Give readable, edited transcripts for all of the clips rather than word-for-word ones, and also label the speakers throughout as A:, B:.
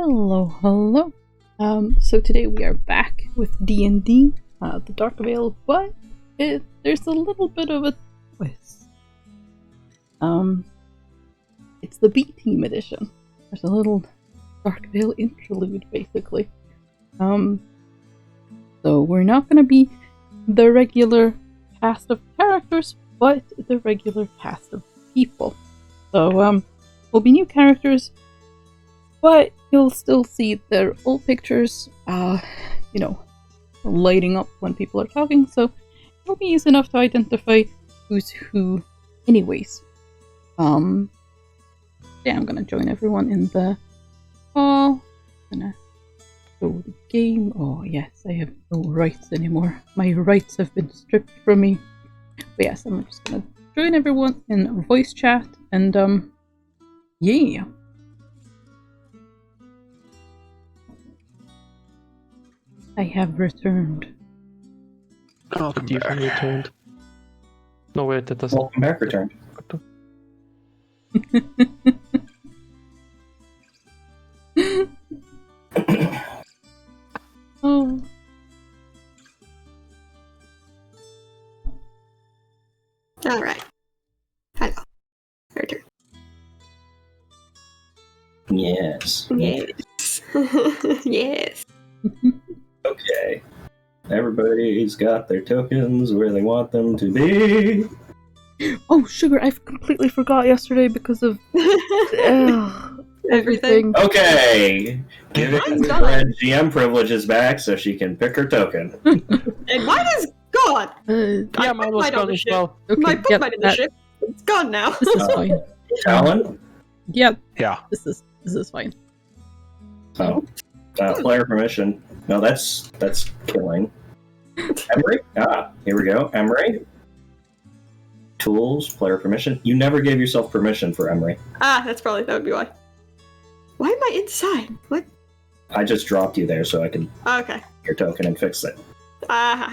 A: Hello, hello. So today we are back with D&D, the Dark Veil, but there's a little bit of a twist. It's the B-Team edition. There's a little Dark Veil interlude, basically. So we're not going to be the regular cast of characters, but the regular cast of people. So, we'll be new characters, but you'll still see their old pictures, lighting up when people are talking, so it'll be easy enough to identify who's who anyways. I'm gonna join everyone in the call. Gonna go the game. Oh yes, I have no rights anymore. My rights have been stripped from me. But yes, I'm just gonna join everyone in voice chat, and yeah. I have returned.
B: Welcome back. Returned. No, wait, that doesn't.
C: Welcome back, returned.
A: Oh.
D: Alright. Hello. Your turn.
C: Yes.
D: Yes. Yes.
C: Okay. Everybody's got their tokens where they want them to be.
A: Oh, sugar! I completely forgot yesterday because of everything.
C: Okay. Giving Red GM privileges back so she can pick her token.
D: And mine is gone.
B: Yeah, mine was gone as well.
A: Okay,
D: My put mine in the ship. It's gone now.
A: This is fine.
C: Talon?
A: Yep.
B: Yeah.
A: This is fine.
C: Oh. Player permission. No, that's killing. Emery? Here we go. Emery. Tools, player permission. You never gave yourself permission for Emery.
D: That would be why. Why am I inside? What?
C: I just dropped you there so I can
D: Okay.
C: your token and fix it.
D: Ah.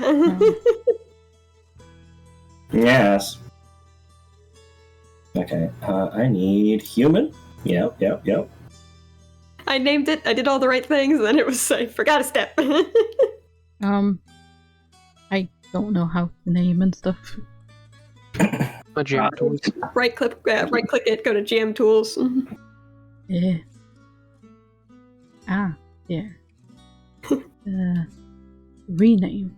C: Yes. Okay, I need human. Yep.
D: I named it, I did all the right things, and then it was, I forgot a step.
A: I don't know how to name and stuff.
B: My GM tools.
D: right click it, go to GM tools.
A: Yeah. Yeah. Rename.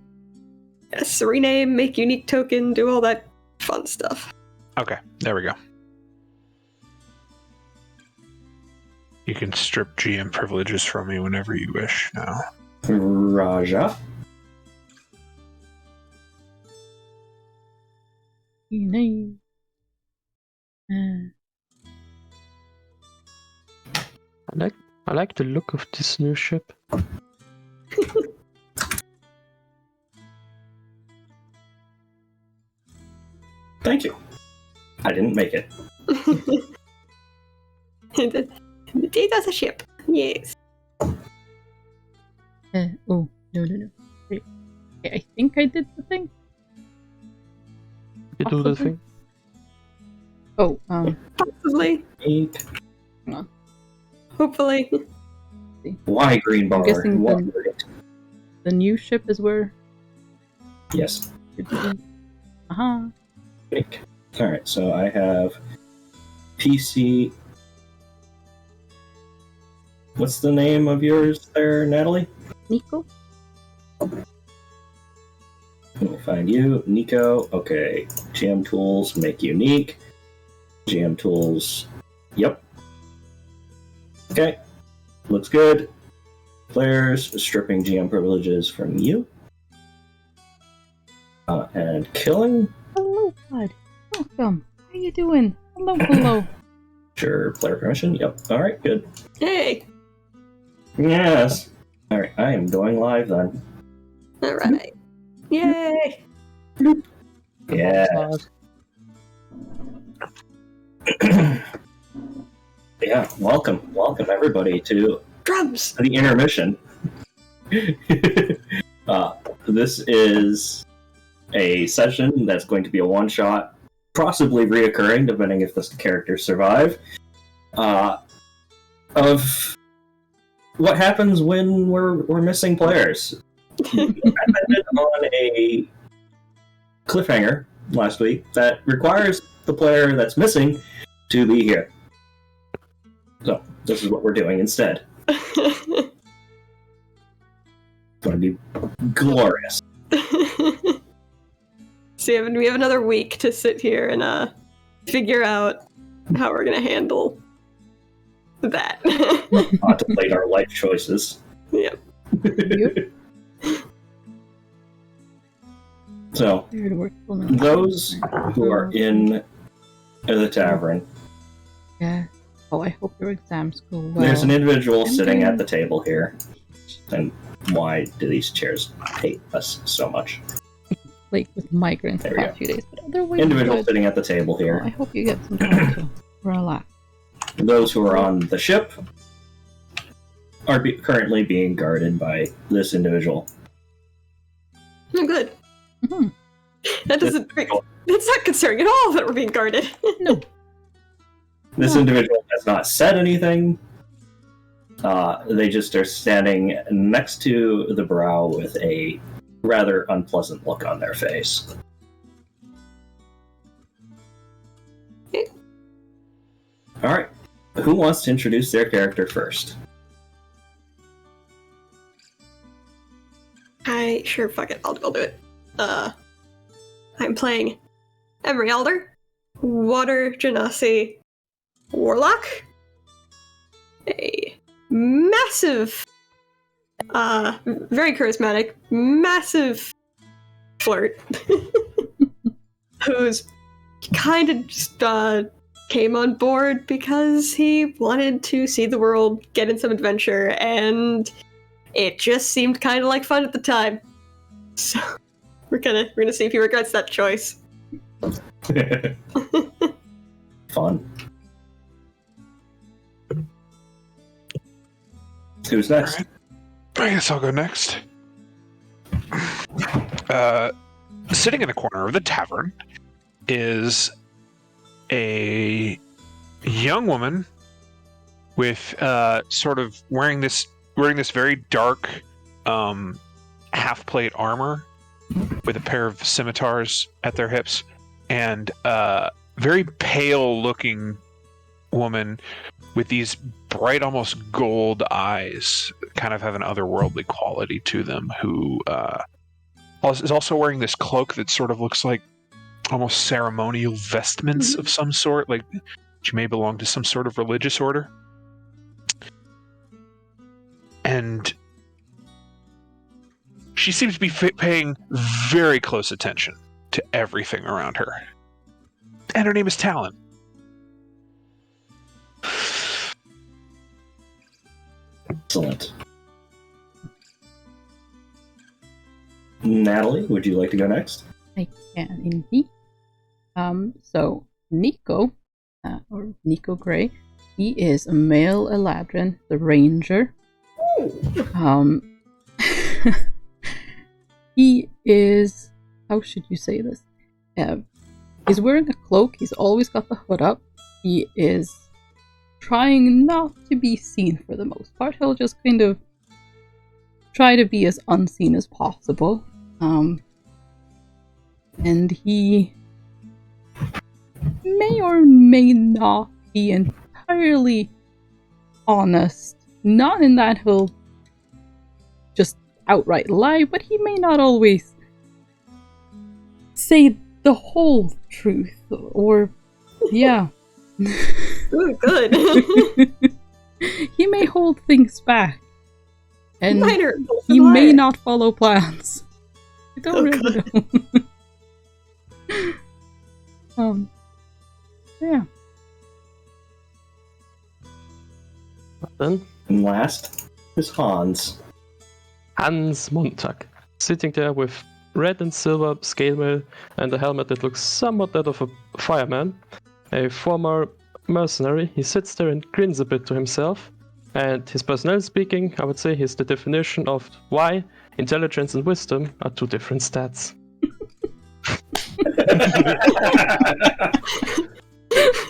D: Yes, rename, make unique token, do all that fun stuff.
E: Okay, there we go. You can strip GM privileges from me whenever you wish now.
C: Raja.
A: Rename.
B: I like the look of this new ship.
C: Thank you. I didn't make it.
D: It does a ship. Yes.
A: Oh, no. Wait. Okay, I think I did the thing.
B: You do the thing?
A: Oh,
D: Possibly.
C: Eight.
D: Hopefully.
C: Why green bar?
A: I'm guessing
C: What?
A: the new ship is where
C: Yes.
A: it should be. Uh-huh.
C: Pink. Alright, so I have PC. What's the name of yours there, Natalie?
A: Nico?
C: Let me find you. Nico. Okay. GM tools, make unique. GM tools. Yep. Okay. Looks good. Players, stripping GM privileges from you. And killing.
A: Hello, bud. Welcome. How you doing? Hello.
C: Sure, player permission. Yep. Alright, good.
D: Hey.
C: Yes. Alright, I am going live then.
D: Alright. Yay.
C: Yeah. Yeah, welcome everybody to
D: Drums.
C: the intermission. This is a session that's going to be a one-shot, possibly reoccurring, depending if the characters survive, of what happens when we're missing players. I ended on a cliffhanger last week that requires the player that's missing to be here. So this is what we're doing instead. It's going to be glorious.
D: So we have another week to sit here and figure out how we're gonna handle that.
C: Contemplate our life choices.
D: Yep.
C: So, those who are in the tavern,
A: Yeah. Oh, I hope your exams go well.
C: there's an individual sitting at the table here. And why do these chairs hate us so much?
A: Like with migraines the
C: There we
A: past few days, but otherwise
C: Individual
A: good.
C: sitting at the table
A: Oh, I
C: here.
A: hope you get some time to relax.
C: Those who are on the ship are currently being guarded by this individual.
D: Oh, good.
A: Mhm.
D: That doesn't. That's not concerning at all that we're being guarded.
A: No.
C: This
A: Yeah.
C: individual has not said anything. They just are standing next to the brow with a rather unpleasant look on their face. Alright. Who wants to introduce their character first?
D: Sure, fuck it, I'll do it. I'm playing Emery Elder, Water Genasi Warlock, a massive, very charismatic, massive flirt, who's kind of just came on board because he wanted to see the world, get in some adventure, and it just seemed kind of like fun at the time. So we're gonna see if he regrets that choice.
C: Fun. Who's next?
E: I guess I'll go next. Sitting in the corner of the tavern is a young woman with sort of wearing this very dark half plate armor with a pair of scimitars at their hips, and very pale looking woman with these bright, almost gold eyes, kind of have an otherworldly quality to them, who is also wearing this cloak that sort of looks like almost ceremonial vestments of some sort, like she may belong to some sort of religious order. And she seems to be paying very close attention to everything around her. And her name is Talon.
C: Excellent. Natalie, would you like to go next?
A: I can indeed. So Nico, or Nico Gray, he is a male Eladrin, the Ranger. He is, how should you say this? He's wearing a cloak, he's always got the hood up, he is trying not to be seen for the most part. He'll just kind of try to be as unseen as possible. And he may or may not be entirely honest. Not in that he'll just outright lie, but he may not always say the whole truth, or yeah.
D: Ooh, good.
A: He may hold things back, and
D: Minor,
A: he may not follow plans. I don't really know. Yeah.
B: Then
C: And last is Hans.
B: Hans Montag, sitting there with red and silver scale mail and a helmet that looks somewhat that of a fireman. A former mercenary, he sits there and grins a bit to himself. And his personnel speaking, I would say he's the definition of why intelligence and wisdom are two different stats.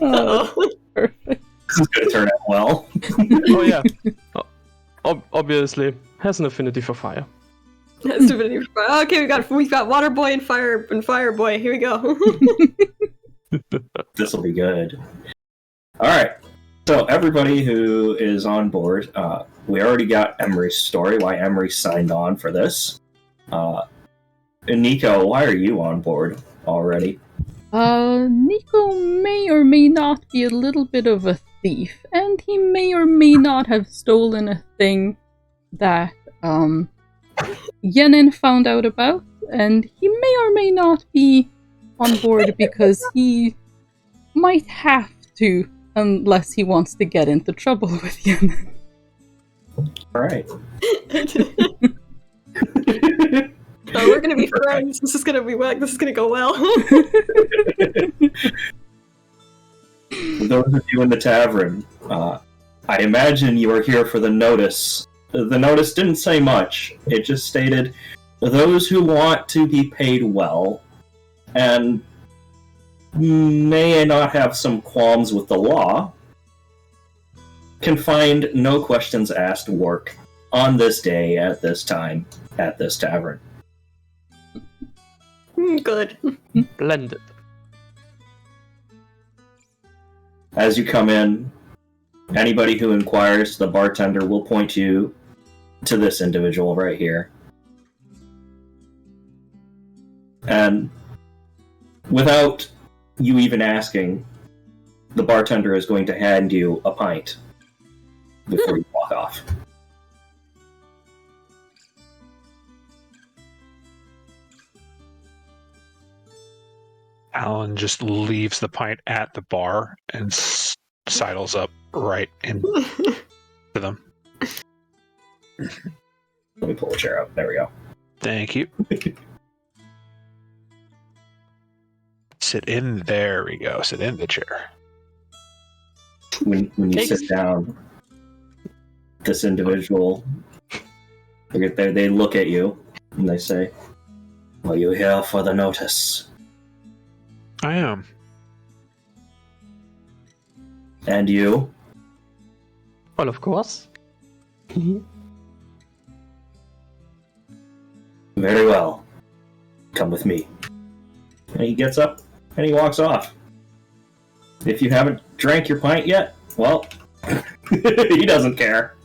A: Oh, perfect.
C: This is going to turn out well.
B: Oh yeah. obviously has an affinity for fire.
D: That's stupid. Okay, we've got Water Boy and Fire Boy. Here we go.
C: This will be good. All right. So everybody who is on board, we already got Emery's story, why Emery signed on for this. And Nico, why are you on board already?
A: Nico may or may not be a little bit of a thief, and he may or may not have stolen a thing that, Yenin found out about, and he may or may not be on board because he might have to, unless he wants to get into trouble with Yenin.
C: All right.
D: Oh, we're gonna be friends. This is gonna go well.
C: For those of you in the tavern, I imagine you are here for the notice. The notice didn't say much. It just stated, those who want to be paid well, and may not have some qualms with the law, can find no questions asked work on this day, at this time, at this tavern.
D: Good.
B: Blended.
C: As you come in, anybody who inquires, the bartender will point you to this individual right here. And without you even asking, the bartender is going to hand you a pint before you walk off.
E: Alan just leaves the pint at the bar and sidles up right into them.
C: Let me pull a chair up. There we go.
E: Thank you. There we go. Sit in the chair.
C: When you sit down, this individual, they look at you and they say, "Are you here for the notice?"
E: I am.
C: And you?
B: Well, of course.
C: Very well. Come with me. And he gets up and he walks off. If you haven't drank your pint yet, well, he doesn't care.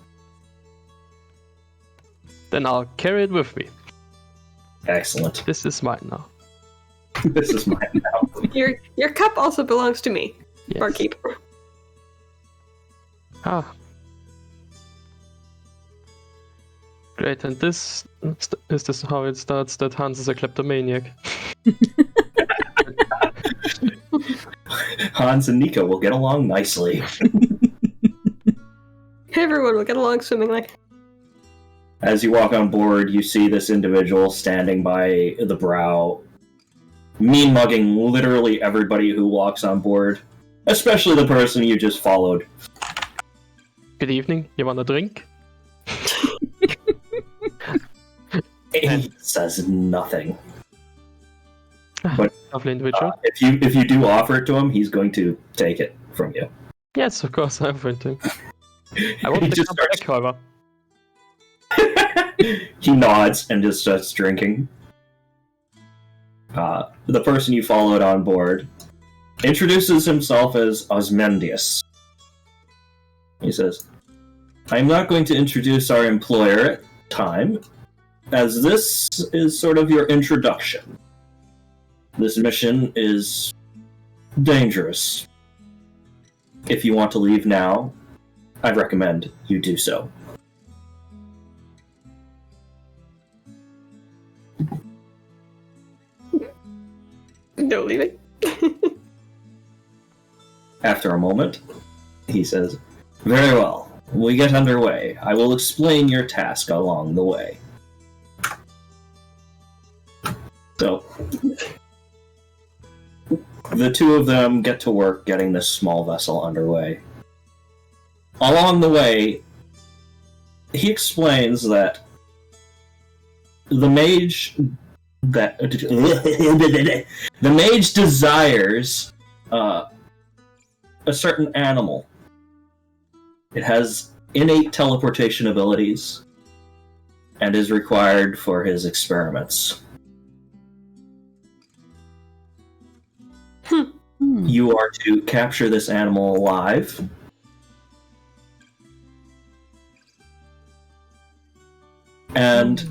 B: Then I'll carry it with me.
C: Excellent.
B: This is mine now.
C: This is mine now.
D: Your cup also belongs to me,
B: Yes.
D: barkeep.
B: Ah. Great, and is this how it starts that Hans is a kleptomaniac?
C: Hans and Nico will get along nicely.
D: Everyone will get along swimmingly.
C: As you walk on board, you see this individual standing by the brow, mean-mugging literally everybody who walks on board, especially the person you just followed.
B: Good evening, you want a drink?
C: He says nothing. But
B: Lovely individual.
C: if you do offer it to him, he's going to take it from you.
B: Yes, of course, I offer it to him. I want
C: He
B: to
C: just
B: come back, however.
C: He nods and just starts drinking. The person you followed on board introduces himself as Osmendius. He says, "I'm not going to introduce our employer at time, as this is sort of your introduction. This mission is dangerous. If you want to leave now, I'd recommend you do so."
D: No leaving.
C: After a moment, he says, "Very well. We get underway. I will explain your task along the way." So, the two of them get to work getting this small vessel underway. Along the way, he explains that the mage desires a certain animal. It has innate teleportation abilities, and is required for his experiments. You are to capture this animal alive. And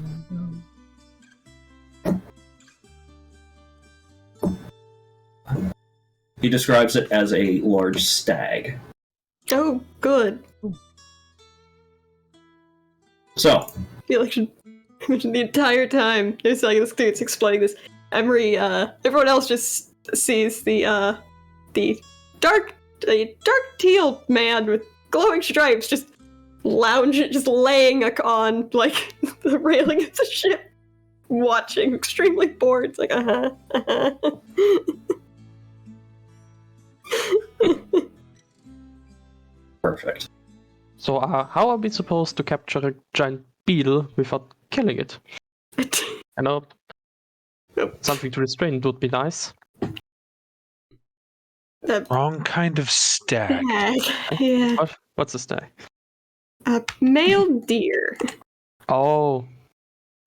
C: he describes it as a large stag.
D: Oh, good.
C: So,
D: I feel like the entire time it's like this dude's explaining this, Emery, everyone else just sees the dark teal man with glowing stripes just laying on like the railing of the ship, watching, extremely bored. It's like
C: perfect.
B: So, how are we supposed to capture a giant beetle without killing it? I know something to restrain it would be nice.
D: The
E: Wrong kind of stag.
D: stag. Yeah.
B: What's a stag?
D: A male deer.
B: Oh,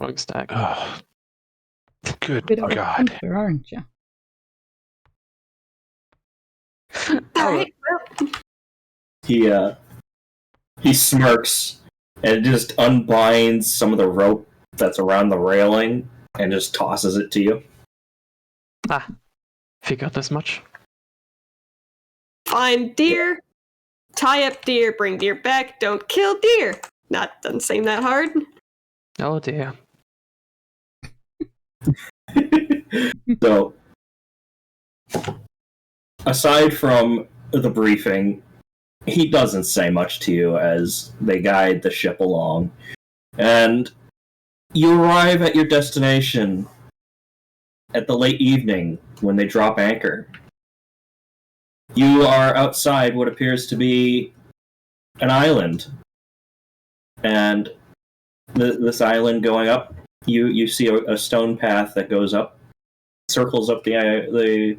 B: wrong stag.
E: Oh, good
A: Bit of a
E: God.
A: hunter, aren't you?
D: Alright, well,
C: He smirks and just unbinds some of the rope that's around the railing and just tosses it to you.
B: Figured as much.
D: find deer, tie up deer, bring deer back, don't kill deer. Doesn't seem that hard.
B: Oh dear.
C: So, aside from the briefing, he doesn't say much to you as they guide the ship along. And you arrive at your destination at the late evening when they drop anchor. You are outside what appears to be an island. And this island going up, you see a stone path that goes up, circles up the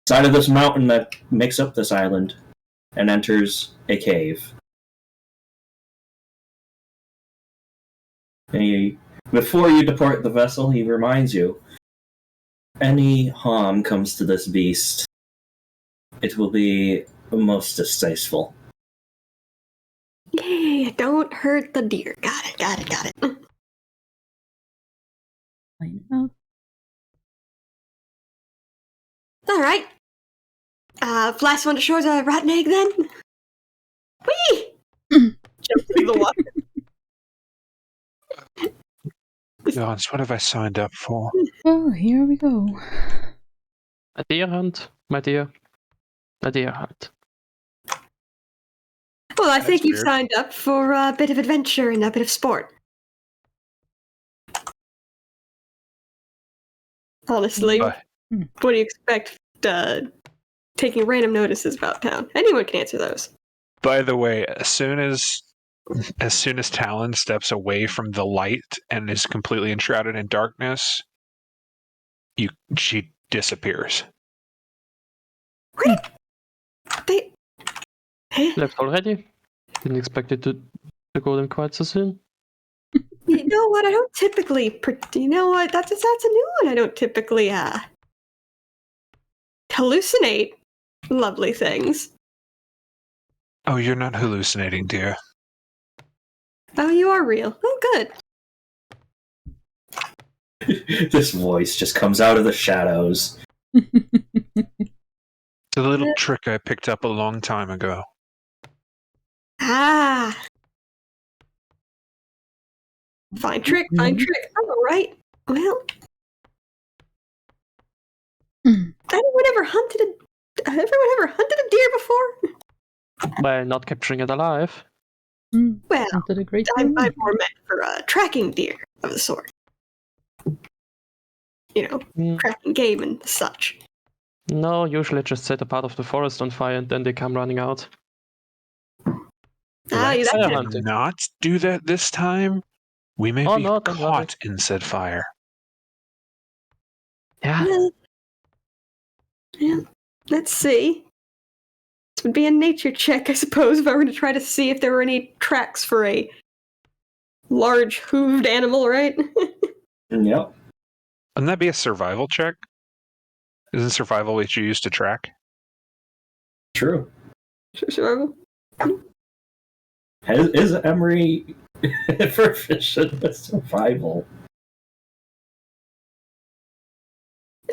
C: side of this mountain that makes up this island, and enters a cave. And before you depart the vessel, he reminds you, any harm comes to this beast, it will be most distasteful.
D: Yeah, don't hurt the deer. Got it.
A: I know.
D: Alright. Last one to shore's a rotten egg then? Whee! Jump through the water.
E: Gods, what have I signed up for?
A: Well, here we go.
B: A deer hunt, my dear. A deer hunt.
D: Well, I
E: That's
D: think you've
E: weird.
D: signed up for a bit of adventure and a bit of sport. Honestly,
E: Uh,
D: what do you expect taking random notices about town? Anyone can answer those.
E: By the way, as soon as Talon steps away from the light and is completely enshrouded in darkness, she disappears.
D: Where did they... Huh?
B: Left already? Didn't expect it to go them quite so soon.
D: You know what? I don't typically... You know what? That's a new one. I don't typically hallucinate lovely things.
E: Oh, you're not hallucinating, dear.
D: Oh, you are real. Oh, good.
C: This voice just comes out of the shadows.
E: It's a little trick I picked up a long time ago.
D: Ah. Fine trick. All right. Well, everyone ever hunted a deer before?
B: By not capturing it alive.
D: Well,
A: Did a great
D: I'm
A: job.
D: more meant for tracking deer of the sort. You know,
B: Mm,
D: tracking game and such.
B: No, usually just set a part of the forest on fire and then they come running out.
D: Ah,
B: Like
D: that's
B: fire
D: it.
B: hunting.
E: Not do that this time. We may
B: Oh,
E: be
B: no, don't worry.
E: caught in said fire.
B: Yeah.
D: Yeah. Let's see. This would be a nature check, I suppose, if I were to try to see if there were any tracks for a large hooved animal, right?
C: Yep.
E: Wouldn't that be a survival check? Isn't survival what you use to track?
C: True.
D: Survival.
C: Is Emery proficient with survival?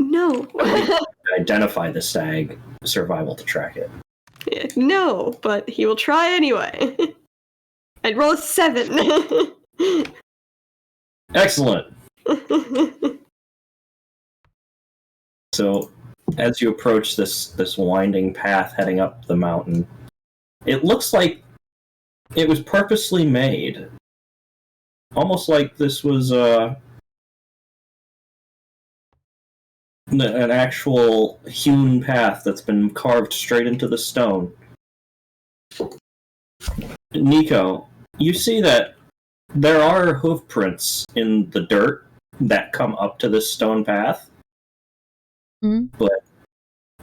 D: No.
C: Identify the stag, survival to track it.
D: No, but he will try anyway. I'd roll a 7.
C: Excellent. So, as you approach this winding path heading up the mountain, it looks like it was purposely made. Almost like this was an actual hewn path that's been carved straight into the stone. Nico, you see that there are hoof prints in the dirt that come up to this stone path, but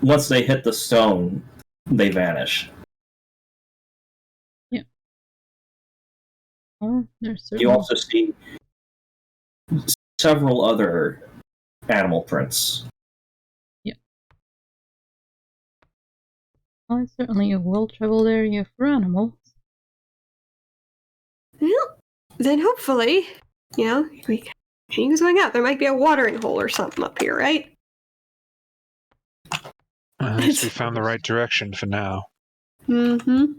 C: once they hit the stone, they vanish.
A: Yeah. Oh, there's
C: You also see several other animal prints.
A: Yeah. Well, it's certainly a well-traveled area for animals.
D: Well, then hopefully, we continue going out. There might be a watering hole or something up here, right?
E: At least we found the right direction for now.
D: Mm-hmm.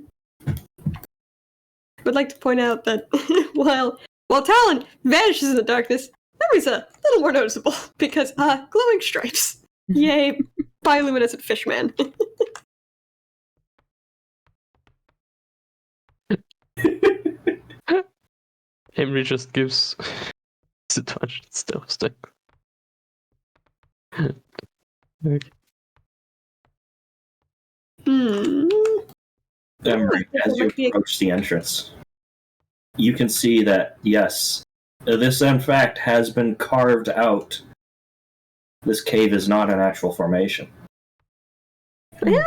D: Would like to point out that while Talon vanishes in the darkness, Emery's a little more noticeable because glowing stripes. Yay, bioluminescent fishman.
B: Emery just gives the touch stealth stick. Okay.
C: Emery, as you approach the entrance, you can see that, yes, this in fact has been carved out. This cave is not a natural formation.
D: Well,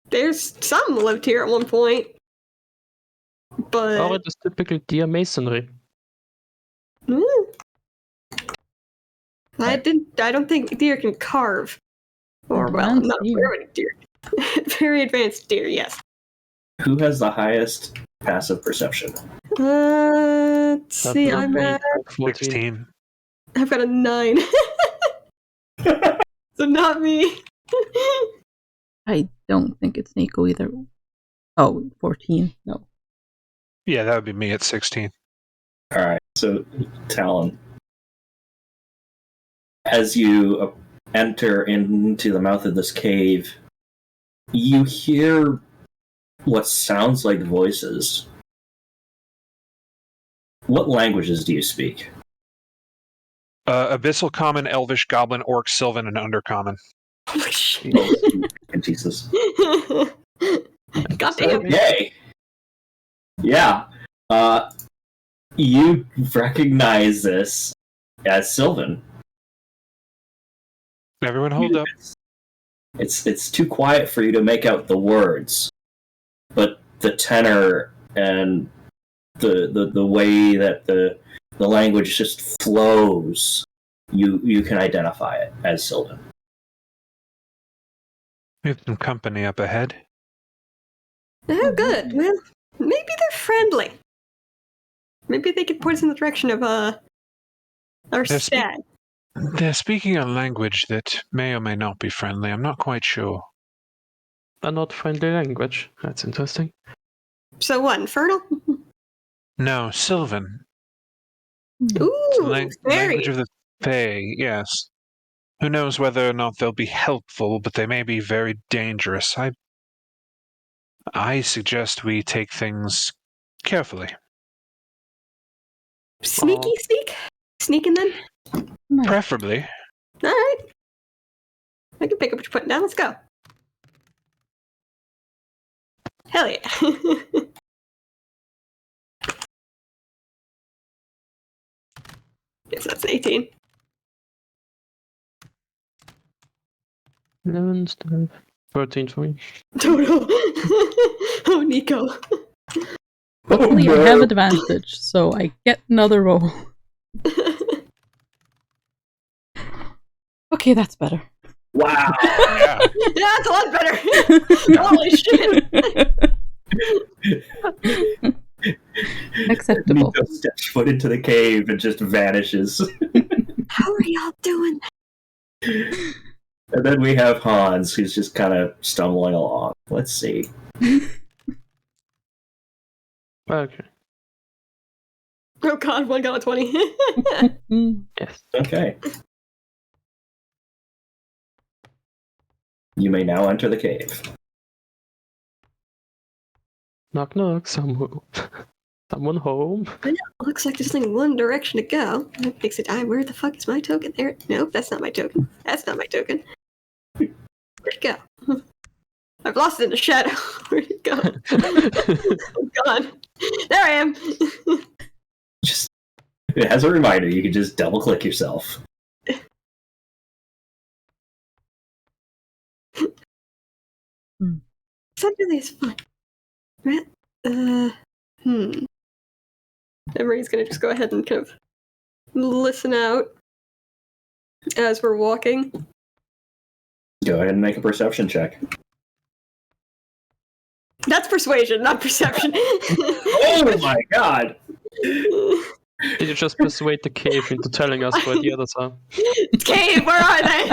D: there's some lived here at one point, but
B: Oh, it is typical deer masonry.
D: I don't think deer can carve. Or well,
A: Advanced
D: not
A: deer.
D: very many deer. Very advanced deer, yes.
C: Who has the highest passive perception?
D: Let's see,
B: That
D: I'm
B: would be
D: at
B: 14.
E: 16.
D: I've got a 9. So not me.
A: I don't think it's Nico either. Oh, 14. No.
E: Yeah, that would be me at 16.
C: Alright, so Talon. As you enter into the mouth of this cave, you hear what sounds like voices. What languages do you speak?
E: Abyssal Common, Elvish, Goblin, Orc, Sylvan, and Undercommon.
D: Holy shit.
C: Jesus.
D: Goddamn.
C: Okay. Yeah. You recognize this as Sylvan.
E: Everyone hold up.
C: It's too quiet for you to make out the words, but the tenor and the way that the language just flows, you can identify it as Sylvan.
E: We have some company up ahead.
D: Oh, good. Well, maybe they're friendly. Maybe they could point us in the direction of our
E: They're
D: stag.
E: They're speaking a language that may or may not be friendly. I'm not quite sure.
B: A not friendly language. That's interesting.
D: So what, Infernal?
E: No, Sylvan.
D: Ooh,
E: Language
D: very.
E: of the Fae, yes. Who knows whether or not they'll be helpful, but they may be very dangerous. I suggest we take things carefully.
D: Sneaky sneak? Sneaking then?
A: Nice.
E: Preferably.
D: Alright. I can pick up what you're putting down. Let's go. Hell yeah. Yes, that's 18.
B: 11, 12, 13 for me.
D: Total. Oh, Nico.
A: Hopefully I have advantage, so I get another roll. Okay, that's better.
C: Wow.
E: Yeah.
D: That's a lot better. Holy shit.
A: Acceptable.
C: Miko steps foot into the cave and just vanishes.
D: How are y'all doing?
C: And then we have Hans, who's just kind of stumbling along. Let's see.
B: Okay.
D: Oh god, one got a 20.
B: Yes.
C: Okay. You may now enter the cave.
B: Knock knock, someone home.
D: Looks like there's only one direction to go. That makes it where the fuck is my token? There. Nope, that's not my token. That's not my token. Where'd it go? I've lost it in the shadow. Where'd it go? Oh god. There I am.
C: Just as a reminder, you can just double click yourself.
D: That really is fun. Right? Emery's gonna just go ahead and kind of listen out as we're walking.
C: Go ahead and make a perception check.
D: That's persuasion, not perception.
C: Oh my god!
B: Did you just persuade the cave into telling us where the others are?
D: Cave, where are they?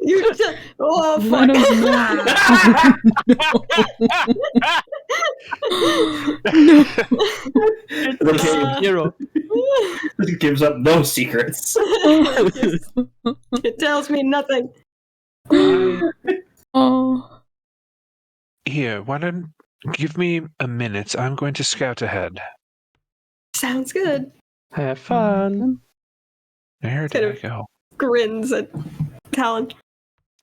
D: You just, oh
A: I
D: fuck.
A: don't know.
C: The cave
B: Hero.
C: gives up no secrets.
D: It tells me nothing.
A: Oh.
E: Here, why don't give me a minute? I'm going to scout ahead.
D: Sounds good.
B: Have fun.
E: Where
D: Kind
E: did I
D: of-
E: go?
D: Grins at Talon.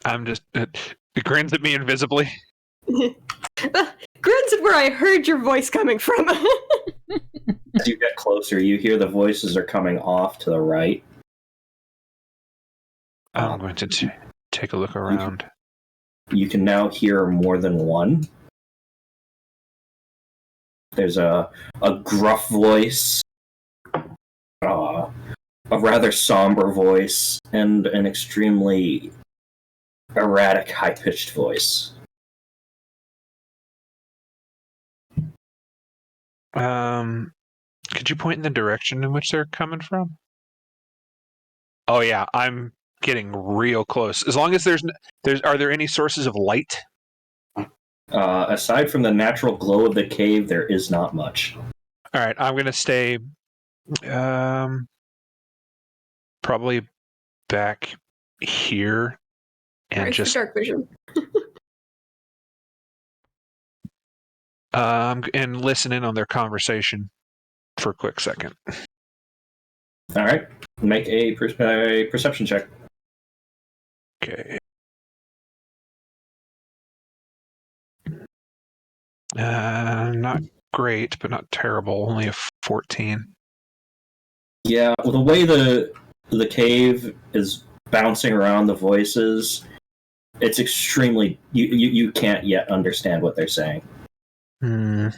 E: I'm just. It grins at me invisibly.
D: Grins at where I heard your voice coming from.
C: As you get closer, you hear the voices are coming off to the right.
E: I'm going to take a look around.
C: You can now hear more than one. There's a gruff voice, a rather somber voice, and an extremely erratic, high-pitched voice.
E: Could you point in the direction in which they're coming from? Oh yeah, I'm getting real close. As long as there's are there any sources of light?
C: Aside from the natural glow of the cave, there is not much.
E: All right, I'm gonna stay. Probably back here, and
D: Alright,
E: just
D: dark vision.
E: and listen in on their conversation for a quick second.
C: All right, make a perception check.
E: Okay. Not great, but not terrible. Only a 14.
C: Yeah, well, the way the cave is bouncing around the voices, it's extremely you can't yet understand what they're saying.
E: Hmm.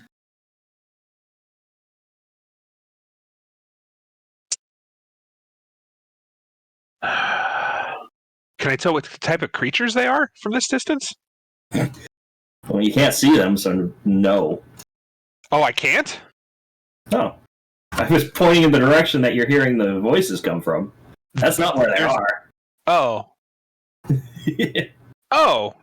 E: Can I tell what type of creatures they are from this distance?
C: Well, you can't see them, so no.
E: Oh, I can't?
C: No. I was pointing in the direction that you're hearing the voices come from. That's not where they
E: There's-
C: are.
E: Oh. Oh.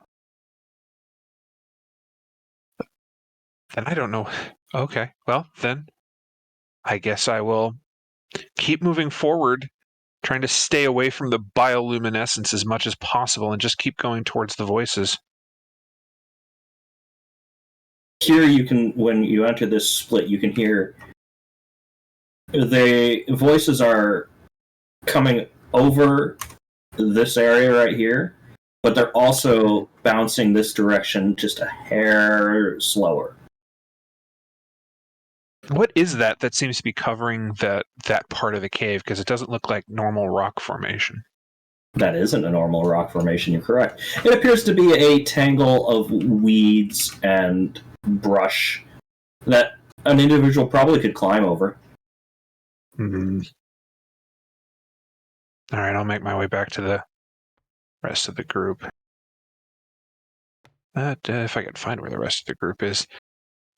E: Then I don't know. Okay. Well, then I guess I will keep moving forward, trying to stay away from the bioluminescence as much as possible and just keep going towards the voices.
C: Here you can, when you enter this split, you can hear the voices are coming over this area right here, but they're also bouncing this direction just a hair slower.
E: What is that seems to be covering that part of the cave? Because it doesn't look like normal rock formation.
C: That isn't a normal rock formation, you're correct. It appears to be a tangle of weeds and brush that an individual probably could climb over.
E: Hmm. All right, I'll make my way back to the rest of the group. If I can find where the rest of the group is.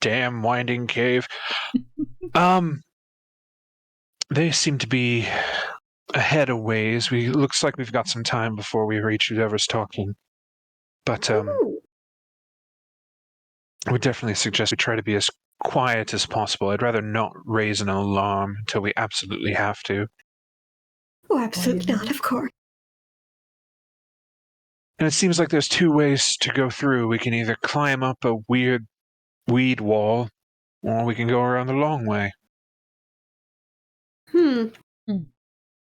E: Damn winding cave. They seem to be ahead a ways. Looks like we've got some time before we reach whoever's talking. But I would definitely suggest we try to be as quiet as possible. I'd rather not raise an alarm until we absolutely have to.
D: Oh, absolutely not, of course.
E: And it seems like there's two ways to go through. We can either climb up a weird weed wall, or we can go around the long way.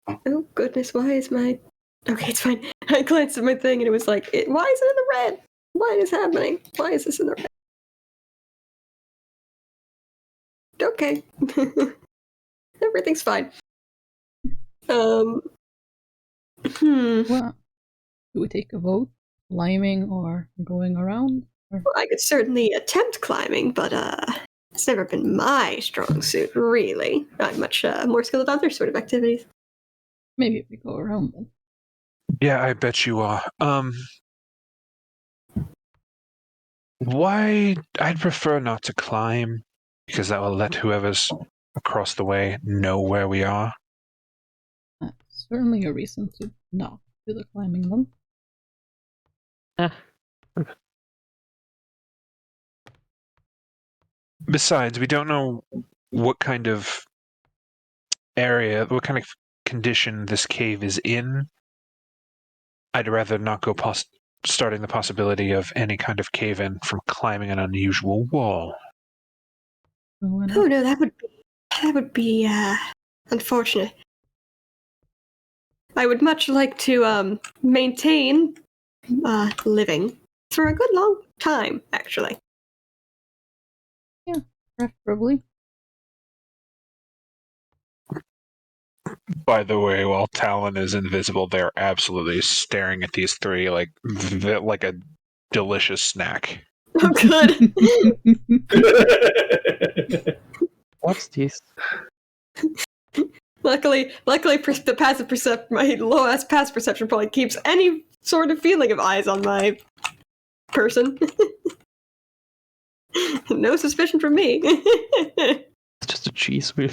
D: Oh, goodness, why is my... Okay, it's fine. I glanced at my thing and it was like, why is it in the red? What is happening? Why is this in the red? Okay. Everything's fine.
A: Well, do we take a vote? Climbing or going around? Or...
D: Well, I could certainly attempt climbing, but it's never been my strong suit, really. I'm much more skilled at other sort of activities.
A: Maybe if we go around then.
E: Yeah, I bet you are. Why? I'd prefer not to climb, because that will let whoever's across the way know where we are.
A: That's certainly a reason to not do the climbing then.
E: Besides, we don't know what kind of area, what kind of condition this cave is in. I'd rather not go starting the possibility of any kind of cave-in from climbing an unusual wall.
D: Oh no, that would be unfortunate. I would much like to maintain living for a good long time, actually.
A: Yeah, preferably.
E: By the way, while Talon is invisible, they're absolutely staring at these three like a delicious snack.
D: Oh, good.
B: What's this?
D: Luckily, the passive perception, my low-ass passive perception probably keeps any sort of feeling of eyes on my person. No suspicion from me.
B: It's just a cheese wheel.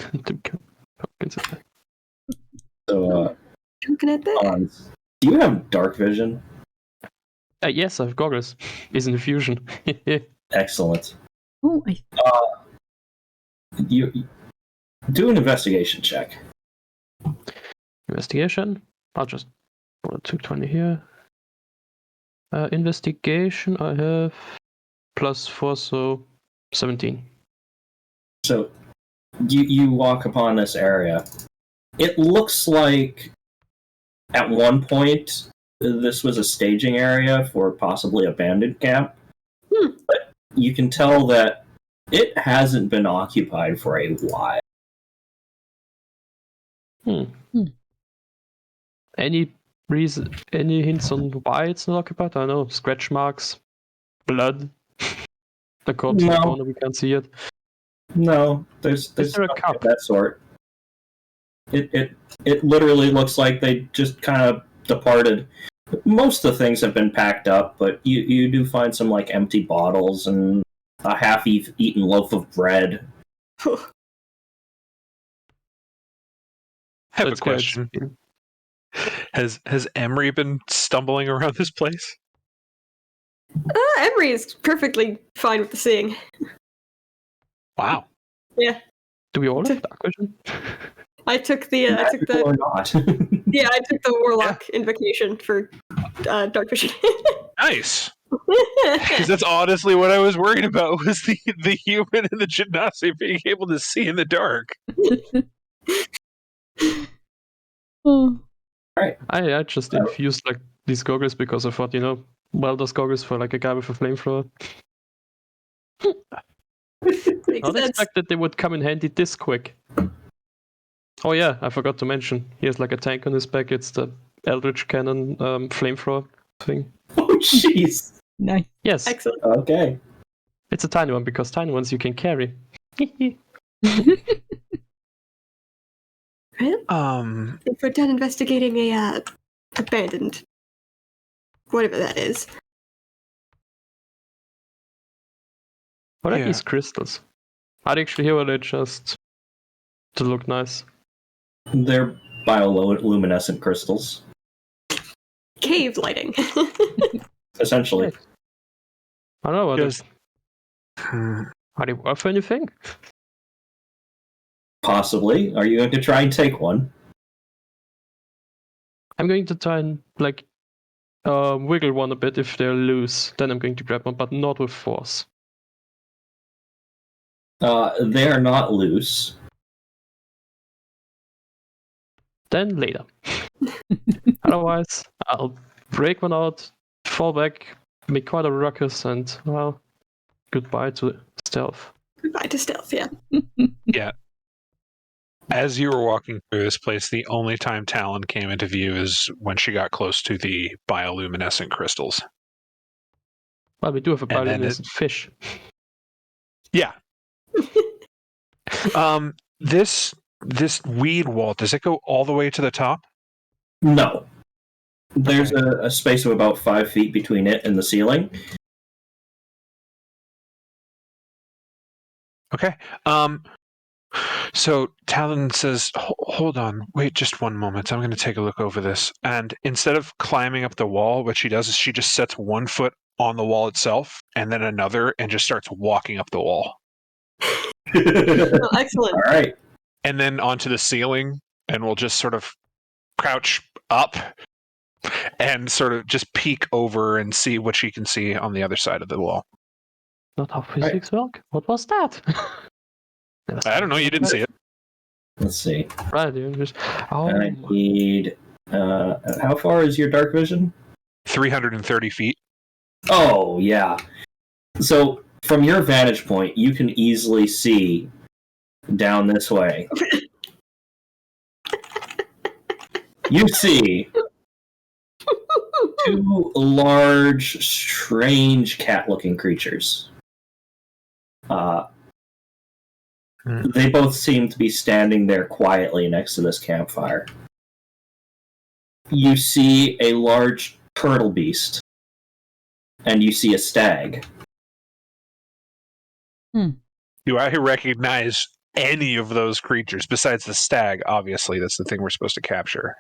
C: So,
D: Looking at that.
C: Hans, do you have dark vision?
B: Yes, I have goggles. Is in fusion.
C: Excellent.
A: Oh,
C: You do an investigation check.
B: Investigation. I'll just roll a 220 here. Investigation. I have +4, so 17.
C: So you walk upon this area. It looks like at one point this was a staging area for possibly a bandit camp. But you can tell that it hasn't been occupied for a while.
B: Any reason? Any hints on why it's not occupied? I don't know. Scratch marks, blood. The corpse in the corner, we can't see it.
C: No, there's
B: there a
C: nothing
B: cup?
C: of that sort. It literally looks like they just kind of departed. Most of the things have been packed up, but you do find some like empty bottles and a half-eaten loaf of bread.
E: I have
B: That's
E: a question. Has Emery been stumbling around this place?
D: Emery is perfectly fine with the seeing.
E: Wow.
D: Yeah.
B: Do we all have dark vision?
D: I took the
C: Or not.
D: yeah, I took the warlock invocation for dark vision.
E: Nice. Because that's honestly what I was worried about, was the human and the genasi being able to see in the dark.
A: oh.
C: Right.
B: I just infused like these goggles because I thought, welder's goggles for like a guy with a flamethrower. Not expected they would come in handy this quick. Oh yeah, I forgot to mention. He has like a tank on his back. It's the Eldritch Cannon flamethrower thing.
C: Oh jeez.
A: Nice.
B: Yes.
D: Excellent.
C: Okay.
B: It's a tiny one because tiny ones you can carry.
D: Well, if we're done investigating a abandoned, whatever that is.
B: What are
E: Yeah.
B: these crystals? Are they actually here or are they just to look nice?
C: They're bioluminescent crystals,
D: Cave lighting.
C: essentially.
B: Right. I don't know.
E: Does-
B: Are they worth anything?
C: Possibly. Are you going to try and take one?
B: I'm going to try and wiggle one a bit if they're loose. Then I'm going to grab one, but not with force.
C: They are not loose.
B: Then later. Otherwise, I'll break one out, fall back, make quite a ruckus, and, well, goodbye to stealth.
D: Goodbye to stealth, yeah.
E: As you were walking through this place, the only time Talon came into view is when she got close to the bioluminescent crystals.
B: Well, we do have a
E: And then
B: bioluminescent fish.
E: Yeah. This weed wall, does it go all the way to the top?
C: No. There's a space of about 5 feet between it and the ceiling.
E: Okay. So Talon says, hold on, wait just one moment. I'm going to take a look over this. And instead of climbing up the wall, what she does is she just sets one foot on the wall itself and then another and just starts walking up the wall.
D: Oh, excellent.
C: All right.
E: And then onto the ceiling, and we'll just sort of crouch up and sort of just peek over and see what she can see on the other side of the wall.
B: Not how physics work. What was that?
E: I don't know, you didn't see it.
C: Let's see.
B: Right, you just... Oh,
C: I need. How far is your dark vision?
E: 330 feet.
C: Oh, yeah. So, from your vantage point, you can easily see down this way. You see two large, strange cat-looking creatures. They both seem to be standing there quietly next to this campfire. You see a large turtle beast, and you see a stag.
E: Do I recognize any of those creatures besides the stag? Obviously, that's the thing we're supposed to capture.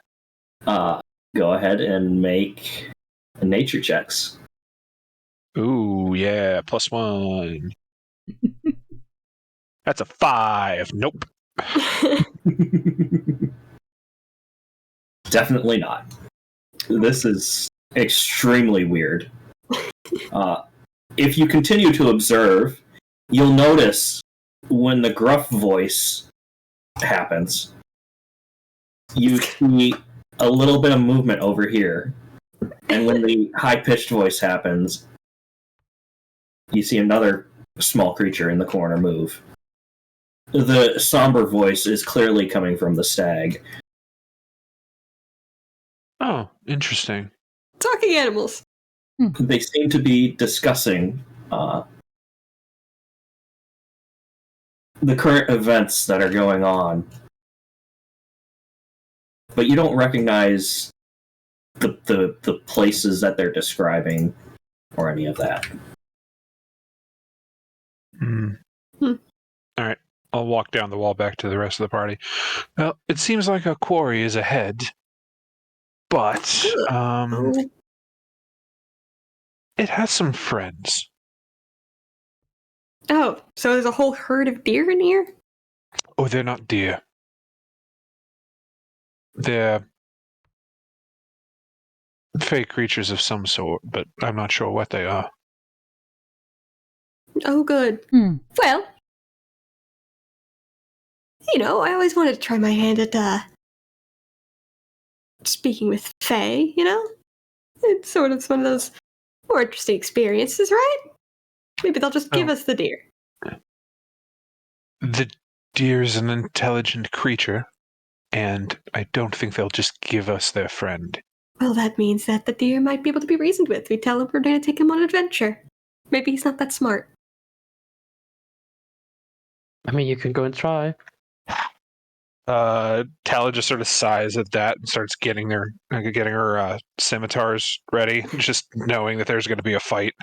C: Go ahead and make nature checks.
E: Ooh, yeah, +1. That's a 5. Nope.
C: Definitely not. This is extremely weird. If you continue to observe, you'll notice when the gruff voice happens, you see a little bit of movement over here. And when the high-pitched voice happens, you see another small creature in the corner move. The somber voice is clearly coming from the stag.
E: Oh, interesting.
D: Talking animals.
C: They seem to be discussing the current events that are going on. But you don't recognize the places that they're describing or any of that.
E: All right. I'll walk down the wall back to the rest of the party. Well, it seems like a quarry is ahead, but it has some friends.
D: Oh, so there's a whole herd of deer in here?
E: Oh, they're not deer. They're fey creatures of some sort, but I'm not sure what they are.
D: Oh, good. Well, I always wanted to try my hand at speaking with Fae, It's sort of one of those more interesting experiences, right? Maybe they'll just give us the deer.
E: The deer is an intelligent creature, and I don't think they'll just give us their friend.
D: Well, that means that the deer might be able to be reasoned with. We tell him we're going to take him on an adventure. Maybe he's not that smart.
B: I mean, you can go and try.
E: Tala just sort of sighs at that and starts getting her scimitars ready, just knowing that there's going to be a fight.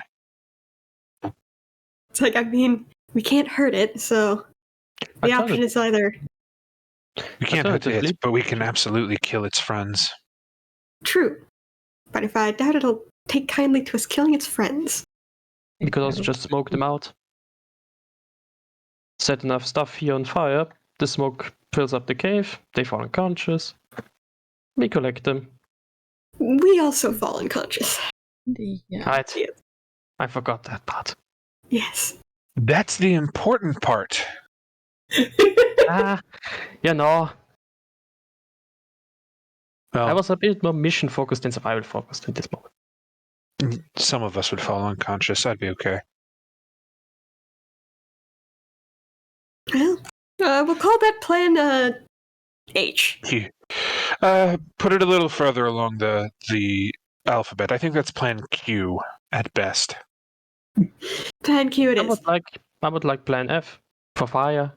D: It's like, I mean, we can't hurt it, so the option is either
E: We can't hurt it,
B: Alternatively-
E: but we can absolutely kill its friends.
D: true. But if I doubt it'll take kindly to us killing its friends.
B: You could also just smoke them out. Set enough stuff here on fire. The smoke fills up the cave. They fall unconscious. We collect them.
D: We also fall unconscious.
A: Yeah.
B: Right.
D: Yeah.
B: I forgot that part.
D: Yes.
E: That's the important part.
B: You know,
E: Well,
B: I was a bit more mission focused than survival focused in this moment.
E: some of us would fall unconscious. I'd be okay.
D: Well, we'll call that plan H.
E: Put it a little further along the alphabet. I think that's plan Q at best.
D: Plan Q it
B: I
D: is.
B: would like plan F for fire.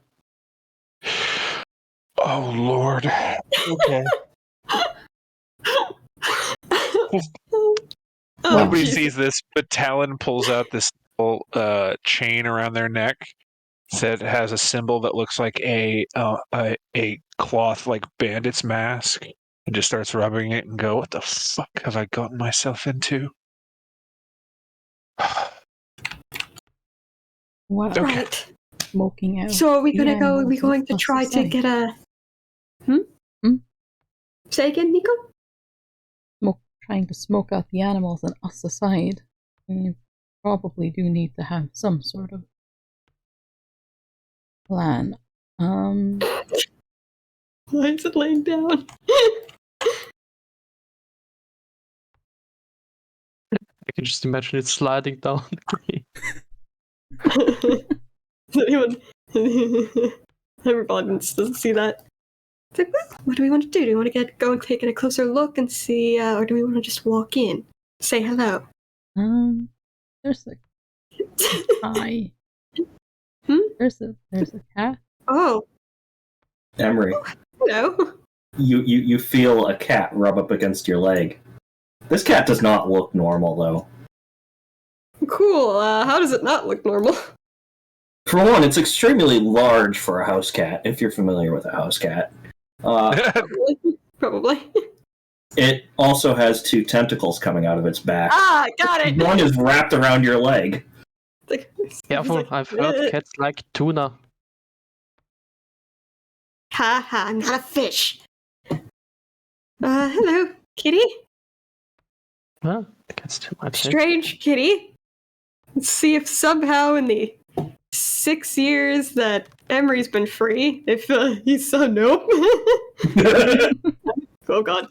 E: Oh Lord. Okay.
D: Oh,
E: Nobody
D: Jesus.
E: sees this, but Talon pulls out this little chain around their neck that has a symbol that looks like a cloth like bandit's mask, and just starts rubbing it and go, "What the fuck have I gotten myself into?"
A: Wow.
E: Okay.
D: Right.
A: Smoking out.
D: So are we gonna
A: Yeah,
D: go? Are we
A: well,
D: going to
A: that's
D: try
A: the
D: to
A: same.
D: get a?
A: Hmm?
D: Say again, Nico.
A: Trying to smoke out the animals and us aside. You probably do need to have some sort of plan.
D: Why is it laying down?
B: I can just imagine it sliding down the grave.
D: Anyone? Everyone doesn't see that. It's like, well, what do we want to do? Do we want to go and take a closer look and see, or do we want to just walk in, say hello?
A: There's a pie.
D: Hmm?
A: There's a cat.
D: Oh,
C: Emery,
D: hello.
C: you feel a cat rub up against your leg. This cat does not look normal, though.
D: Cool. How does it not look normal?
C: For one, it's extremely large for a house cat, if you're familiar with a house cat.
D: Probably.
C: It also has 2 tentacles coming out of its back.
D: Ah, got it.
C: One is wrapped around your leg.
B: Careful,
D: It's like,
B: I've heard cats like tuna.
D: Ha ha! I'm not a fish. Hello, kitty.
B: Well, the cats too much.
D: Strange kitty. Let's see if somehow in the 6 years that Emery's been free, if he's so nope. Oh god.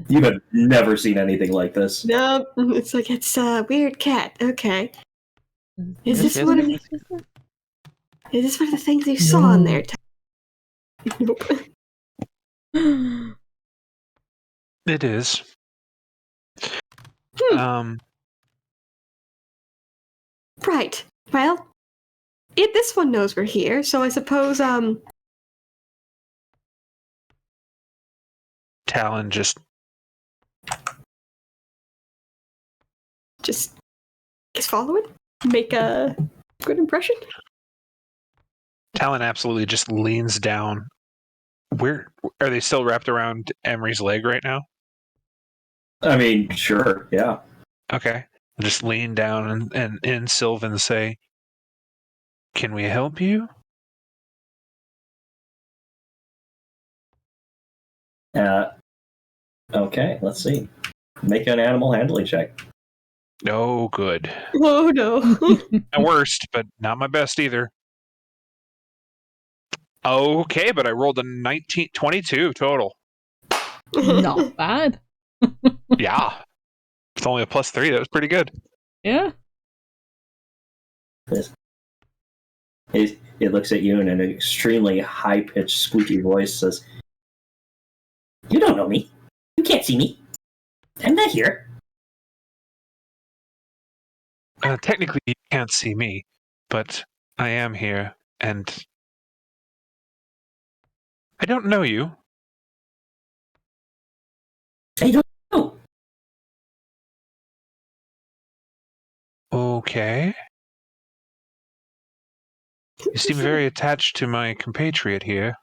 C: You have never seen anything like this.
D: No, it's like it's a weird cat. Okay. Is
B: Yes,
D: this one of the Is this one of the things you saw on there? Nope.
E: It is.
D: Right. Well, this one knows we're here, so I suppose
E: Talon just
D: follow it. Make a good impression.
E: Talon absolutely just leans down. Where are they still wrapped around Emery's leg right now?
C: I mean, sure, yeah.
E: Okay. Just lean down and in Sylvan say, "Can we help you?"
C: Okay, let's see. Make an animal handling check.
E: No good.
D: Oh no.
E: My worst, but not my best either. Okay, but I rolled a 22 total.
A: Not bad.
E: Yeah. It's only a +3. That was pretty good.
A: Yeah.
C: It looks at you in an extremely high-pitched, squeaky voice, says, "You don't know me. You can't see me. I'm not here."
E: Technically, you can't see me, but I am here, and I don't know you.
C: Hey, don't know.
E: Okay. You seem very attached to my compatriot here.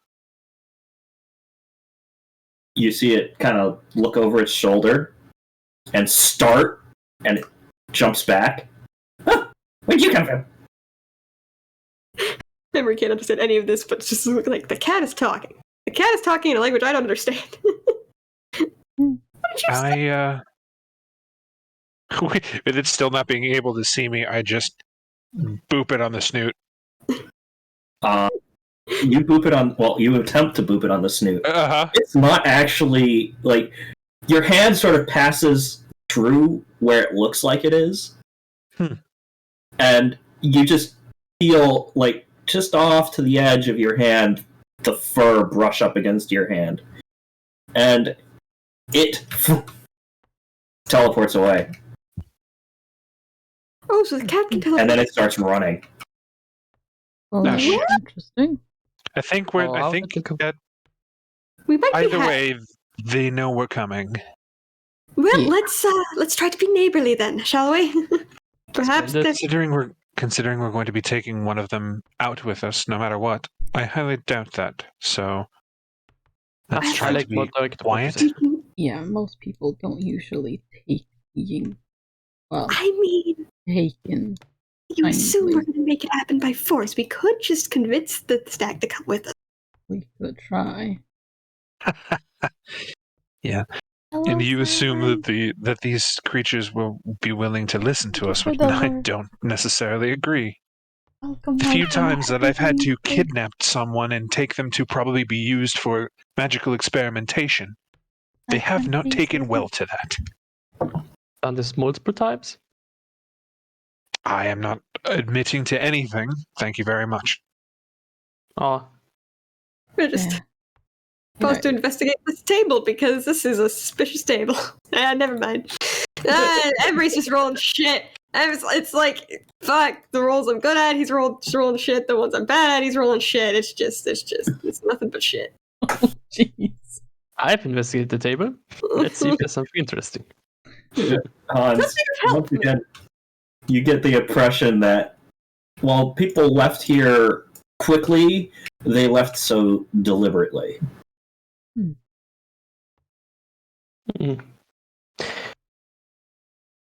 C: You see it kind of look over its shoulder and start, and it jumps back. Huh, where'd you come from?
D: Emery can't understand any of this, but it's just like the cat is talking. The cat is talking in a language I don't understand. What did you say?
E: With it still not being able to see me, I just boop it on the snoot.
C: You boop it on. Well, you attempt to boop it on the snoot.
E: Uh-huh.
C: It's not actually like your hand sort of passes through where it looks like it is, and you just feel like just off to the edge of your hand, the fur brush up against your hand, and it teleports away,
D: Oh, so the cat can tell us.
C: and then it starts running.
A: Well,
E: Gosh.
A: that's interesting.
E: I think we're. I think that
D: We might be
E: either way, they know we're coming.
D: Well,
A: Yeah.
D: let's try to be neighborly then, shall we? Perhaps
B: Splendid.
D: there's
E: Considering we're going to be taking one of them out with us, no matter what, I highly doubt that. So let's
D: I
E: try to
B: like more
E: be
B: direct
E: quiet.
B: opposite.
A: Yeah, most people don't usually take being, well,
D: I mean,
A: taken.
D: you assume we're
A: Kindly.
D: going to make it happen by force. We could just convince the stag to come with us.
A: We could try.
E: Yeah.
A: Hello,
E: And you assume
A: Simon.
E: that these creatures will be willing to listen to us,
A: Good
E: but I
A: Lord.
E: don't necessarily agree.
A: Welcome,
E: The few
A: welcome,
E: times that I've had to
A: everybody.
E: kidnap someone and take them to probably be used for magical experimentation, they have not taken well to that.
B: And there's multiple types?
E: I am not admitting to anything. Thank you very much.
B: Oh,
D: We're just
A: Yeah.
D: supposed to investigate this table because this is a suspicious table. Never mind. Emery's just rolling shit. It's like, fuck, the rolls I'm good at, he's rolling shit. The ones I'm bad at, he's rolling shit. It's nothing but shit.
A: Jeez.
B: I've investigated the table. Let's see if there's something interesting.
C: Hans, once again, you get the impression that while people left here quickly, they left so deliberately.
B: Mm.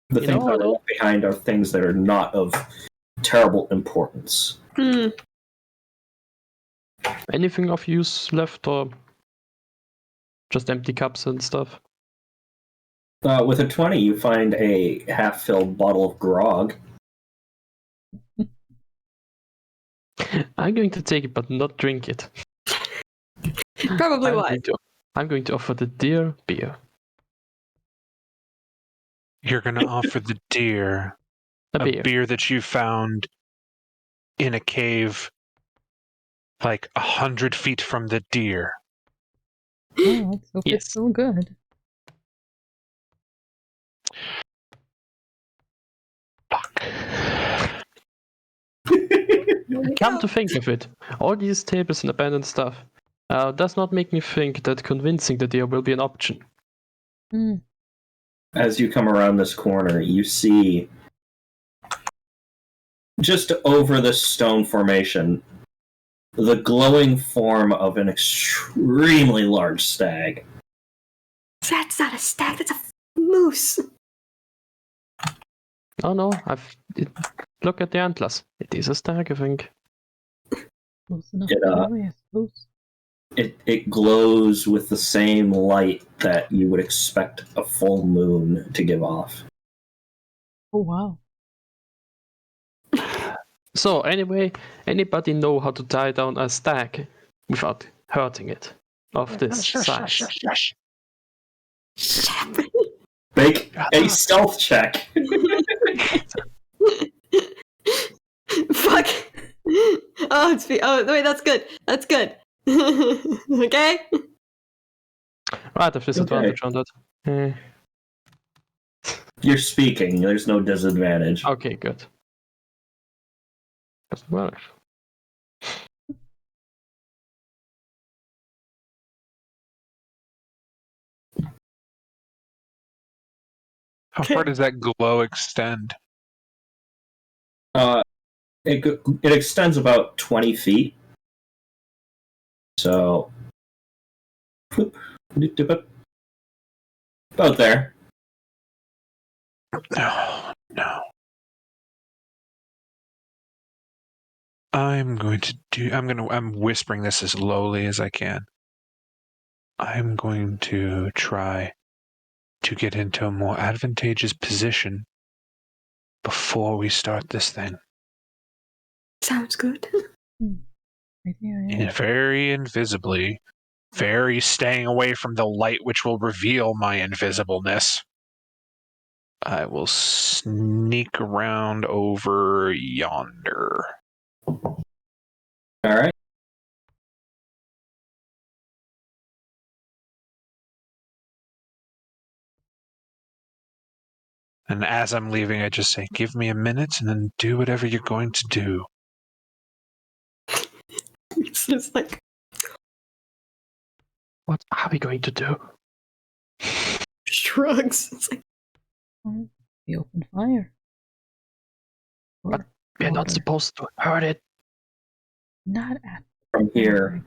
C: The
B: You
C: things
B: know,
C: that are left behind are things that are not of terrible importance.
B: Anything of use left, or just empty cups and stuff?
C: With a 20, you find a half-filled bottle of grog.
B: I'm going to take it, but not drink it.
D: Probably
B: I'm
D: wise.
B: going to- I'm going to offer the deer beer.
E: You're going to offer the deer
B: A beer.
E: a beer that you found in a cave like 100 feet from the deer.
A: Oh, let's hope
B: Yes.
A: it's so good.
E: Fuck.
B: Come to think of it, all these tables and abandoned stuff does not make me think that convincing the deer will be an option.
A: Hmm.
C: As you come around this corner, you see just over this stone formation the glowing form of an extremely large stag.
D: That's not a stag, that's a moose.
B: Oh no, look at the antlers. It is a stag, I think.
A: Close enough
C: It,
A: anyway, I suppose.
C: It glows with the same light that you would expect a full moon to give off.
A: Oh, wow.
B: So anyway, anybody know how to tie down a stag without hurting it of this size?
C: Make a stealth check.
D: Fuck. Oh, wait, that's good. That's good. Okay?
B: Right, I've disadvantage on that.
C: You're speaking. There's no disadvantage.
B: Okay, good. Well,
E: How far does that glow extend?
C: It extends about 20 feet. So, about there.
E: No. I'm whispering this as lowly as I can. I'm going to try to get into a more advantageous position before we start this thing.
D: Sounds good.
A: Yeah.
E: Very invisibly, very staying away from the light which will reveal my invisibleness. I will sneak around over yonder.
C: All right.
E: And as I'm leaving, I just say, give me a minute and then do whatever you're going to do.
D: It's just like,
B: What are we going to do?
D: shrugs. It's like,
A: We open fire.
B: But we're not
A: water.
B: supposed to hurt it.
A: Not at
C: From here,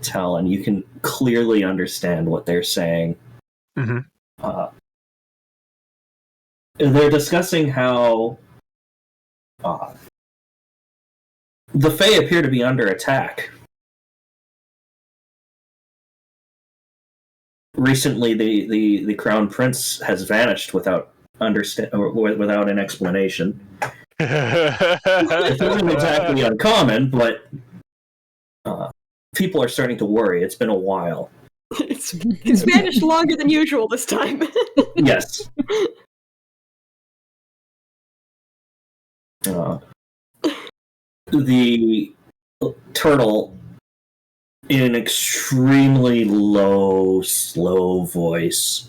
C: Talon, you can clearly understand what they're saying.
E: Mhm.
C: They're discussing how the Fae appear to be under attack. Recently, the Crown Prince has vanished without without an explanation. It isn't exactly uncommon, but people are starting to worry. It's been a while.
D: it's vanished longer than usual this time.
C: Yes. The turtle, in an extremely low, slow voice,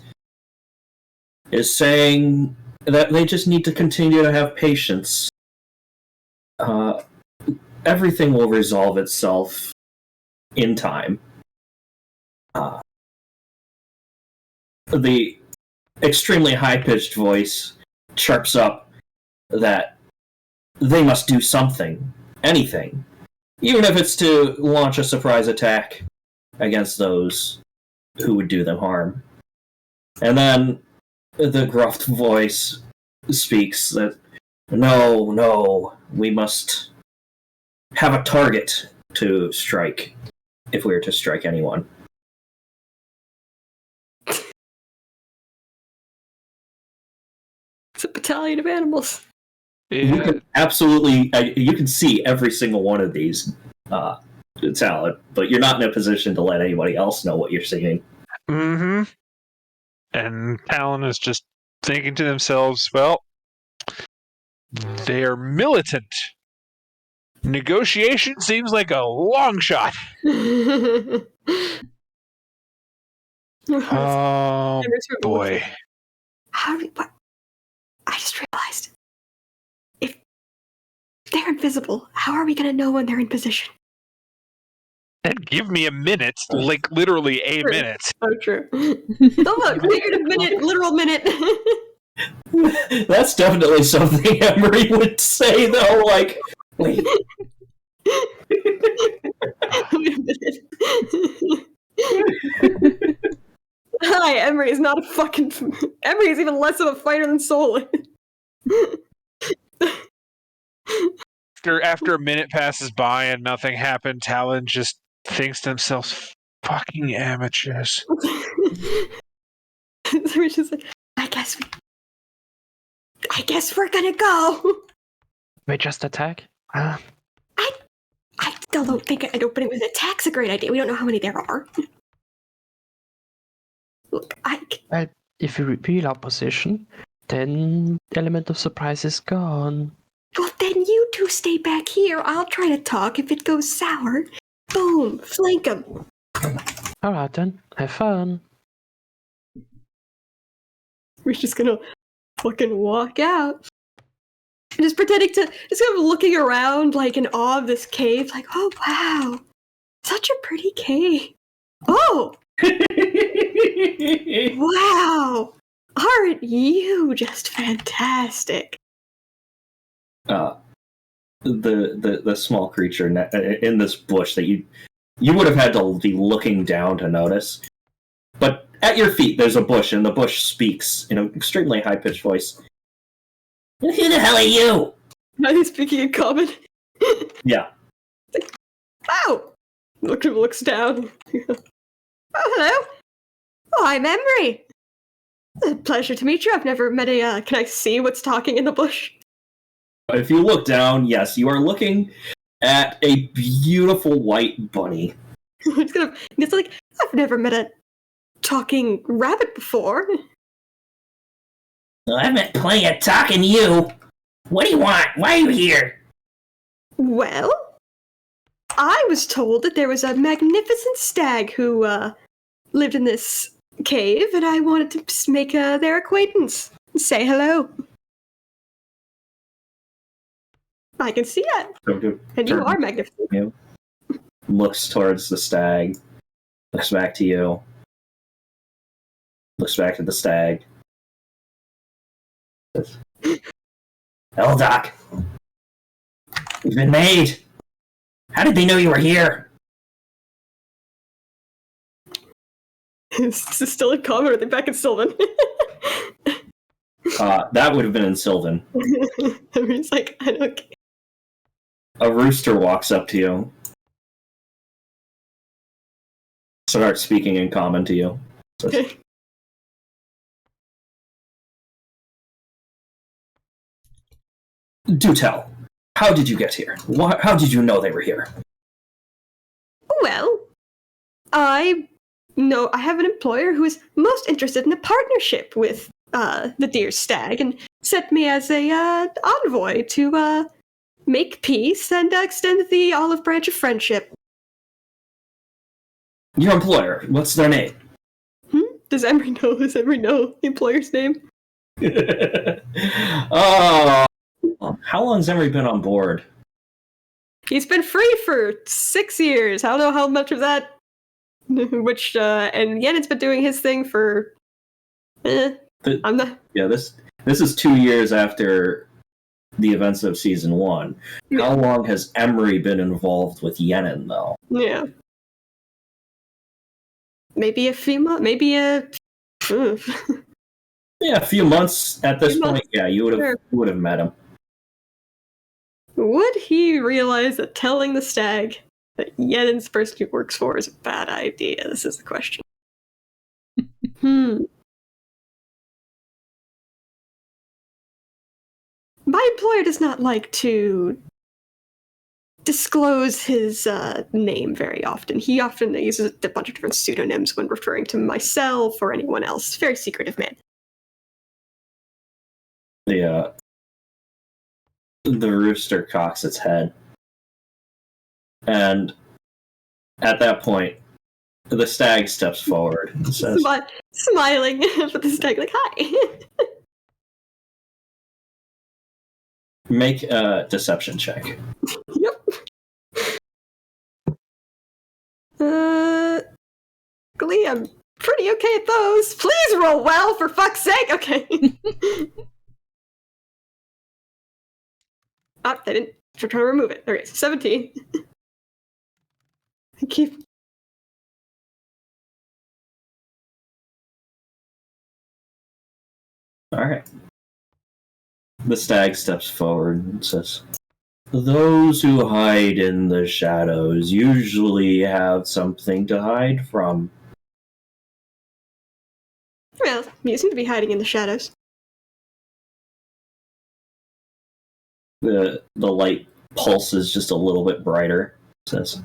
C: is saying that they just need to continue to have patience. Everything will resolve itself in time. The extremely high-pitched voice chirps up that they must do something, anything, even if it's to launch a surprise attack against those who would do them harm. And then the gruff voice speaks that, no, we must have a target to strike if we were to strike anyone.
D: It's a battalion of animals.
C: You
E: Yeah.
C: can absolutely, you can see every single one of these talent, but you're not in a position to let anybody else know what you're seeing.
E: Mm-hmm. And Talon is just thinking to themselves, well, they're militant. Negotiation seems like a long shot. Oh, boy.
D: How do we, what? I just realized. If they're invisible, how are we going to know when they're in position?
E: Then give me a minute, like literally a
D: Sure.
E: minute.
D: Oh, true. Look, figurative minute, literal minute.
C: That's definitely something Emery would say, though. Like, wait.
D: Wait a minute. Hi, Emery is not a fucking. Emery is even less of a fighter than Solon.
E: After a minute passes by and nothing happened, Talon just thinks to themselves, fucking amateurs.
D: So we're just like, I guess we're gonna go.
B: We just attack?
D: I still don't think opening with attack's a great idea. We don't know how many there are. Look,
B: If we reveal our position, then the element of surprise is gone.
D: well, then you two stay back here. I'll try to talk. If it goes sour, boom, flank them.
B: Alright then, have fun.
D: We're just gonna fucking walk out. Just pretending to, just kind of looking around like in awe of this cave, like, oh wow, such a pretty cave. Oh, wow. All aren't you just fantastic?
C: The small creature in this bush that you would have had to be looking down to notice. But at your feet, there's a bush, and the bush speaks in an extremely high-pitched voice. Who the hell are you?
D: Are you speaking in common?
C: Yeah.
D: Oh! Looks down. Oh, hello. Oh, I'm Emery. A pleasure to meet you. I've never met a... can I see what's talking in the bush?
C: If you look down, yes, you are looking at a beautiful white bunny.
D: It's like, I've never met a talking rabbit before.
C: Well, I've met plenty of talking to you. What do you want? Why are you here?
D: Well, I was told that there was a magnificent stag who lived in this cave, and I wanted to just make their acquaintance and say hello. I can see that. And you are magnificent.
C: Looks towards the stag. Looks back to you. Looks back to the stag. Hello, Doc. You've been made. How did they know you were here?
D: Is this still in common, or are they back in Sylvan?
C: That would have been in Sylvan.
D: I mean, it's like, I don't care.
C: A rooster walks up to you. Starts speaking in common to you. Says, do tell. How did you get here? How did you know they were here?
D: Well, I have an employer who is most interested in a partnership with the Deer Stag and sent me as a envoy to make peace and extend the olive branch of friendship.
C: Your employer, what's their name?
D: Does Emery know? Does Emery know the employer's name?
C: Oh, how long's Emery been on board?
D: He's been free for 6 years. I don't know how much of that. Which and Yenon's been doing his thing for. I'm not.
C: Yeah, this is 2 years after the events of season 1.
D: Yeah.
C: How long has Emery been involved with Yenon, though?
D: Yeah. Maybe a few months. Maybe a.
C: Yeah, a few months at this
D: Few
C: point.
D: months.
C: Yeah, you would have
D: Sure.
C: met him.
D: Would he realize that telling the stag that Yenon's person he works for is a bad idea? This is the question. My employer does not like to disclose his name very often. He often uses a bunch of different pseudonyms when referring to myself or anyone else. Very secretive man.
C: The rooster cocks its head. And at that point, the stag steps forward and says,
D: Smiling, but the stag like, hi.
C: make a deception check.
D: Yep. Glee, I'm pretty okay at those. Please roll well, for fuck's sake. Okay. They didn't. Try to remove it. Okay, 17. I keep.
C: Alright. The stag steps forward and says, those who hide in the shadows usually have something to hide from.
D: Well, you seem to be hiding in the shadows.
C: The light pulses just a little bit brighter. Says,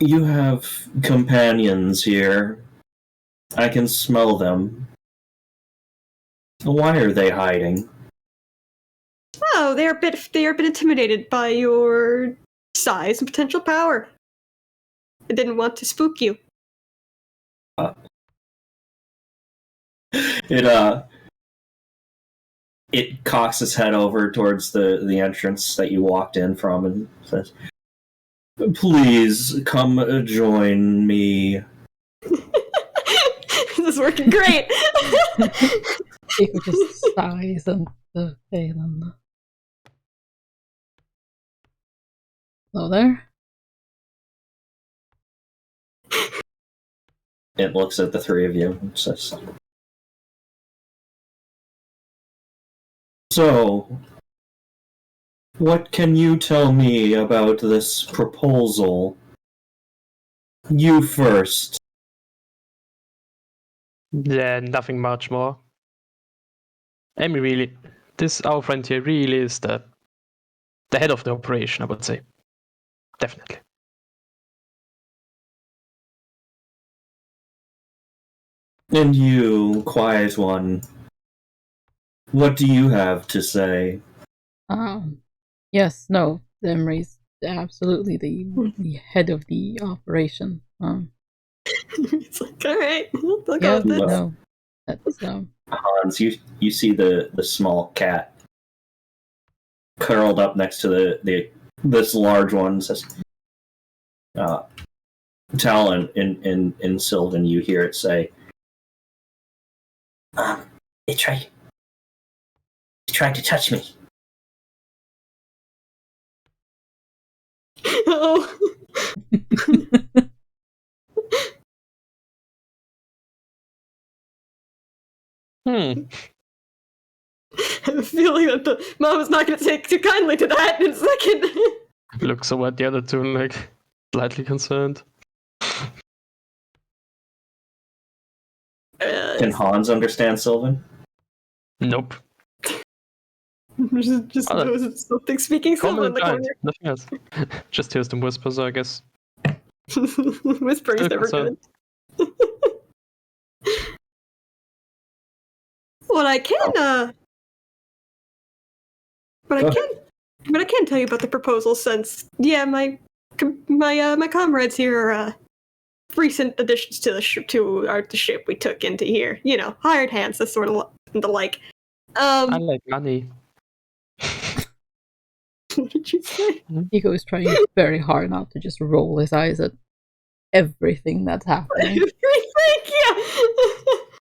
C: you have companions here. I can smell them. Why are they hiding?
D: Oh, they are a bit intimidated by your size and potential power. I didn't want to spook you.
C: It cocks its head over towards the entrance that you walked in from and says, please come join me.
D: The is working great.
A: Keiko just sighs and the Phelan. Hello there.
C: It looks at the three of you and says, "So, what can you tell me about this proposal? You first."
B: Yeah, nothing much more. Amy really, our friend here really is the head of the operation, I would say. Definitely.
C: And you, quiet one, what do you have to say?
A: Yes, no, Emery's absolutely the head of the operation.
D: It's like, all right, we'll go
A: Yeah,
D: with this.
A: no, that's
C: Hans, you see the small cat curled up next to this large one. Says, Talon in Sylvan, you hear it say, "They tried to touch me."
D: Oh. I have a feeling that the mom is not going to take too kindly to that in a second.
B: Looks over at the other two, like, slightly concerned.
C: Can Hans understand Sylvan?
B: Nope.
D: just knows it's something speaking
B: Common
D: Sylvan in
B: and
D: the
B: giant, nothing else. Just hears them whisper, so I guess.
D: corner. Whispering is
B: Still
D: never
B: concerned.
D: good. What I can
C: Go ahead.
D: what I can tell you about the proposal, since my comrades here are recent additions to the ship we took into here. You know, hired hands, that sort of the like.
B: I like money.
D: What did you say?
A: Keiko is trying very hard not to just roll his eyes at everything that's happening.
D: Thank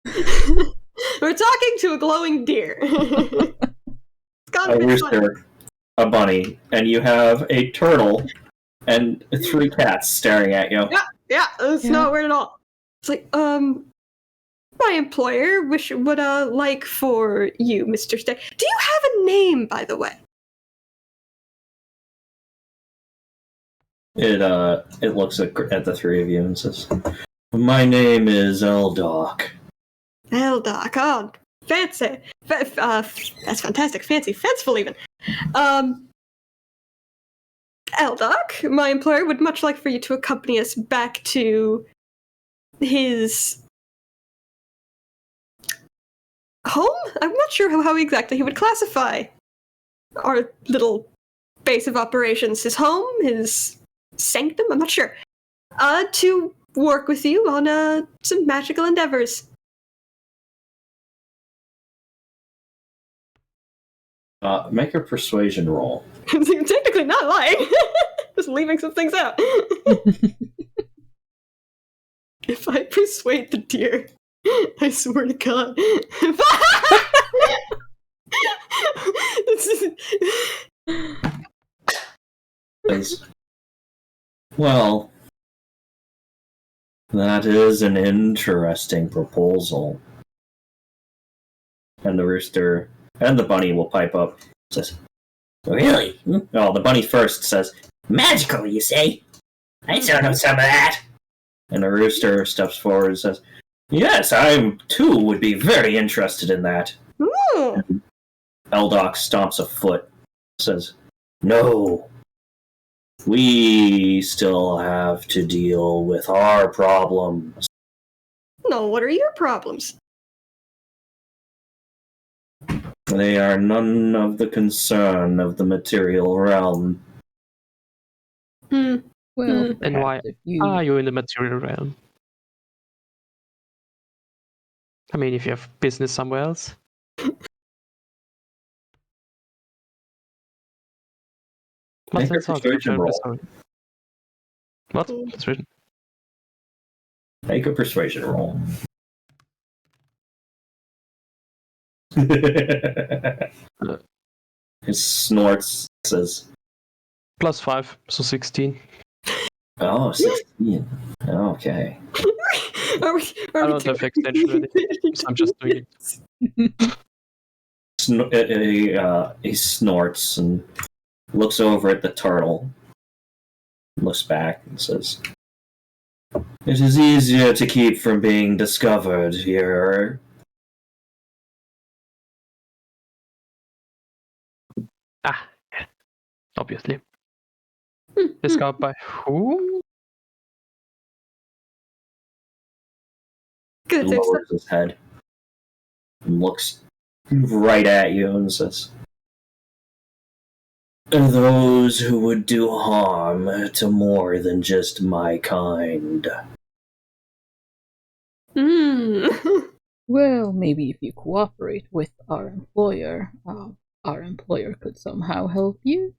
D: you. We're talking to a glowing deer. It's gotta
C: A
D: be funny.
C: rooster, a bunny, and you have a turtle and 3 cats staring at you.
D: Yeah, it's
A: Yeah.
D: not weird at all. It's like, my employer would like for you, Mr. Stay. Do you have a name, by the way?
C: It looks at the three of you and says, "My name is Eldoc."
D: Eldoc. Oh, fancy. That's fantastic. Fancy. Fanciful, even. Eldoc, my employer would much like for you to accompany us back to his home? I'm not sure how exactly he would classify our little base of operations. His home? His sanctum? I'm not sure. To work with you on some magical endeavors.
C: Make a persuasion roll.
D: I'm technically not lying. Just leaving some things out. If I persuade the deer, I swear to God.
C: Well, that is an interesting proposal. And the rooster and the bunny will pipe up. Says, "Really? Oh, the bunny first says, magical, you say? I don't know some of that." And the rooster steps forward and says, "Yes, I too would be very interested in that."
D: Ooh.
C: Eldoc stomps a foot, says, "No. We still have to deal with our problems."
D: No, what are your problems?
C: They are none of the concern of the material realm.
A: Well,
B: And why
A: perhaps if you
B: are you in the material realm? I mean, if you have business somewhere else.
C: Make a
B: What's that
C: persuasion roll.
B: Sorry. What? Persuasion.
C: Make a persuasion roll. He snorts, says,
B: +5, so 16.
C: "Oh, 16. Okay."
D: Are we
B: I don't have extension ready, so I'm just doing it.
C: He snorts and looks over at the turtle, looks back and says, "It is easier to keep from being discovered here."
B: Obviously. Discovered by who?
C: He
D: Good.
C: lowers his head and looks right at you and says, "Those who would do harm to more than just my kind."
A: Well, maybe if you cooperate with our employer could somehow help you.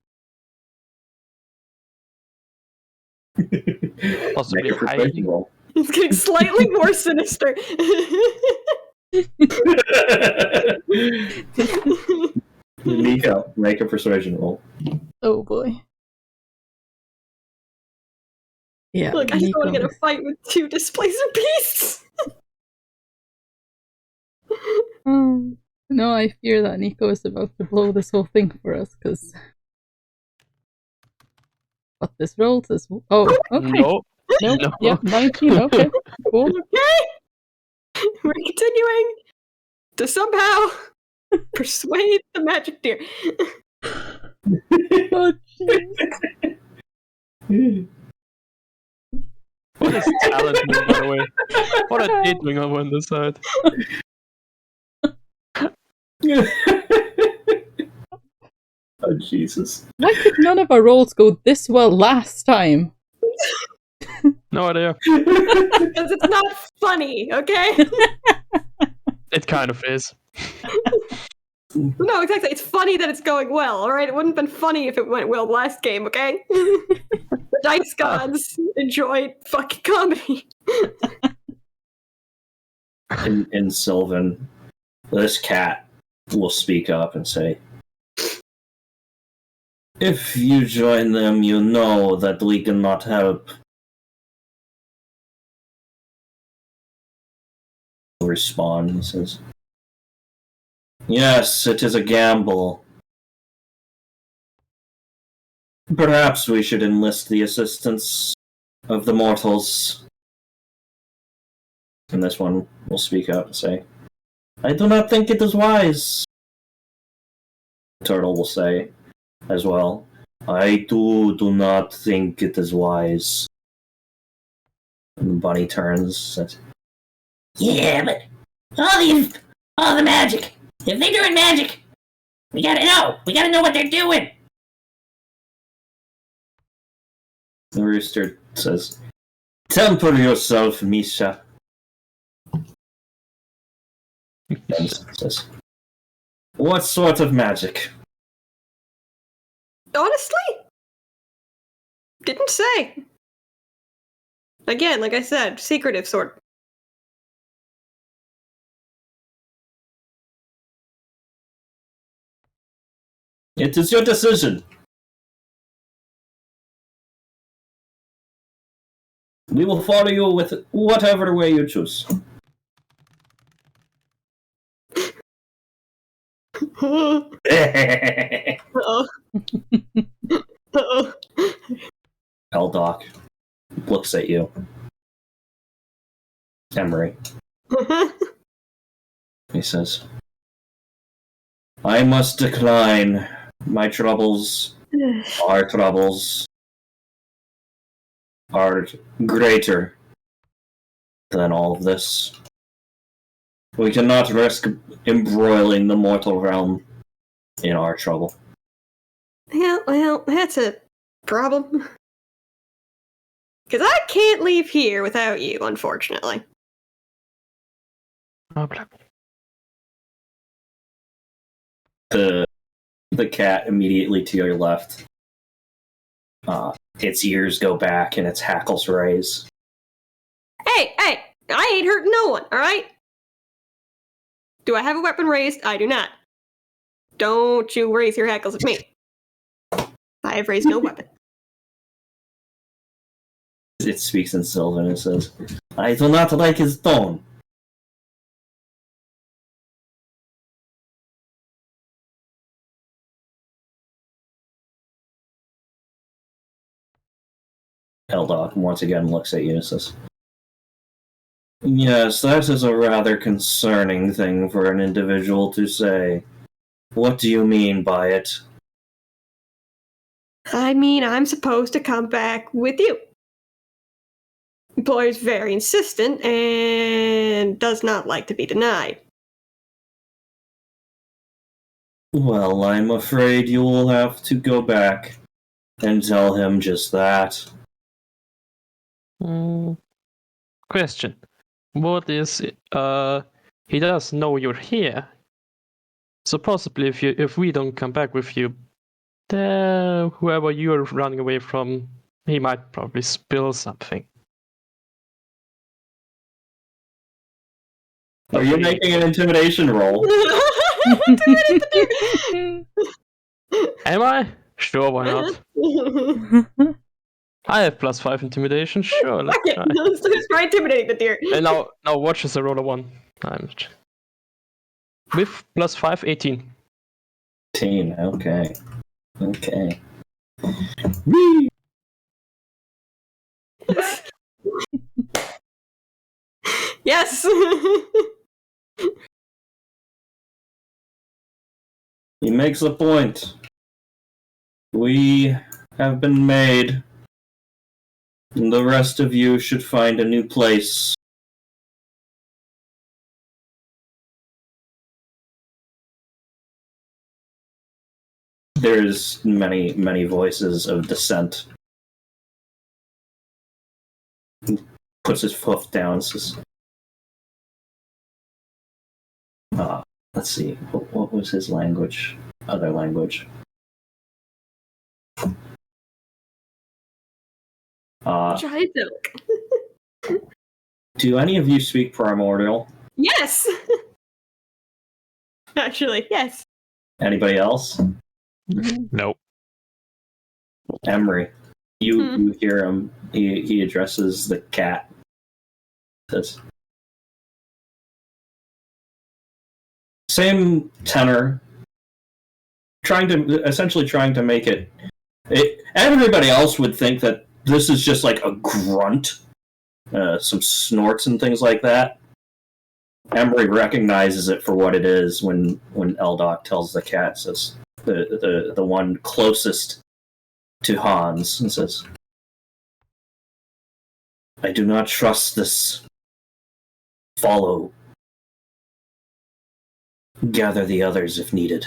B: Possibly
C: Make a persuasion
B: hiding.
C: roll.
D: It's getting slightly more sinister.
C: Nico, make a persuasion roll.
A: Oh boy. Yeah.
D: Look, I just want to
A: Nico
D: get a fight with 2 displacer beasts.
A: No, I fear that Nico is about to blow this whole thing for us, because what this roll says. Oh, okay.
B: No.
A: No,
B: No.
A: yeah, 19, okay. Cool.
D: Okay, we're continuing to somehow persuade the magic deer.
A: Oh, jeez.
B: What is talent doing, by the way? What are they doing over on this side?
C: Oh, Jesus.
A: Why could none of our rolls go this well last time?
B: No idea.
D: Because it's not funny, okay?
B: It kind of is.
D: No, exactly. It's funny that it's going well, alright? It wouldn't have been funny if it went well last game, okay? The dice gods enjoyed fucking comedy.
C: In Sylvan, this cat will speak up and say, "If you join them, you know that we cannot help." Respond, he says, "Yes, it is a gamble. Perhaps we should enlist the assistance of the mortals." And this one will speak up and say, "I do not think it is wise." The turtle will say as well, "I do not think it is wise." And the bunny turns and says, "Yeah, but all the magic. If they're doing magic, we gotta know. We gotta know what they're doing." The rooster says, "Temper yourself, Misha." And says, "What sort of magic?"
D: Honestly? Didn't say. Again, like I said, secretive sort.
C: It is your decision. We will follow you with whatever way you choose.
D: Uh-oh. Uh-oh.
C: Eldoc looks at you. Emery. He says, "I must decline. My troubles, our troubles, are greater than all of this. We cannot risk embroiling the mortal realm in our trouble."
D: Yeah, well, that's a problem. Because I can't leave here without you, unfortunately.
C: The cat immediately to your left, its ears go back and its hackles raise.
D: Hey, I ain't hurting no one, alright? Do I have a weapon raised? I do not. Don't you raise your hackles at me. I have raised no weapon.
C: It speaks in Sylvan and says, I do not like his tone. Eldok once again looks at you and says, yes, that is a rather concerning thing for an individual to say. What do you mean by it?
D: I mean, I'm supposed to come back with you. Employer's very insistent and does not like to be denied.
C: Well, I'm afraid you will have to go back and tell him just that.
B: Question. What is he does know you're here. So possibly if we don't come back with you, then whoever you're running away from, he might probably spill something.
C: Are you making an intimidation roll?
B: Am I? Sure, why not? I have +5 intimidation, sure, let's
D: Okay,
B: try.
D: let's try intimidating the deer.
B: And now watch as I roll a 1. With +5, 18.
C: 18, okay. Okay. Whee!
D: Yes!
C: He makes a point. We have been made. And the rest of you should find a new place. There's many, many voices of dissent. He puts his foot down. Says, let's see. What was his language? Other language.
D: Giant oak.
C: Do any of you speak Primordial?
D: Yes! Actually, yes.
C: Anybody else?
E: Nope.
C: Emery. You hear him. He addresses the cat. Says, same tenor. Essentially trying to make it. Everybody else would think that this is just like a grunt, some snorts and things like that. Emery recognizes it for what it is when Eldok tells the cat, says the one closest to Hans, and says, I do not trust this. Follow. Gather the others if needed.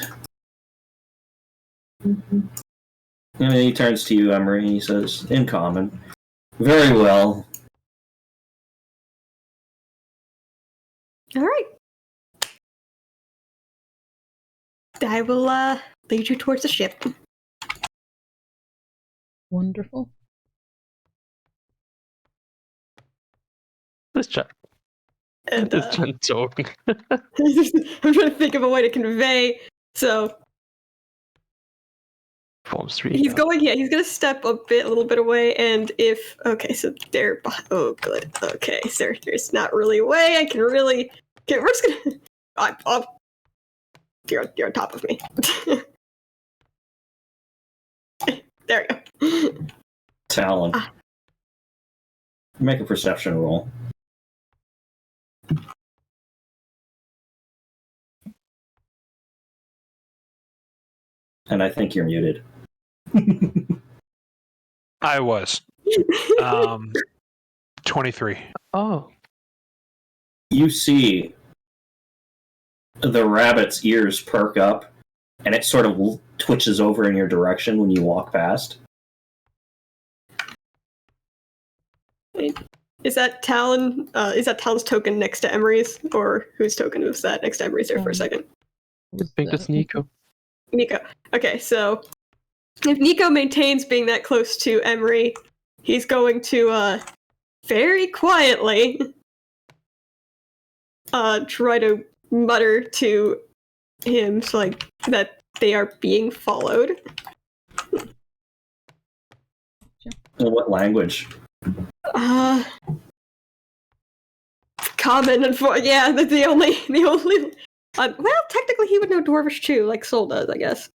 C: And then he turns to you, Emery, and he says, in common, very well.
D: All right. I will lead you towards the ship.
A: Wonderful.
B: This chat.
D: And,
B: This chat talking.
D: I'm trying to think of a way to convey. So
B: Forms 3.
D: he's going. Yeah, he's gonna step a little bit away. And if so they're. Oh, good. Okay, so there's not really a way I can really. Okay, we're just gonna. You're on top of me. There we go.
C: Talon. Make a perception roll. And I think you're muted.
E: I was. 23.
B: Oh.
C: You see the rabbit's ears perk up, and it sort of twitches over in your direction when you walk past.
D: Is that Talon? Is that Talon's token next to Emery's, or whose token was that next to Emery's? There for a second.
B: I think that's Nico.
D: Nico. Okay, so if Nico maintains being that close to Emery, he's going to very quietly try to mutter to him, so, like, that they are being followed.
C: In what language?
D: Common and yeah, the only. Well, technically, he would know Dwarvish too, like Soul does, I guess.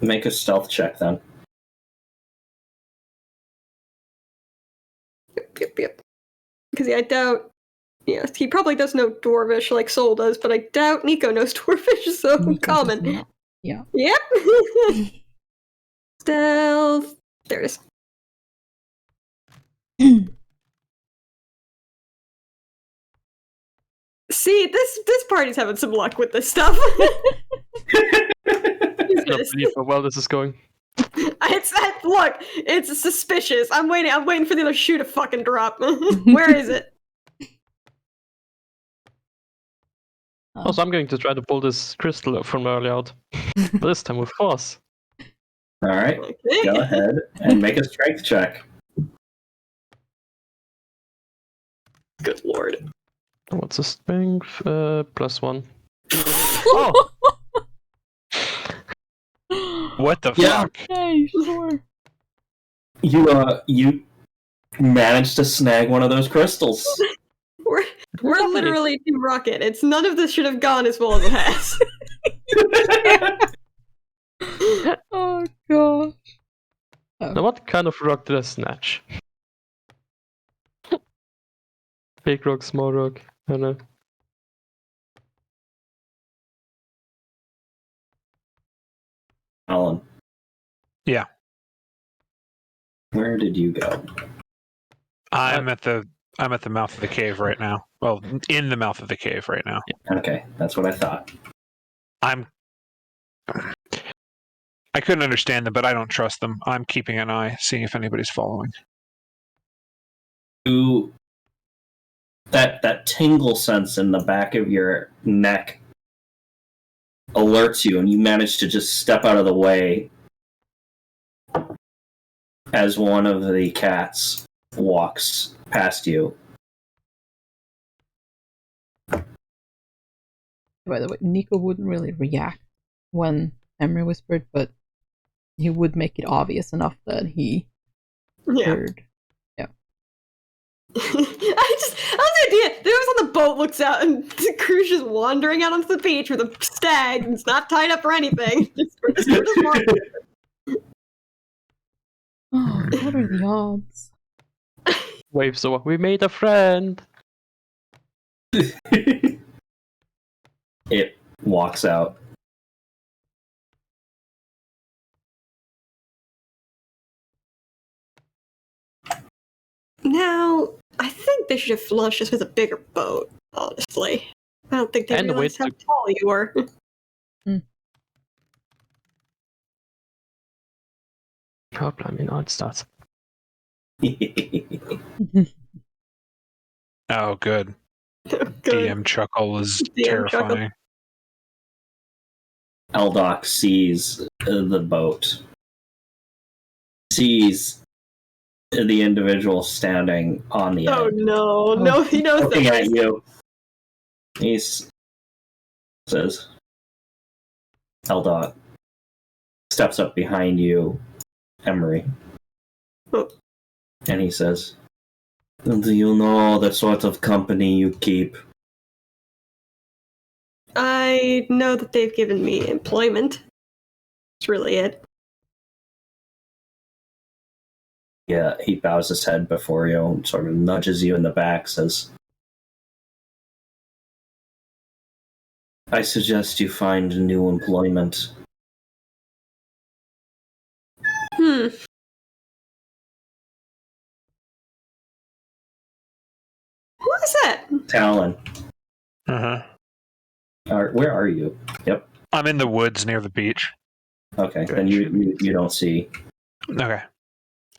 C: Make a stealth check then.
D: Yep. Because I doubt. Yeah, he probably does know Dwarvish like Soul does, but I doubt Nico knows Dwarvish, so
A: Nico
D: common.
A: does not. Yeah.
D: Yep. Stealth. There it is. See, this party's having some luck with this stuff.
B: I can't believe how well this is going.
D: Look, it's suspicious. I'm waiting for the other shoe to fucking drop. Where is it?
B: Also, I'm going to try to pull this crystal from early out. But this time with force.
C: Alright,
D: Okay.
C: go ahead and make a strength check.
D: Good lord.
B: What's the strength? +1. Oh!
E: What the
C: Yeah.
E: fuck?
A: Okay, sure.
C: You managed to snag one of those crystals.
D: We're literally Team Rocket. It's none of this should have gone as well as it has.
A: Oh gosh.
B: Now, what kind of rock did I snatch? Big rock, small rock, I don't know.
C: Alan.
E: Yeah.
C: Where did you go?
E: I'm at the mouth of the cave right now. Well, in the mouth of the cave right now.
C: Okay, that's what I thought.
E: I couldn't understand them, but I don't trust them. I'm keeping an eye, seeing if anybody's following.
C: That tingle sense in the back of your neck alerts you, and you manage to just step out of the way as one of the cats walks past you.
A: By the way, Nico wouldn't really react when Emery whispered, but he would make it obvious enough that he
D: Yeah.
A: heard. Yeah.
D: I was the idea. There was on the boat, looks out, and the crew's just wandering out onto the beach with a stag, and it's not tied up or anything. We're just wandering.
A: Oh, what are the odds?
B: Waves over. We made a friend!
C: It walks out.
D: Now, I think they should have launched us with a bigger boat, honestly. I don't think they
B: And the
D: realized how
B: way to-
D: tall you were.
B: Oh, blimey, now it starts.
E: Oh, good.
D: Good.
E: DM chuckle is
D: DM chuckle.
E: terrifying.
C: Eldok sees the boat, sees the individual standing on the
D: Oh
C: edge,
D: no, he knows
C: looking at
D: this.
C: you. He says, Eldok steps up behind you, Emery,
D: Oh.
C: and he says, "Do you know the sort of company you keep?"
D: I know that they've given me employment. That's really it.
C: Yeah, he bows his head before you and sort of nudges you in the back, says, "I suggest you find new employment."
D: Hmm. What is that?
C: Talon,
E: Uh-huh.
C: where are you? Yep.
E: I'm in the woods near the beach.
C: Okay, then you don't see.
E: Okay.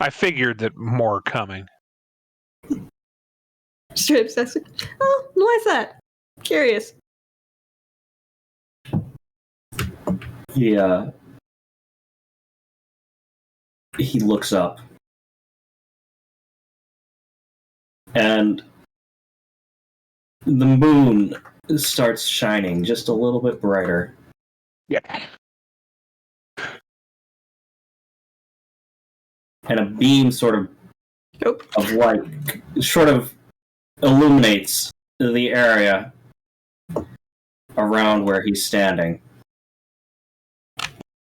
E: I figured that more are coming.
D: Straight up says, oh, why is that? Curious.
C: He looks up, and the moon starts shining just a little bit brighter.
E: Yeah.
C: And a beam sort
D: Nope.
C: of light sort of illuminates the area around where he's standing.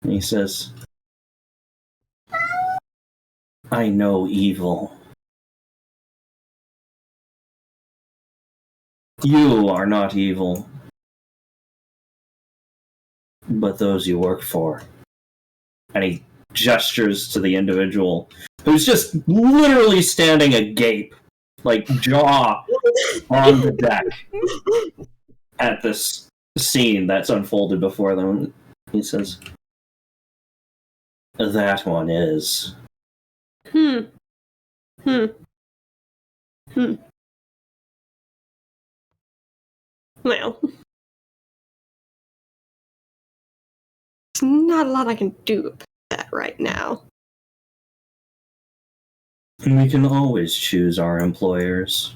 C: And he says, I know evil. You are not evil, but those you work for. And he gestures to the individual who's just literally standing agape, like jaw on the deck at this scene that's unfolded before them. He says, that one is.
D: Well, there's not a lot I can do about that right now.
C: We can always choose our employers.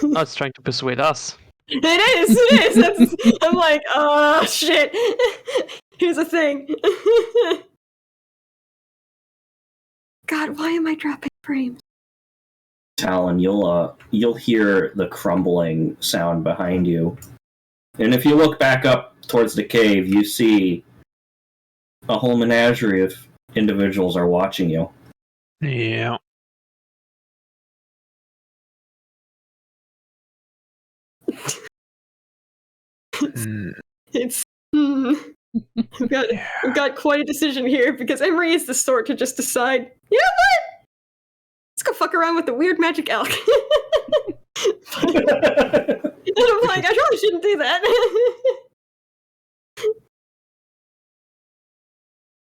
B: Oh, it's trying to persuade us.
D: It is. I'm like, oh shit. Here's the thing. God, why am I dropping frames?
C: Talon, you'll hear the crumbling sound behind you. And if you look back up towards the cave, you see a whole menagerie of individuals are watching you.
E: Yeah.
D: It's we've got quite a decision here because Emery is the sort to just decide, you know what? Let's go fuck around with the weird magic elk. And I'm like, I probably shouldn't do that.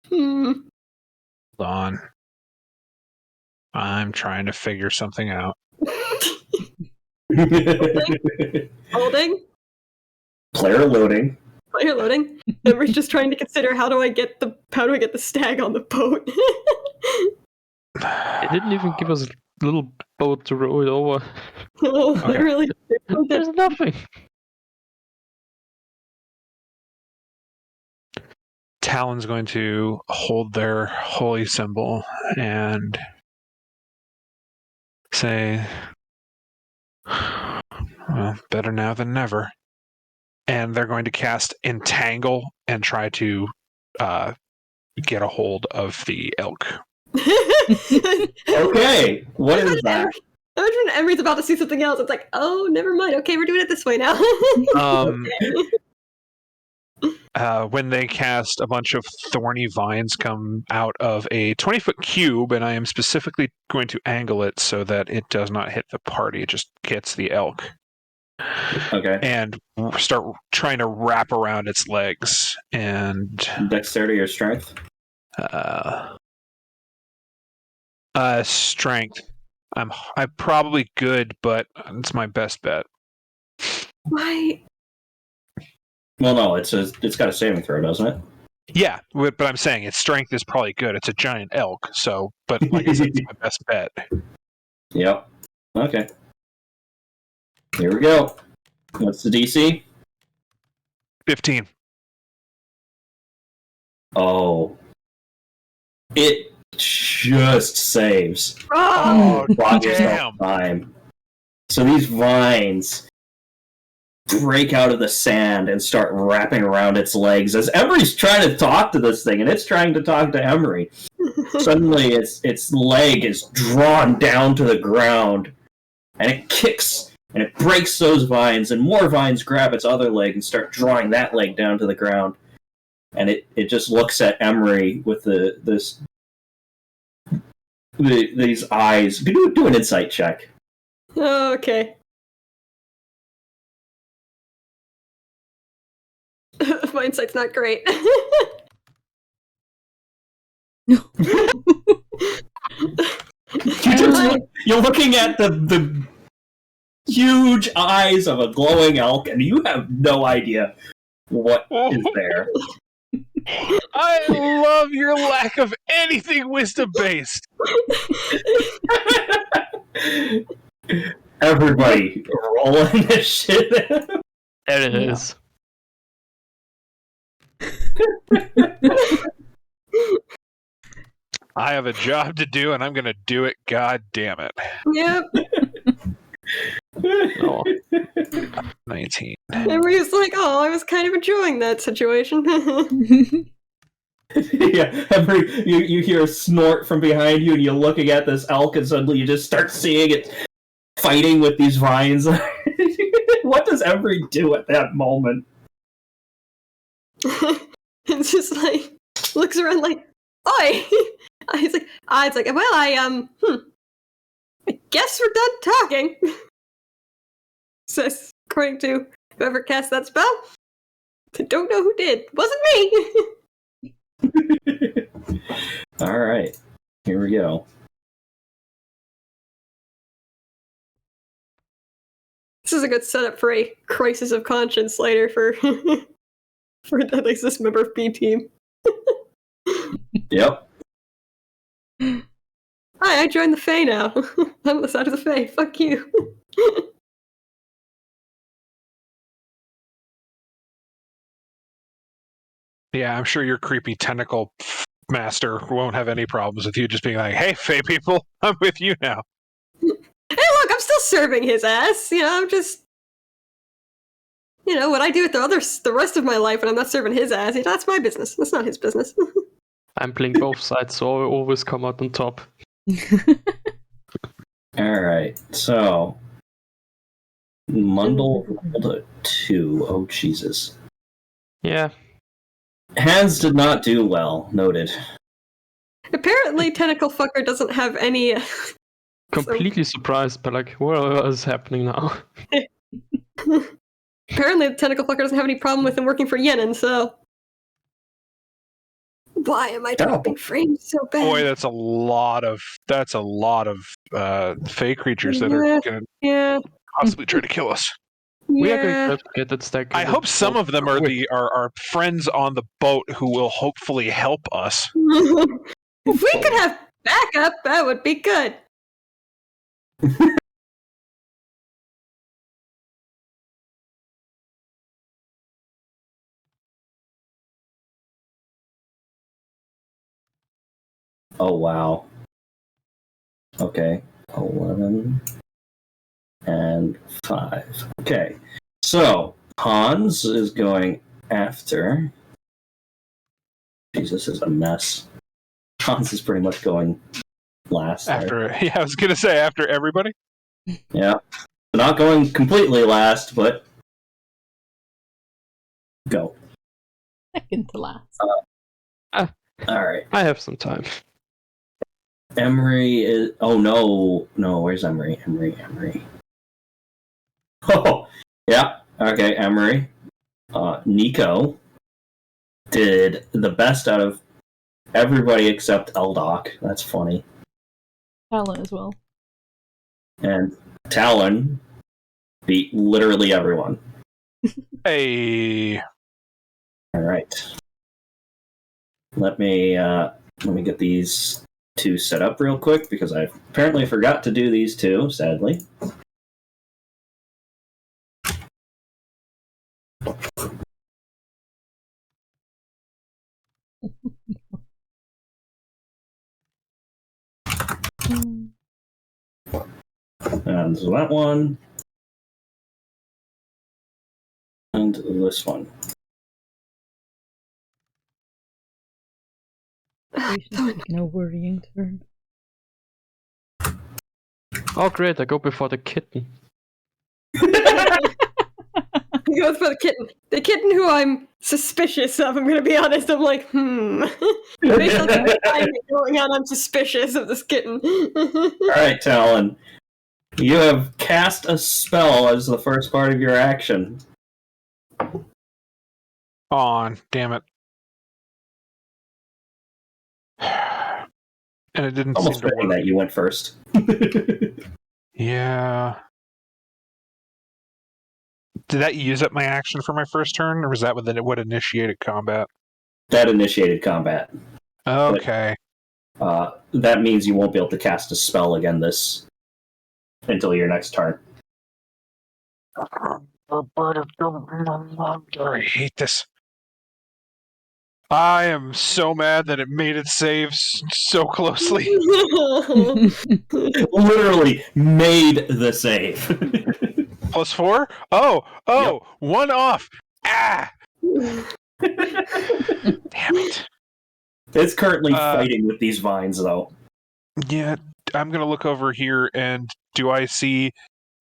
E: Hold on. I'm trying to figure something out.
D: Holding.
C: Player loading.
D: Player loading. Emery's just trying to consider how do I get the stag on the boat.
B: It didn't even give us a little boat to row it over.
D: Oh, literally.
B: There's nothing.
E: Talon's going to hold their holy symbol and say, well, better now than never. And they're going to cast Entangle and try to get a hold of the elk.
C: Okay, what is that?
D: Imagine Emery's about to see something else. It's like, oh, never mind. Okay, we're doing it this way now.
E: When they cast, a bunch of thorny vines come out of a 20-foot cube, and I am specifically going to angle it so that it does not hit the party. It just hits the elk.
C: Okay.
E: And start trying to wrap around its legs. And
C: Dexterity or strength?
E: Strength. I'm probably good, but it's my best bet.
D: Why?
C: Well, no, it's got a saving throw, doesn't it?
E: Yeah, but I'm saying its strength is probably good. It's a giant elk, so. But like I said, it's my best bet.
C: Yep. Okay. Here we go. What's the DC?
E: 15.
C: Oh. It just saves.
D: Oh,
C: Bought yourself
E: damn.
C: time. So these vines break out of the sand and start wrapping around its legs as Emery's trying to talk to this thing, and it's trying to talk to Emery. Suddenly, its leg is drawn down to the ground, and it kicks, and it breaks those vines, and more vines grab its other leg and start drawing that leg down to the ground. And it just looks at Emery with these eyes. Do an insight check.
D: Oh, okay. My insight's not great.
C: You're looking at the huge eyes of a glowing elk, and you have no idea what is there.
E: I love your lack of anything wisdom based.
C: Everybody, roll initiative.
B: There it
A: Yeah.
B: is.
E: I have a job to do, and I'm going to do it. God damn it.
D: Yep.
B: Oh,
E: 19.
D: Emery's like, oh, I was kind of enjoying that situation.
C: Yeah, you hear a snort from behind you, and you're looking at this elk, and suddenly you just start seeing it fighting with these vines. What does Emery do at that moment?
D: It's just like looks around like, oi! It's like, well, I guess we're done talking. Says according to whoever cast that spell. I don't know who did. Wasn't me.
C: All right, here we go.
D: This is a good setup for a crisis of conscience later for for at least this member of B team.
C: Yep.
D: Hi, I joined the Fae now. I'm on the side of the Fae. Fuck you.
E: Yeah, I'm sure your creepy tentacle master won't have any problems with you just being like, hey, Fae people, I'm with you now.
D: Hey, look, I'm still serving his ass. You know, I'm just, what I do with the rest of my life when I'm not serving his ass, that's my business. That's not his business.
B: I'm playing both sides, so I always come out on top.
C: All right, so Mundle rolled a 2. Oh, Jesus.
B: Yeah,
C: Hans did not do well, noted.
D: Apparently, Tentacle Fucker doesn't have any.
B: completely surprised, but like, what is happening now?
D: Apparently, the Tentacle Fucker doesn't have any problem with him working for Yenin, so. Why am I dropping frames so bad?
E: Boy, that's a lot of Fae creatures that are going to
D: Yeah.
E: possibly try to kill us.
B: We are
D: Yeah.
B: going to get that stack.
E: I hope some of them are our friends on the boat who will hopefully help us.
D: If we could have backup, that would be good.
C: Oh, wow. Okay, 11 and 5. Okay, so Hans is going after. Jesus, is a mess. Hans is pretty much going last. there.
E: After, I was going to say after everybody.
C: Yeah. Not going completely last, but go.
A: Second to last.
C: All right.
B: I have some time.
C: Emery is. Oh, no. No, where's Emery? Emery. Oh, yeah. Okay, Emery. Nico did the best out of everybody except Eldoc. That's funny.
A: Talon as well.
C: And Talon beat literally everyone.
E: Hey.
C: All right. Let me get these two set up real quick because I apparently forgot to do these two, sadly. And so that one. And this one.
A: No worrying turn.
B: Oh, great! I go before the kitten.
D: He goes for the kitten. The kitten who I'm suspicious of, I'm going to be honest. I'm like, Based on the timing going on, I'm suspicious of this kitten.
C: All right, Talon. You have cast a spell as the first part of your action.
E: On, damn it. And it didn't
C: Almost
E: seem to
C: fitting
E: work.
C: that you went first.
E: Yeah. Did that use up my action for my first turn, or was that what initiated combat?
C: That initiated combat.
E: Okay.
C: That means you won't be able to cast a spell again until your next turn.
E: I hate this. I am so mad that it made it save so closely.
C: Literally made the save.
E: +4? Oh,
C: Yep.
E: 1 off. Ah! Damn it.
C: It's currently fighting with these vines, though.
E: Yeah, I'm going to look over here, and do I see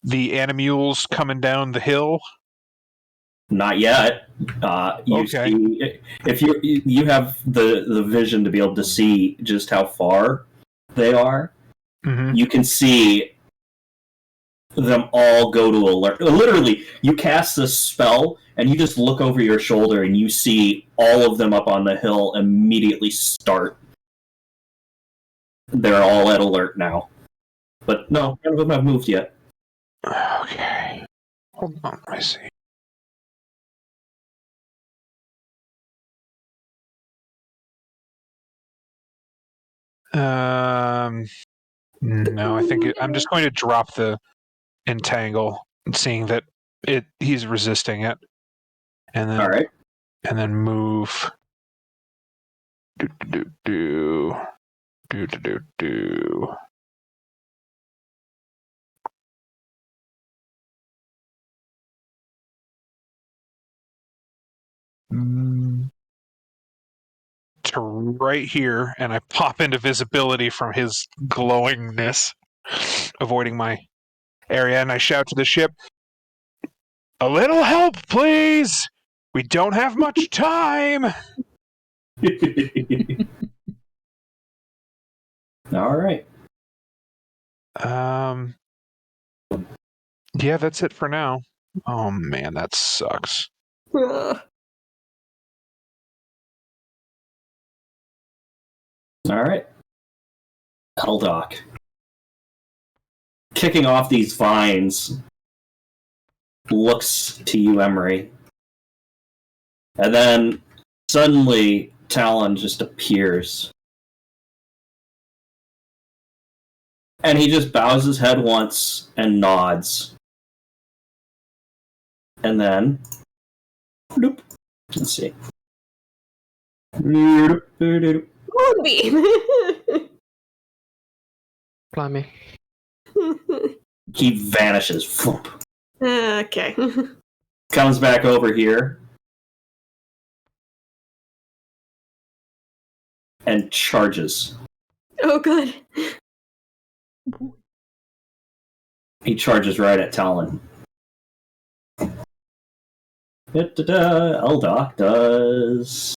E: the animules coming down the hill?
C: Not yet. You
E: Okay.
C: see, if you have the vision to be able to see just how far they are,
E: Mm-hmm.
C: you can see them all go to alert. Literally, you cast this spell, and you just look over your shoulder, and you see all of them up on the hill immediately start. They're all at alert now. But no, none of them have moved yet.
E: Okay. Hold on, I see. No, I think I'm just going to drop the entangle, seeing that he's resisting it, and then
C: All right.
E: and then move. Do. To right here, and I pop into visibility from his glowingness, avoiding my area, and I shout to the ship, "A little help, please! We don't have much time!"
C: All right.
E: Yeah, that's it for now. Oh man, that sucks.
C: All right. Eldoc. Kicking off these vines, looks to you, Emery. And then suddenly Talon just appears. And he just bows his head once and nods. And then, bloop. Let's see.
D: Moonbeam.
B: Blimey.
C: He vanishes. Floop.
D: Okay.
C: Comes back over here. And charges.
D: Oh, good.
C: He charges right at Talon. Eldoc does.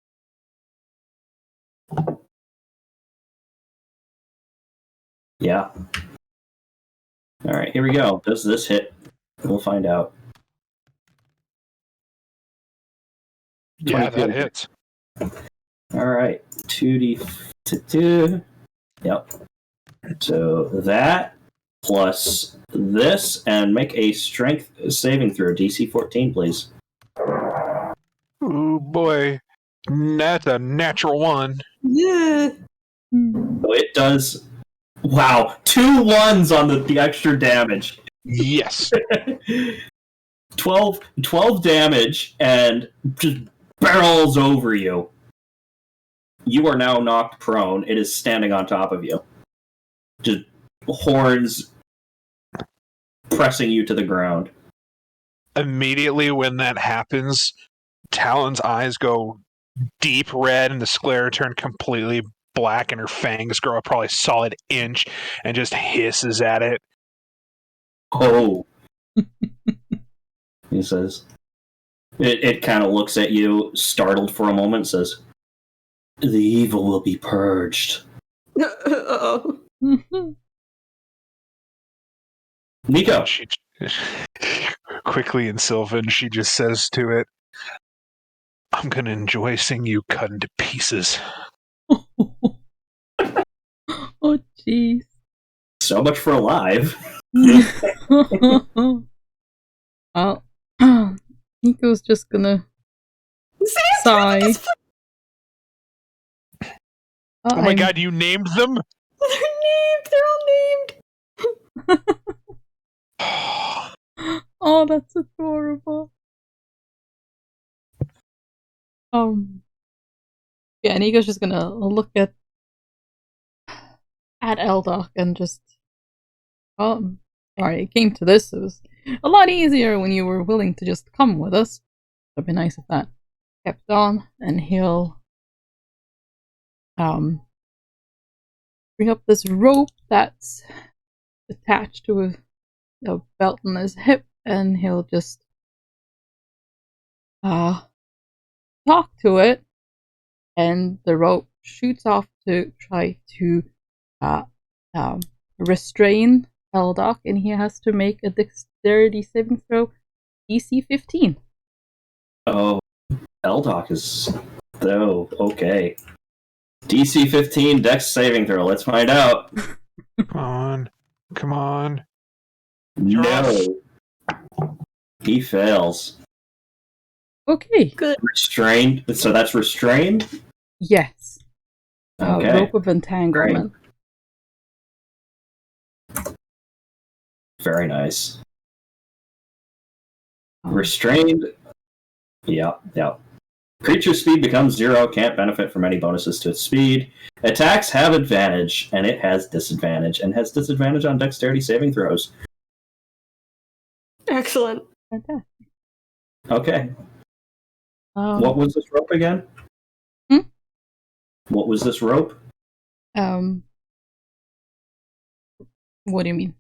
C: Yeah. Alright, here we go. Does this hit? We'll find out.
E: Yeah,
C: 22.
E: that hits.
C: Alright. 2d2. Yep. So that plus this, and make a strength saving throw. DC 14, please.
E: Oh boy, that's a natural 1.
D: Yeah.
C: So it does. Wow, 2 ones on the extra damage.
E: Yes.
C: 12 damage, and just barrels over you. You are now knocked prone. It is standing on top of you. Just horns pressing you to the ground.
E: Immediately when that happens, Talon's eyes go deep red and the sclera turn completely black and her fangs grow a probably solid inch and just hisses at it.
C: Oh. He says. It kind of looks at you, startled for a moment, says, "The evil will be purged."
D: Uh-oh.
C: Nico.
E: She quickly in Sylvan, she just says to it, "I'm gonna enjoy seeing you cut into pieces."
A: Oh, jeez.
C: So much for alive.
A: Oh, Nico's just gonna sigh.
E: Oh my god, you named them?
D: They're named. They're all named.
A: Oh, that's adorable. Yeah, and Nico's just gonna look at Eldoc and just, sorry, it came to this. It was a lot easier when you were willing to just come with us. It'd be nice if that kept on, and he'll bring up this rope that's attached to a belt on his hip, and he'll just talk to it, and the rope shoots off to try to restrain Eldoc, and he has to make a dexterity saving throw, DC 15.
C: Oh, Eldoc is... Oh, okay. DC 15 Dex saving throw. Let's find out.
E: Come on. Come on.
C: No. He fails.
A: Okay.
D: Good.
C: Restrained. So that's restrained?
A: Yes.
C: Okay.
A: Rope of entanglement.
C: Very nice. Restrained. Yeah. Creature speed becomes 0, can't benefit from any bonuses to its speed. Attacks have advantage, and it has disadvantage, and has disadvantage on dexterity saving throws.
D: Excellent.
A: Fantastic.
C: Okay. What was this rope again? What was this rope?
A: What do you mean?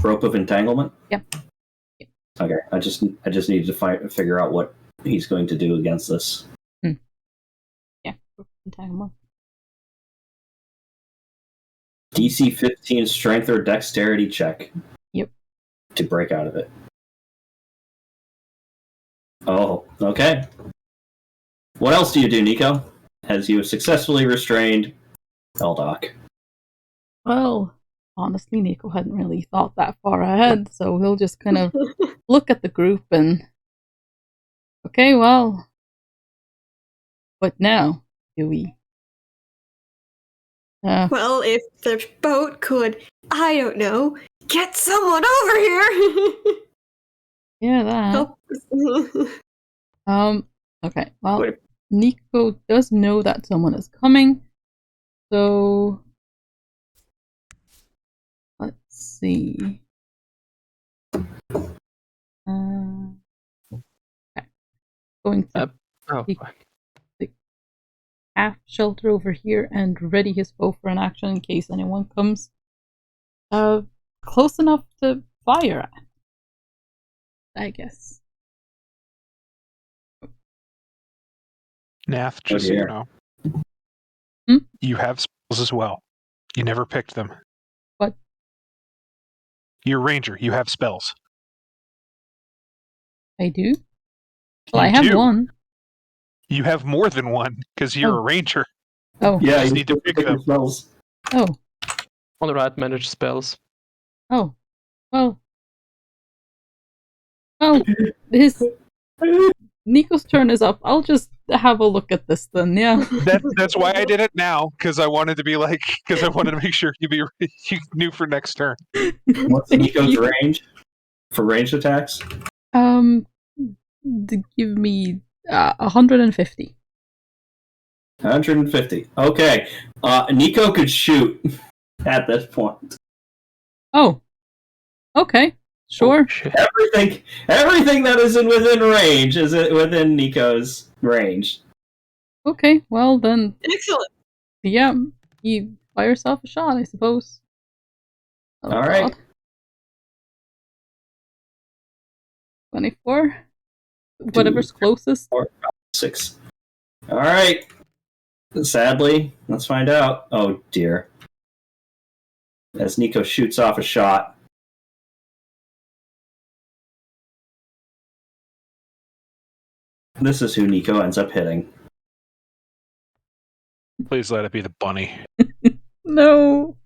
C: Rope of entanglement?
A: Yep.
C: Okay, I just need to figure out what he's going to do against this.
A: Yeah, rope of entanglement.
C: DC 15 strength or dexterity check.
A: Yep.
C: To break out of it. Oh, okay. What else do you do, Nico? As you successfully restrained Eldoc.
A: Well, honestly, Nico hadn't really thought that far ahead, so he'll just kind of look at the group and... Okay, well... What now? Do we...
D: Well, if the boat could, I don't know, get someone over here.
A: Yeah, that.
D: Help.
A: Okay, well,
C: Wait.
A: Nico does know that someone is coming, so... Let's see. Okay. Going to
B: Oh,
A: half shelter over here and ready his bow for an action in case anyone comes close enough to fire at, I guess.
E: Nath, just so you know. You have spells as well. You never picked them.
A: What?
E: You're a ranger. You have spells.
A: I do? Well,
E: You
A: I have
E: do.
A: one.
E: You have more than one because you're
A: Oh.
E: a ranger.
A: Oh.
C: Yeah,
E: just
C: you
E: need to pick them.
C: spells.
A: Oh.
B: on the right, manage spells.
A: Oh. Well. Well, his... Nico's turn is up. I'll just have a look at this then, yeah.
E: That's why I did it now, because I wanted to be like, because I wanted to make sure you knew for next turn.
C: What's Nico's range for ranged attacks?
A: Give me 150.
C: 150. Okay. Nico could shoot at this point.
A: Oh. Okay. Sure.
B: Oh, shit.
C: Everything that is within range is within Nico's range.
A: Okay. Well then,
D: Excellent.
A: yeah. You fire yourself a shot, I suppose. Oh,
C: All right.
A: God. 24. Whatever's closest.
C: 6. All right. Sadly, let's find out. Oh dear. As Nico shoots off a shot. This is who Nico ends up hitting.
E: Please let it be the bunny.
A: No.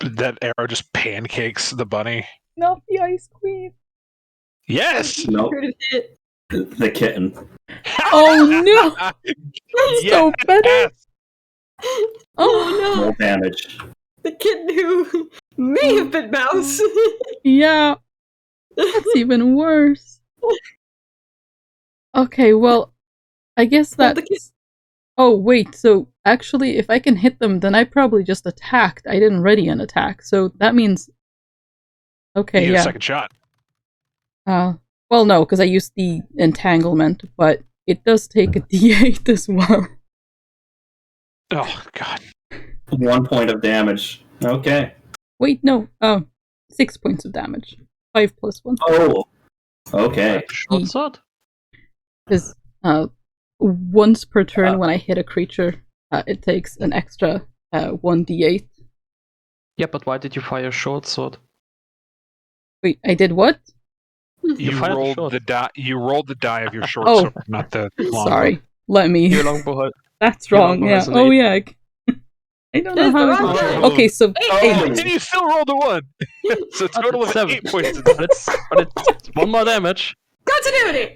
E: That arrow just pancakes the bunny.
A: Not the Ice Queen.
E: Yes!
C: Nope.
D: Critical hit.
C: The kitten.
A: Oh no! That's so better. Oh
C: More damage.
D: The kitten who may have been Mouse.
A: yeah, that's even worse. Okay, well, I guess
D: Well, the
A: that's. Oh wait, so actually, if I can hit them, then I probably just attacked. I didn't ready an attack, so that means. Okay,
E: You get
A: yeah.
E: a second shot.
A: Well, no, because I used the entanglement, but it does take a D8 as well.
E: Oh god.
C: 1 point of damage. Okay.
A: Wait, no. 6 points of damage. 5 plus 1.
C: Oh. Okay.
B: Short sword.
A: Because once per turn when I hit a creature, it takes an extra 1d8.
B: Yeah, but why did you fire short sword?
A: Wait, I did what?
B: You fired the
E: rolled
B: short.
E: the die. You rolled the die of your short
A: Oh.
E: sword, not the long.
A: Sorry. Let me.
B: Your longbow.
A: That's
B: your
A: wrong,
B: longbow
A: yeah.
B: has an
A: Oh,
B: 8.
A: yeah. I don't know
D: That's the
A: how.
D: wrong
A: I-
D: die.
A: Okay, so.
C: Oh.
A: 8.
E: And you still rolled a 1. So a total of
B: 7.
E: 8 points.
B: but it's 1 more damage.
D: Continuity!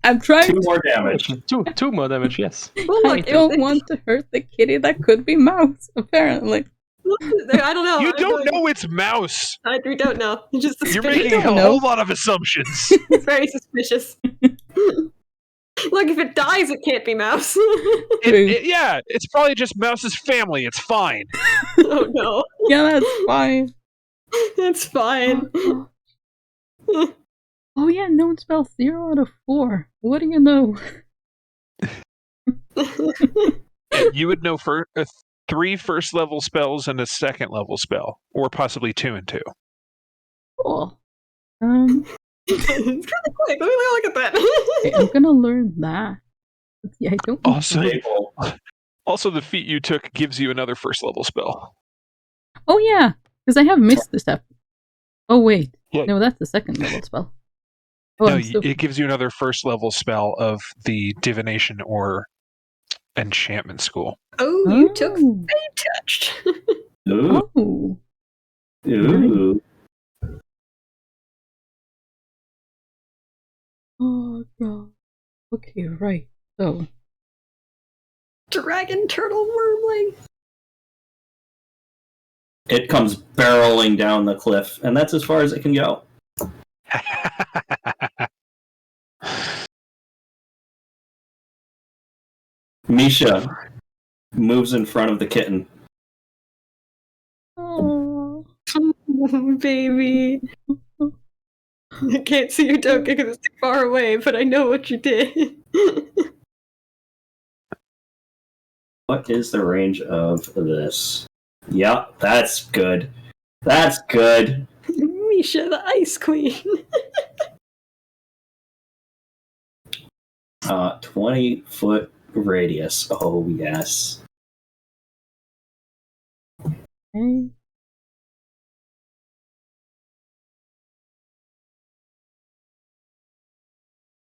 A: I'm trying
C: 2
A: to.
C: more damage.
B: Two more damage. Yes.
D: Well,
A: I
D: look,
A: don't want to hurt the kitty that could be Mouse, apparently.
D: I don't know.
E: You
D: I'm
E: don't
D: going-
E: know it's Mouse.
D: We don't know. It's just
E: You're
D: suspicious.
E: making a
A: don't know.
E: whole lot of assumptions.
D: It's very suspicious. Look, if it dies, it can't be Mouse.
E: Yeah, it's probably just Mouse's family. It's fine.
D: Oh no.
A: Yeah, that's fine.
D: It's fine.
A: Oh yeah, known spell 0 out of 4. What do you know?
E: You would know for 3 first level spells and a second level spell, or possibly 2 and 2.
A: Cool.
D: It's really quick. Let me look at that.
A: Okay, I'm gonna learn that. But yeah, I don't know.
C: Stable.
E: Also, the feat you took gives you another first level spell.
A: Oh yeah, because I have missed the step. Oh wait,
E: Yeah.
A: no, that's the second level spell. Oh,
E: No,
A: I'm still...
E: it gives you another first level spell of the divination or enchantment school.
D: Oh, you took
A: Oh.
D: Fey Touched.
C: Ooh.
A: Oh.
C: Ooh.
A: Oh god. Okay, right. So
D: Dragon Turtle Wormling.
C: It comes barreling down the cliff, and that's as far as it can go. Misha moves in front of the kitten.
A: oh.
D: Baby. I can't see your token because it's too far away, but I know what you did.
C: What is the range of this? Yep, that's good. That's good.
D: Misha, the Ice Queen.
C: 20-foot radius. Oh, yes.
A: Okay.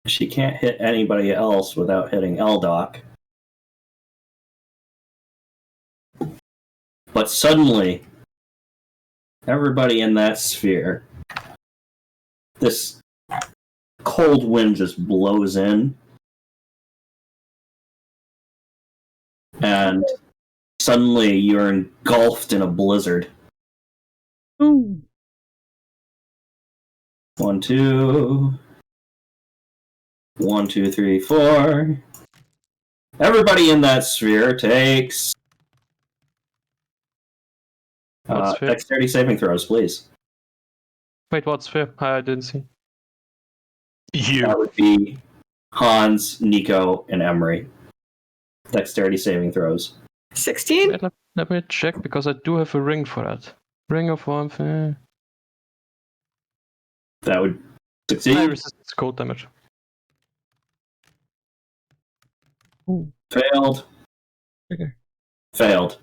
C: She can't hit anybody else without hitting Eldoc. But suddenly, everybody in that sphere, this cold wind just blows in. And suddenly you're engulfed in a blizzard.
A: Oh.
C: 1, 2. 1, 2, 3, 4. Everybody in that sphere takes
B: What's fair?
C: dexterity saving throws, please.
B: Wait, what's fair? I didn't see.
E: You.
C: That would be Hans, Nico, and Emery. Dexterity saving throws.
D: 16?
B: Wait, let me check, because I do have a ring for that. Ring of warmth.
C: That would
B: I
C: succeed.
B: resist cold damage.
C: Failed.
A: Okay.
C: Failed.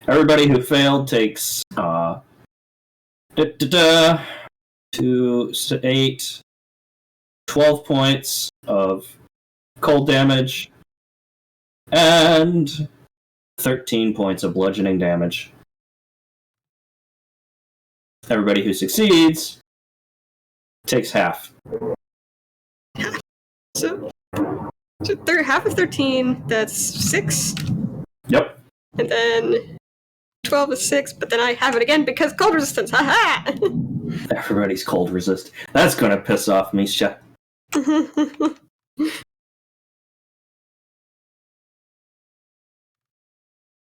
C: Everybody who failed takes 2, 8, 12 points of cold damage, and 13 points of bludgeoning damage. Everybody who succeeds takes half.
D: So half of 13, that's 6.
C: Yep.
D: And then 12 is 6, but then I have it again because cold resistance. Haha!
C: Everybody's cold resist. That's gonna piss off Misha.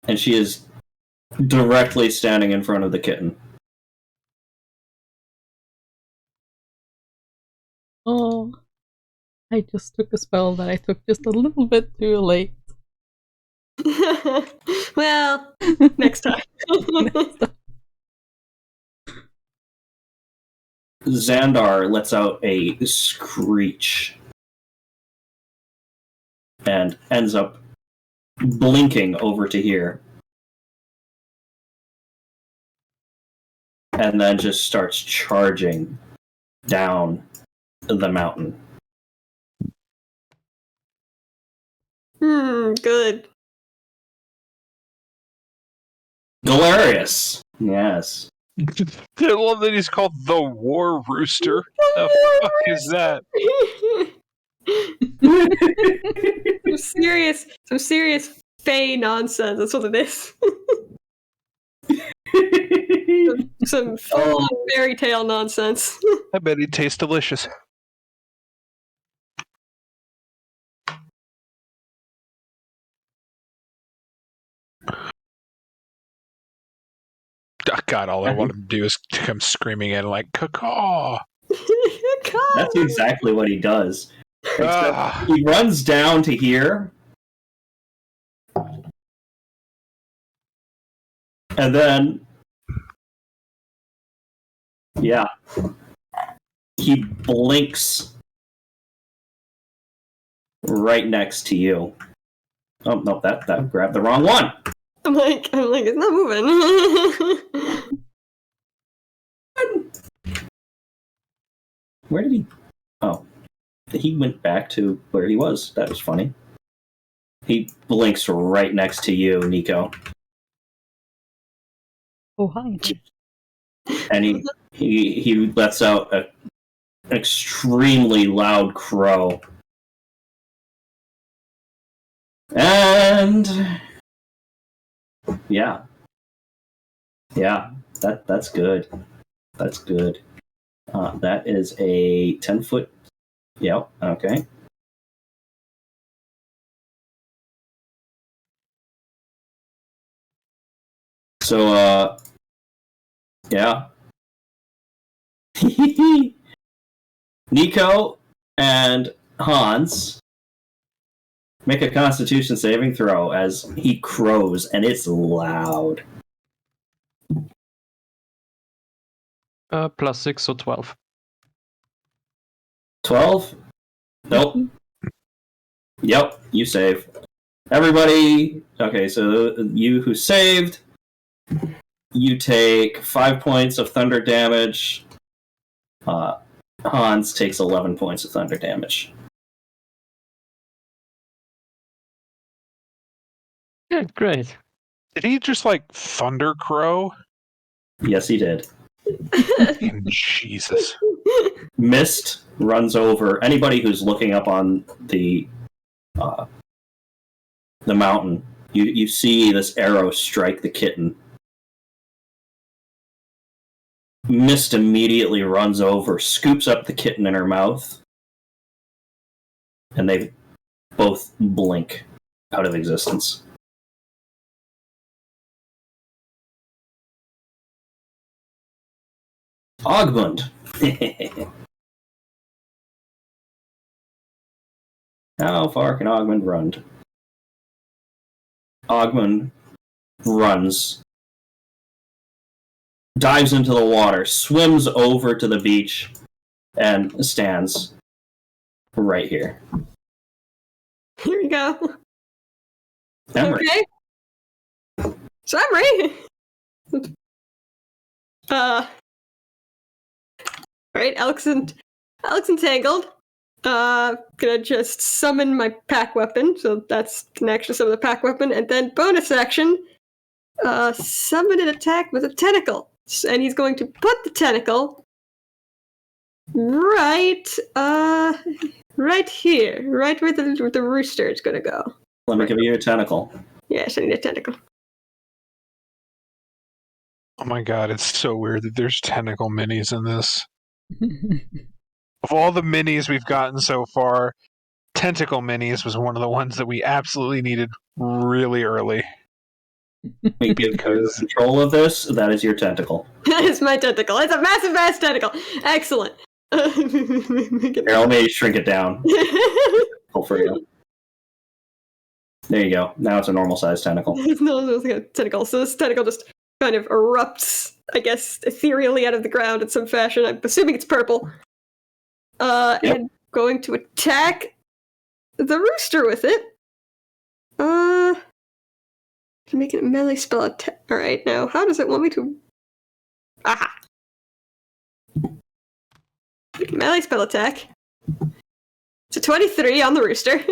C: And she is directly standing in front of the kitten.
A: Oh, I just took a spell that I took just a little bit too late.
D: Well, next time.
C: Xandar lets out a screech and ends up blinking over to here. And then just starts charging down the mountain.
D: Good.
C: Galerius! Yes.
E: I love that he's called the War Rooster. The fuck is that?
D: some serious Fey nonsense. That's what it is. some full-on fairy tale nonsense.
E: I bet he tastes delicious. Oh, God, all I want him to do is come screaming in like, caw.
C: That's exactly what he does.
E: Ah.
C: He runs down to here. And then, yeah, he blinks right next to you. Oh no, that grabbed the wrong one.
D: I'm like, it's not moving.
C: Where did he? Oh, he went back to where he was. That was funny. He blinks right next to you, Nico.
A: Oh, hi.
C: And he lets out an extremely loud crow. And yeah, that's good. That's good. That is a 10-foot. Yep. Okay. So yeah. Nico and Hans make a Constitution saving throw as he crows, and it's loud.
B: +6, so 12.
C: 12? Nope. Yep, you save. Everybody, okay, so you who saved, you take 5 points of thunder damage. Hans takes 11 points of thunder damage.
B: Yeah, great.
E: Did he just like thunder crow?
C: Yes, he did.
E: Jesus.
C: Mist runs over anybody who's looking up on the mountain. You see this arrow strike the kitten. Mist immediately runs over, scoops up the kitten in her mouth, and they both blink out of existence. Ogmund. How far can Ogmund run? Ogmund runs, dives into the water, swims over to the beach, and stands right here.
D: Here we go.
C: Emery.
D: Okay. So Emery. Alright, Alex Entangled. Gonna just summon my pack weapon, so that's an extra summon the pack weapon, and then bonus action, summon an attack with a tentacle. And he's going to put the tentacle right, right here, right where the rooster is gonna go.
C: Let me give you a tentacle.
D: Yes, I need a tentacle.
E: Oh my god, it's so weird that there's tentacle minis in this. Of all the minis we've gotten so far, tentacle minis was one of the ones that we absolutely needed really early.
C: We give you control of this. That is your tentacle.
D: That is my tentacle. It's a massive ass tentacle. Excellent.
C: Here, let me shrink it down. Pull for you. There you go. Now it's a normal sized tentacle.
D: No, it's like a tentacle. So this tentacle just kind of erupts, I guess, ethereally out of the ground in some fashion. I'm assuming it's purple. And going to attack the rooster with it. To make it a melee spell attack. Alright, now, how does it want me to... Aha! Melee spell attack. It's a 23 on the rooster.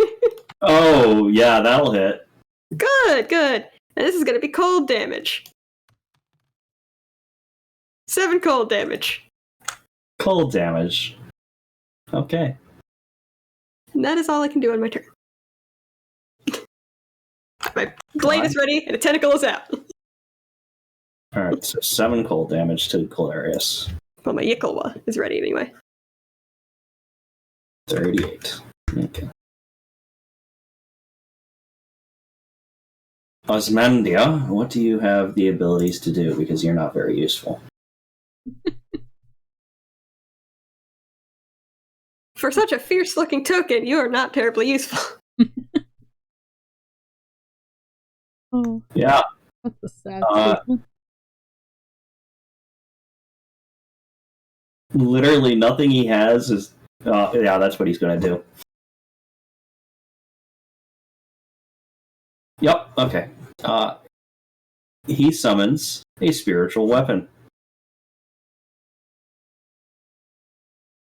C: Oh, yeah, that'll hit.
D: Good, good. And this is going to be cold damage. 7 cold damage.
C: Cold damage. Okay.
D: And that is all I can do on my turn. My blade is ready, and a tentacle is out.
C: Alright, so 7 cold damage to Galarius.
D: Well, my Yicklewa is ready anyway.
C: 38. Okay. Osmandia, what do you have the abilities to do? Because you're not very useful.
D: For such a fierce-looking token, you are not terribly useful.
A: Oh,
C: Yeah.
A: that's a sad statement.
C: Literally nothing he has is... yeah, that's what he's going to do. Yep, okay. He summons a spiritual weapon.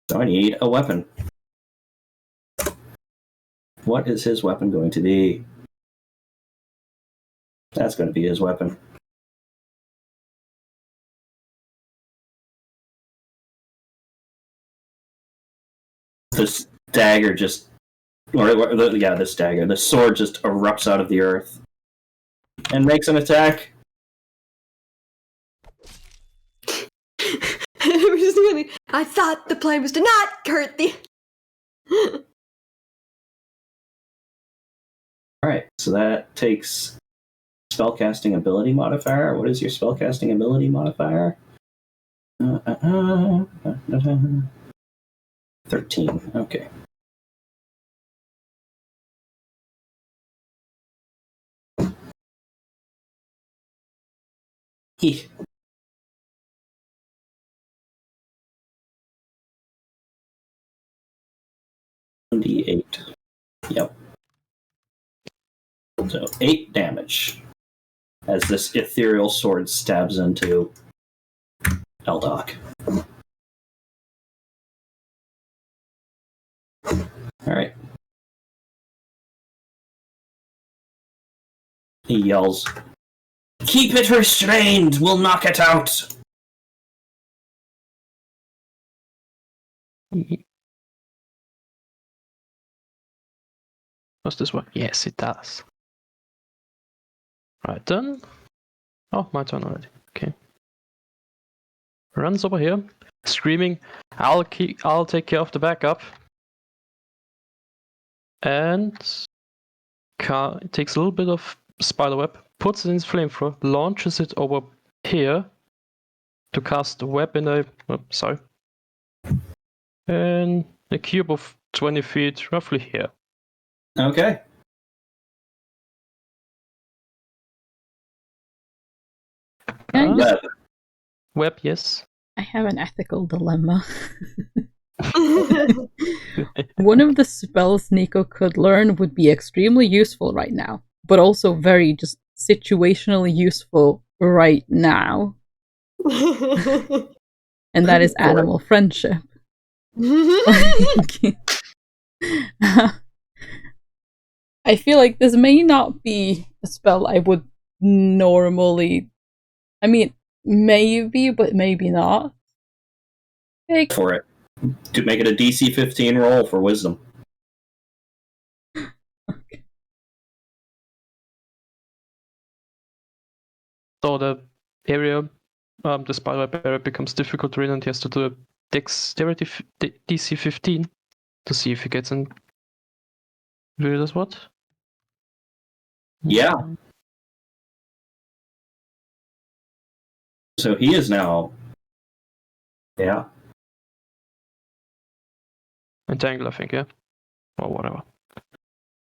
C: So I need a weapon. What is his weapon going to be? That's going to be his weapon. This dagger just... this dagger. The sword just erupts out of the earth. And makes an attack.
D: I thought the plan was to not hurt the...
C: Alright, so that takes spellcasting ability modifier. What is your spellcasting ability modifier? 13, okay. He. D8. Yep. So 8 damage as this ethereal sword stabs into Eldok. Alright. He yells, "Keep it restrained! We'll knock it out!"
B: Does this work? Yes, it does. Right then. Oh, my turn already. Okay. Runs over here, screaming, I'll take care of the backup. And takes a little bit of spiderweb, puts it in his flamethrower, launches it over here to cast a web in a... sorry. And a cube of 20 feet, roughly here.
C: Okay.
B: Web, yes.
A: I have an ethical dilemma. One of the spells Nico could learn would be extremely useful right now, but also very just situationally useful right now. And that is animal friendship. I feel like this may not be a spell I would normally... I mean, maybe, but maybe not.
C: For it. To make it a DC 15 roll for wisdom.
B: though the area, the spiderweb area becomes difficult to read, and he has to do a dexterity DC 15 to see if he gets in. Will this what?
C: Yeah. So he is now. Yeah.
B: Entangle, I think, yeah? Or whatever.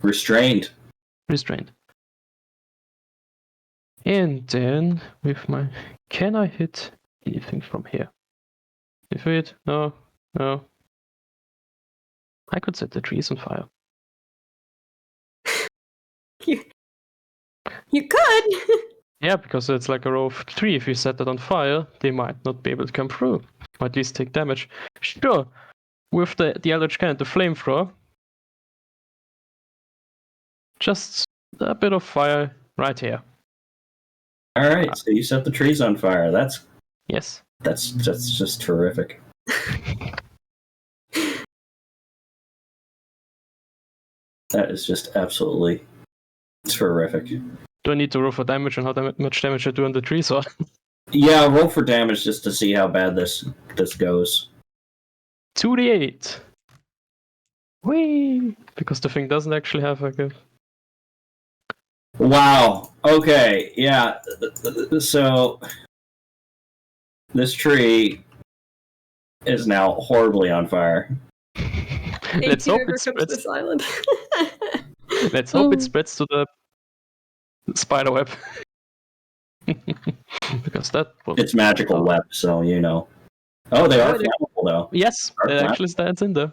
C: Restrained.
B: Restrained. And then, with my... Can I hit anything from here? If I hit... No. I could set the trees on fire.
D: You could.
B: Yeah, because it's like a row of 3. If you set that on fire, they might not be able to come through. Or at least take damage. Sure, with the Eldritch Cannon, the flamethrower, just a bit of fire right here.
C: All right, so you set the trees on fire. That's
B: Yes.
C: just terrific. That is just absolutely terrific.
B: Do I need to roll for damage and how much damage I do on the trees? Or
C: Yeah, roll for damage just to see how bad this goes.
B: 2d8. Whee! Because the thing doesn't actually have like a...
C: Wow. Okay. Yeah. So this tree is now horribly on fire.
B: Let's hope
D: ever
B: it
D: comes to
B: spreads.
D: this island.
B: Let's hope it spreads to the spider web. Because that will...
C: It's magical web, so you know. Oh, they are flammable though.
B: Yes, it actually stands in there.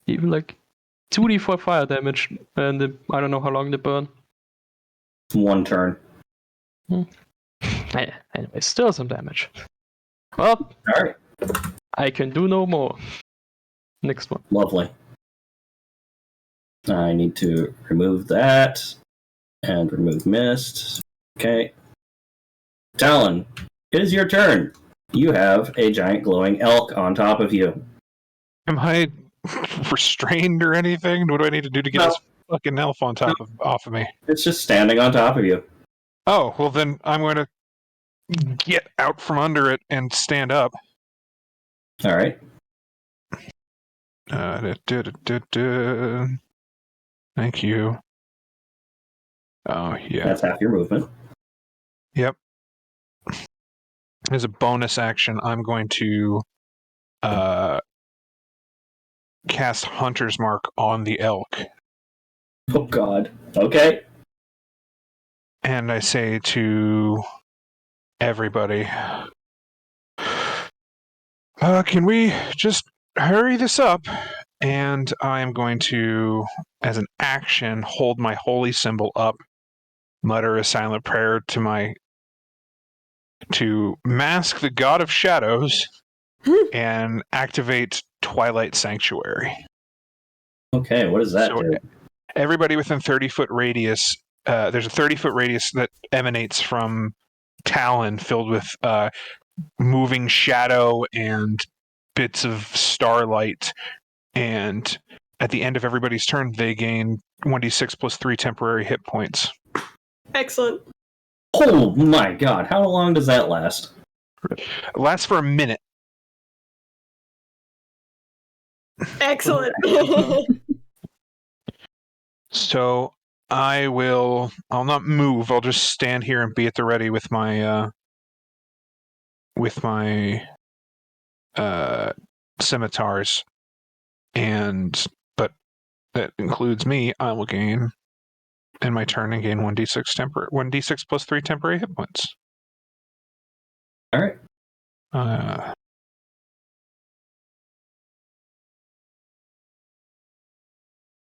B: Even like 2d4 fire damage, and I don't know how long they burn.
C: 1 turn.
B: Anyway, still some damage. Well,
C: All right.
B: I can do no more. Next one.
C: Lovely. I need to remove that and remove mist. Okay. Talon, it is your turn. You have a giant glowing elk on top of you.
E: Am I restrained or anything? What do I need to do to get this fucking elf on top off of me?
C: It's just standing on top of you.
E: Oh, well then I'm going to get out from under it and stand up.
C: All right.
E: Thank you. Oh, yeah.
C: That's half your movement.
E: Yep. As a bonus action, I'm going to cast Hunter's Mark on the elk.
C: Oh, God. Okay.
E: And I say to everybody, can we just hurry this up? And I'm going to, as an action, hold my holy symbol up, mutter a silent prayer to mask the god of shadows, and activate Twilight Sanctuary.
C: Okay, what does that
E: So
C: do?
E: everybody within 30-foot radius, there's a 30-foot radius that emanates from Talon filled with moving shadow and bits of starlight. And at the end of everybody's turn, they gain 1d6 plus 3 temporary hit points.
D: Excellent.
C: Oh, my God. How long does that last?
E: It lasts for a minute.
D: Excellent.
E: So I'll not move. I'll just stand here and be at the ready with my scimitars. But that includes me. I will gain in my turn and gain 1d6 plus 3 temporary hit points.
C: All right.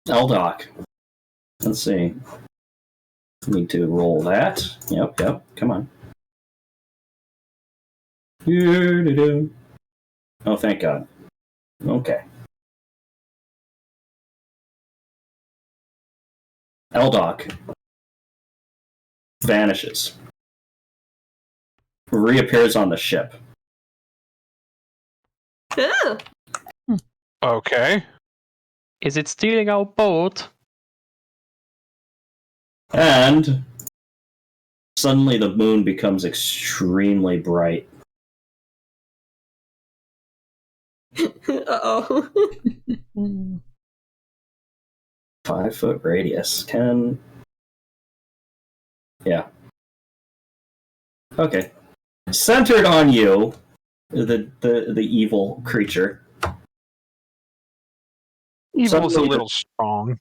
C: Eldoc. Let's see. Need to roll that. Yep. Come on. Oh, thank God. Okay. Eldoc vanishes. Reappears on the ship.
D: Ah,
E: Okay.
B: Is it stealing our boat?
C: And Suddenly, the moon becomes extremely bright.
D: Uh-oh.
C: 5-foot radius. 10. Yeah. Okay. Centered on you, the evil creature.
E: Evil's a
C: Suddenly,
E: little strong.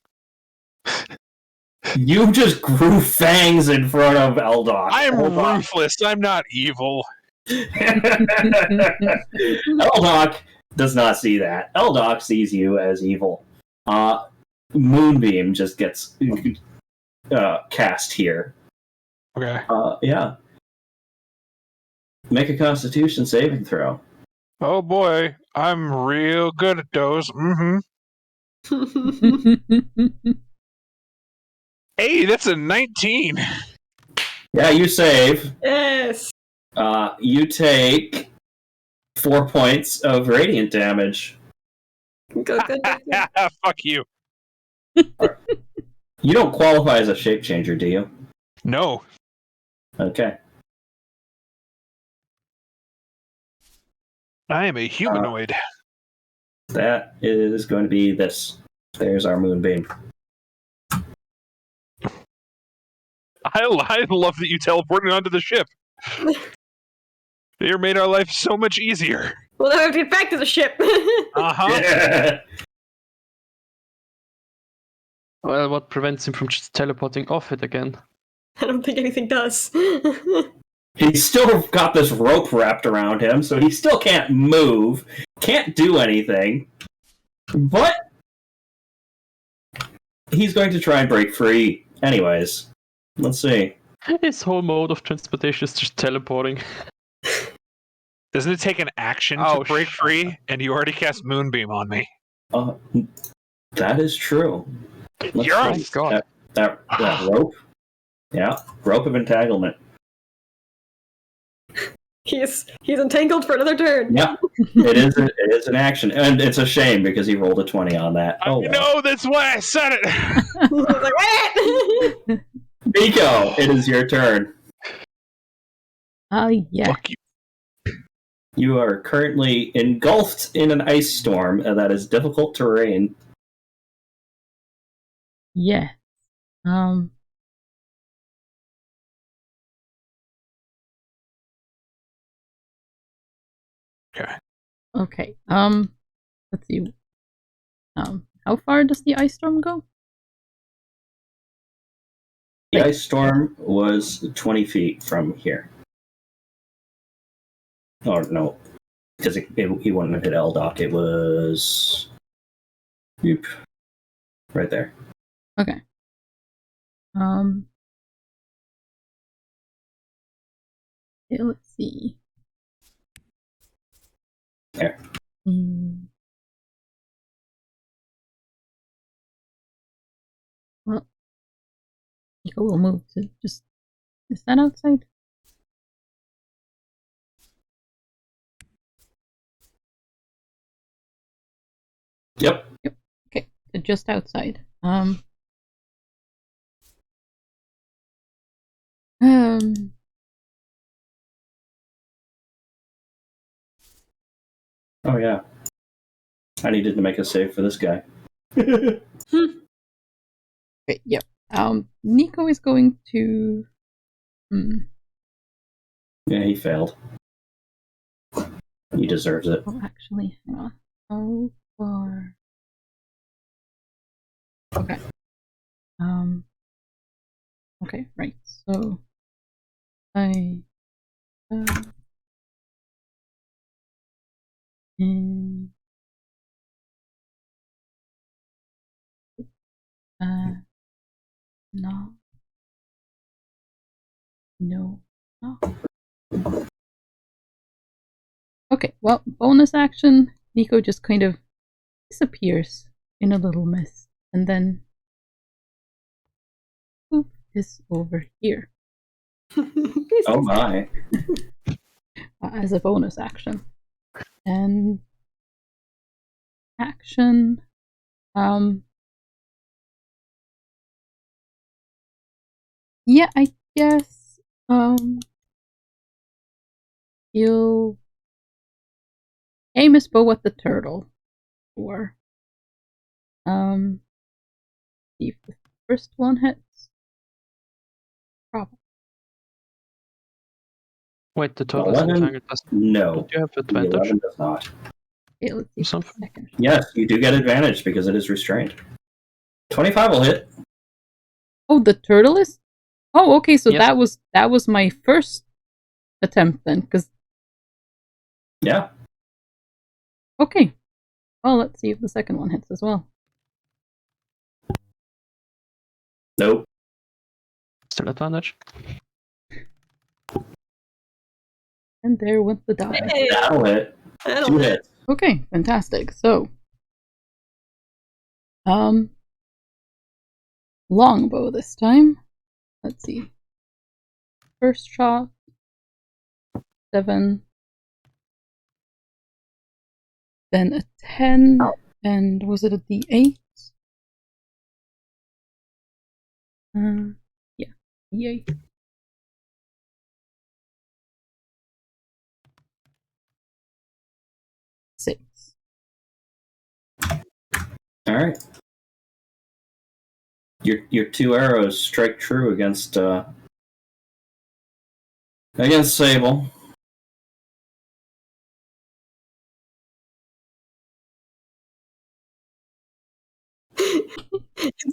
C: you just grew fangs in front of Eldok.
E: I'm
C: Hold on.
E: ruthless. I'm not evil.
C: Eldok does not see that. Eldok sees you as evil. Moonbeam just gets cast here.
E: Okay.
C: Yeah. Make a Constitution saving throw.
E: Oh boy, I'm real good at those. Hey, that's a 19.
C: Yeah, you save.
D: Yes.
C: You take 4 points of radiant damage.
D: Go.
E: Fuck you.
C: You don't qualify as a shape changer, do you?
E: No.
C: Okay.
E: I am a humanoid.
C: That is going to be this. There's our moonbeam.
E: I love that you teleported onto the ship. They made our life so much easier.
D: Well, now I have to get back to the ship.
E: Uh-huh.
B: Well, what prevents him from just teleporting off it again?
D: I don't think anything does.
C: He's still got this rope wrapped around him, so he still can't move, can't do anything. But he's going to try and break free. Anyways, let's see.
B: His whole mode of transportation is just teleporting.
E: Doesn't it take an action
B: Oh,
E: to break free? And you already cast Moonbeam on me.
C: That is true. Let's
E: You're
C: see.
B: a god.
C: That rope. Yeah, rope of entanglement.
D: He's entangled for another turn.
C: Yeah, it is an action, and it's a shame because he rolled a 20 on that.
E: I know, that's why I said it.
D: He's like, "Ah!"
C: Nico, it is your turn.
A: Yeah.
E: Fuck you.
C: You are currently engulfed in an ice storm that is difficult terrain.
A: Yeah.
E: Okay.
A: Okay. Let's see. How far does the ice storm go?
C: The ice storm was 20 feet from here. Oh, no. Because he wouldn't have hit Eldok. It was... Oop. Right there.
A: Okay. Okay, let's see.
C: There.
A: Well, Nico will move to just... Is that outside?
C: Yep.
A: Okay, so just outside.
C: Oh, yeah. I needed to make a save for this guy.
A: Okay, yep. Nico is going to...
C: Yeah, he failed. He deserves it.
A: Oh, actually, hang on. How far? Okay. Okay, right. So I no. No. No. Okay, well, bonus action, Nico just kind of disappears in a little mist, and then poof, is over here
C: Oh, my.
A: as a bonus action. And action, yeah, I guess He'll aim his bow at the turtle. Or see if the first one hits. Probably.
B: Wait, the turtle is
C: 11?
B: entangled.
C: No,
B: Don't you have
C: the
B: advantage?
C: 11 does not.
A: Okay, let's see
B: Something.
A: the second.
C: Yes, you do get advantage because it is restrained. 25 will hit.
A: Oh, the turtle is. Oh, okay. So
B: Yes.
A: that was my first attempt then, because
C: Yeah.
A: okay. Well, let's see if the second one hits as well.
C: Nope.
B: Still advantage.
A: And there went the die.
D: Hey,
C: That'll hit.
D: that'll
C: 2
D: hit.
C: hits.
A: Okay, fantastic. So, longbow this time. Let's see. First shot, 7. Then a 10, and was it a D8? Yeah, D8. Six.
C: All right. Your 2 arrows strike true against Sable.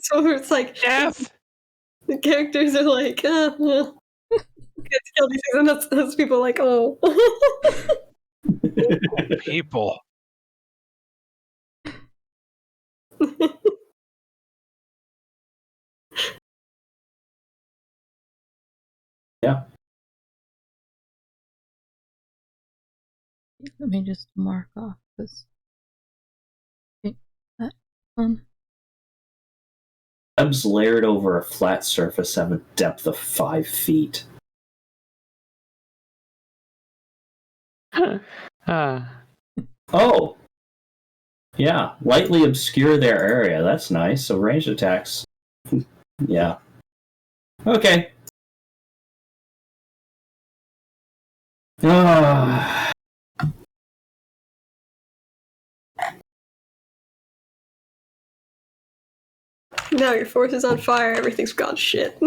D: So it's like
E: Death!
D: the characters are like, well, let's kill these things, and that's people like, oh.
E: People.
C: Yeah.
A: Let me just mark off this. Okay, that one.
C: Webs layered over a flat surface have a depth of 5 feet. Oh! Yeah, lightly obscure their area. That's nice. So ranged attacks. Yeah. Okay. Ah.
D: Now your force is on fire, everything's gone to shit.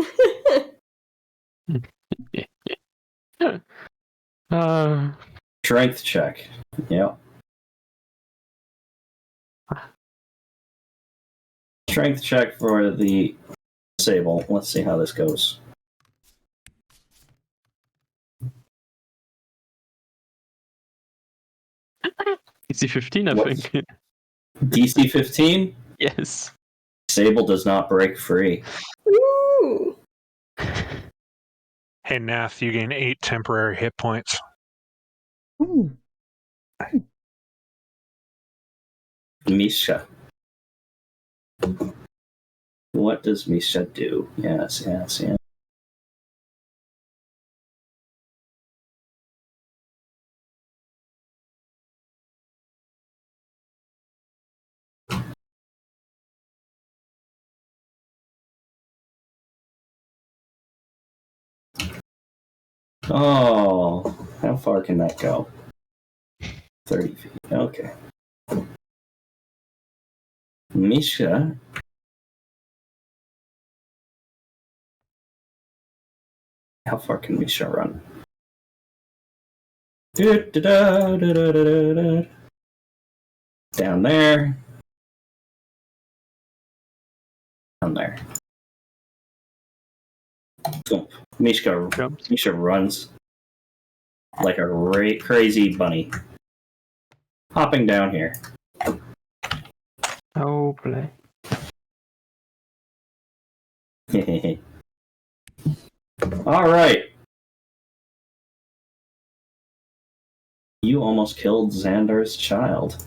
C: Strength check. Yep. Strength check for the Sable. Let's see how this goes.
B: DC 15, I
C: What's-
B: think.
C: DC 15.
B: Yes.
C: Sable does not break free.
D: Ooh.
E: Hey, Nath, you gain 8 temporary hit points.
A: Ooh.
C: Misha. What does Misha do? Yes. Oh, how far can that go? 30 feet. Okay. Misha. How far can Misha run? Down there. Down there. Thump. Misha runs like a crazy bunny. Hopping down here.
B: Oh, play.
C: Alright. You almost killed Xandar's child.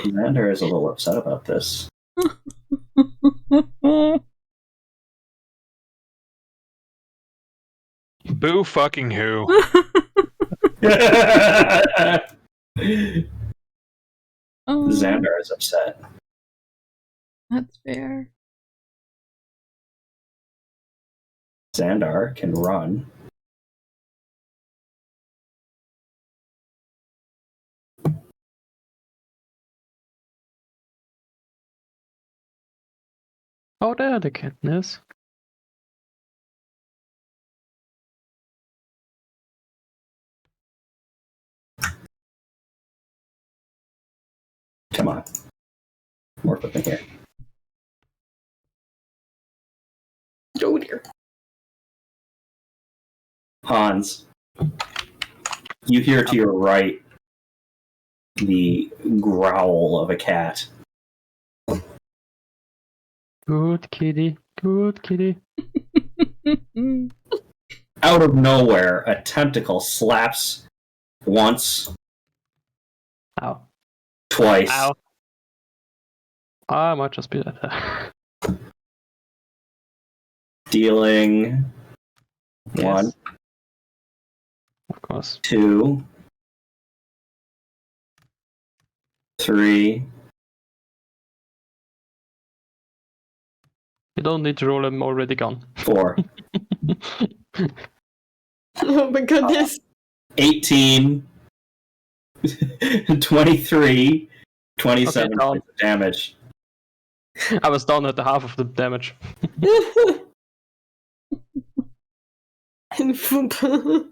C: Xandar is a little upset about this.
E: Boo fucking who?
A: Oh,
C: Xandar is upset.
A: that's fair.
C: Xandar can run
B: Oh, there the kitten is.
C: Come on. More flipping here.
D: Oh dear.
C: Hans, you hear to your right the growl of a cat.
B: Good kitty, good kitty.
C: Out of nowhere, a tentacle slaps once,
B: Ow.
C: twice,
B: Ow. I might just be that.
C: dealing
B: Yes.
C: 1,
B: Of course.
C: 2, 3.
B: You don't need to roll, I'm already gone.
C: 4,
D: Oh my goodness.
C: 18, 23, 27
B: Okay,
C: points of damage.
B: I was down at the half of the damage.
D: And foop.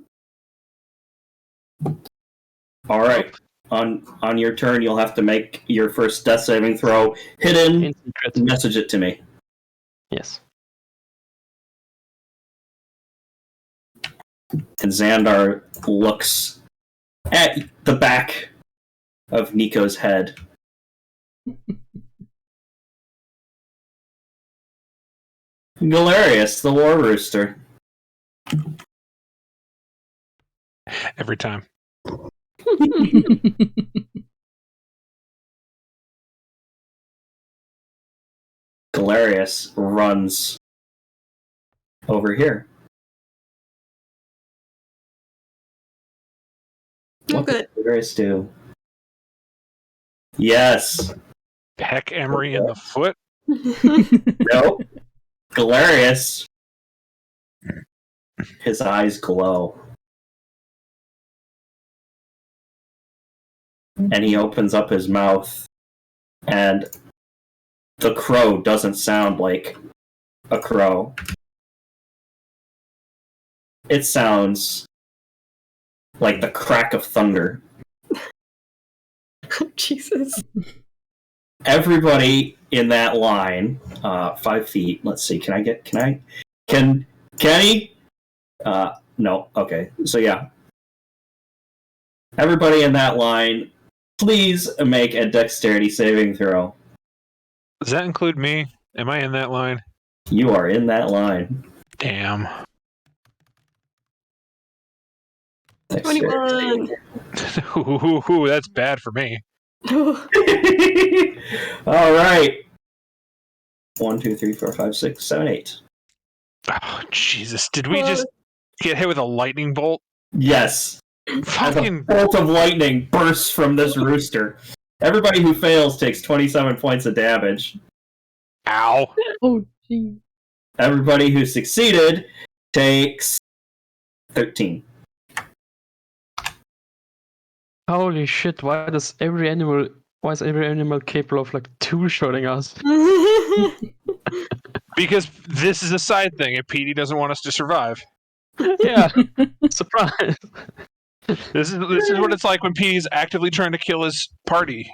C: All right. On your turn, you'll have to make your first death saving throw. Hidden.
B: Instant crit.
C: Message it to me.
B: Yes.
C: And Xandar looks at the back of Nico's head. Galerius, the War Rooster.
E: Every time.
C: Galerius runs over here.
D: Oh,
C: What
D: good.
C: does Galerius do? Yes.
E: Peck Emery in the foot.
C: No. Galerius. His eyes glow. And he opens up his mouth, and the crow doesn't sound like a crow. It sounds like the crack of thunder.
D: Jesus.
C: Everybody in that line, 5 feet. Let's see. Can Kenny? No. Okay. So yeah. Everybody in that line, please make a dexterity saving throw.
E: Does that include me? Am I in that line?
C: You are in that line.
E: Damn.
C: Dexterity.
D: 21.
E: Ooh, that's bad for me.
C: All right. 1, 2, 3, 4, 5, 6, 7, 8.
E: Oh, Jesus. Did we just get hit with a lightning bolt?
C: Yes. As a
E: Fucking.
C: bolt of lightning bursts from this rooster. Everybody who fails takes 27 points of damage.
E: Ow.
A: Oh, gee.
C: Everybody who succeeded takes 13.
B: Holy shit, why is every animal capable of like two-shotting us?
E: Because this is a side thing, and Petey doesn't want us to survive.
B: Yeah. Surprise.
E: This is what it's like when Petey's actively trying to kill his party.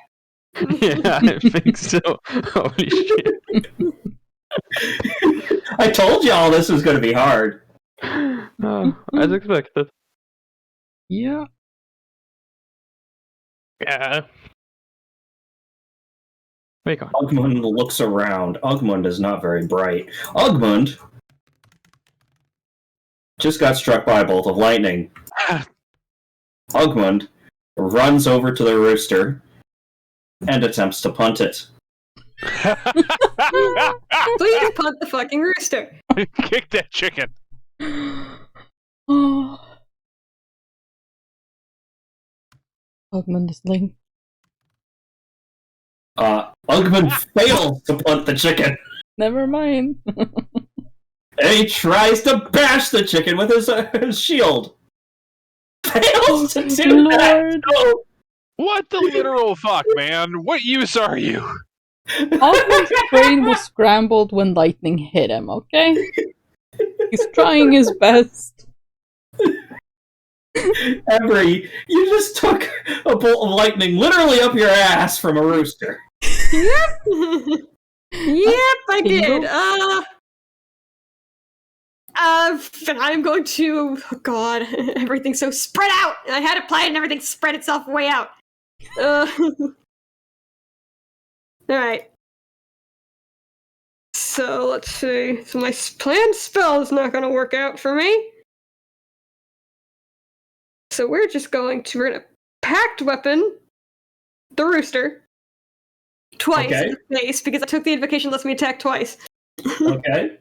B: Yeah, I think so. Holy shit.
C: I told y'all this was going to be hard.
B: Oh, as expected.
A: Yeah.
B: Yeah. Wake on.
C: Ugmund looks around. Ugmund is not very bright. Ugmund just got struck by a bolt of lightning. Ugmund runs over to the rooster and attempts to punt it.
D: Please punt the fucking rooster.
E: Kick that chicken.
A: Oh. Ugmund is linked.
C: Ugmund fails to punt the chicken.
A: Never mind.
C: And he tries to bash the chicken with his shield. Fails to do that.
A: Lord.
C: No.
E: What the literal fuck, man? What use are you?
A: Osmond's brain was scrambled when lightning hit him, okay? He's trying his best.
C: Emery, you just took a bolt of lightning literally up your ass from a rooster.
D: Yep. Yep, I did. I'm going to. Oh God, everything's so spread out. I had it planned, and everything spread itself way out. All right. So let's see. So my planned spell is not going to work out for me. So we're gonna packed weapon the rooster twice in the face because I took the invocation lets me attack twice.
C: Okay.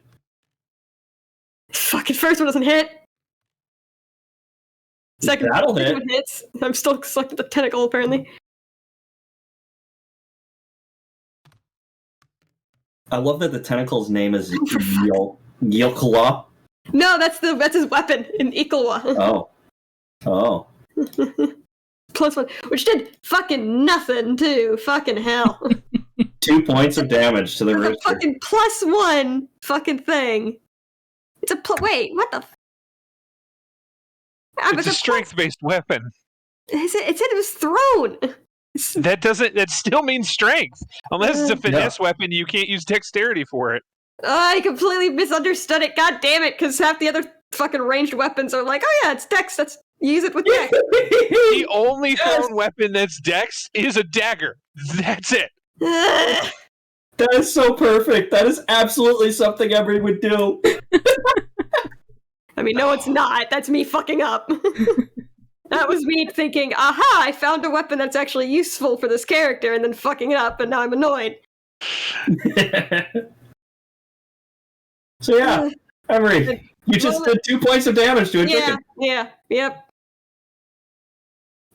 D: Fucking first one doesn't hit. Second
C: That'll hit.
D: one hits. I'm still stuck with the tentacle apparently.
C: I love that the tentacle's name is Yilkala.
D: No, that's his weapon in Ikalwa.
C: Oh.
D: +1, which did fucking nothing too. Fucking hell.
C: 2 points of damage to the
D: It's a
C: rooster.
D: fucking +1 fucking thing. It's a wait, what the?
E: It's a strength-based weapon.
D: It said it was thrown.
E: That still means strength. Unless it's a finesse weapon, you can't use dexterity for it.
D: I completely misunderstood it. God damn it! Because half the other fucking ranged weapons are like, oh yeah, it's dex. Use it with dex.
E: The only thrown weapon that's dex is a dagger. That's it.
C: That is so perfect. That is absolutely something Emery would do.
D: I mean, no, it's not. That's me fucking up. That was me thinking, aha, I found a weapon that's actually useful for this character, and then fucking it up, and now I'm annoyed.
C: So yeah, Emery, you just did 2 points of damage to a chicken.
D: Yep.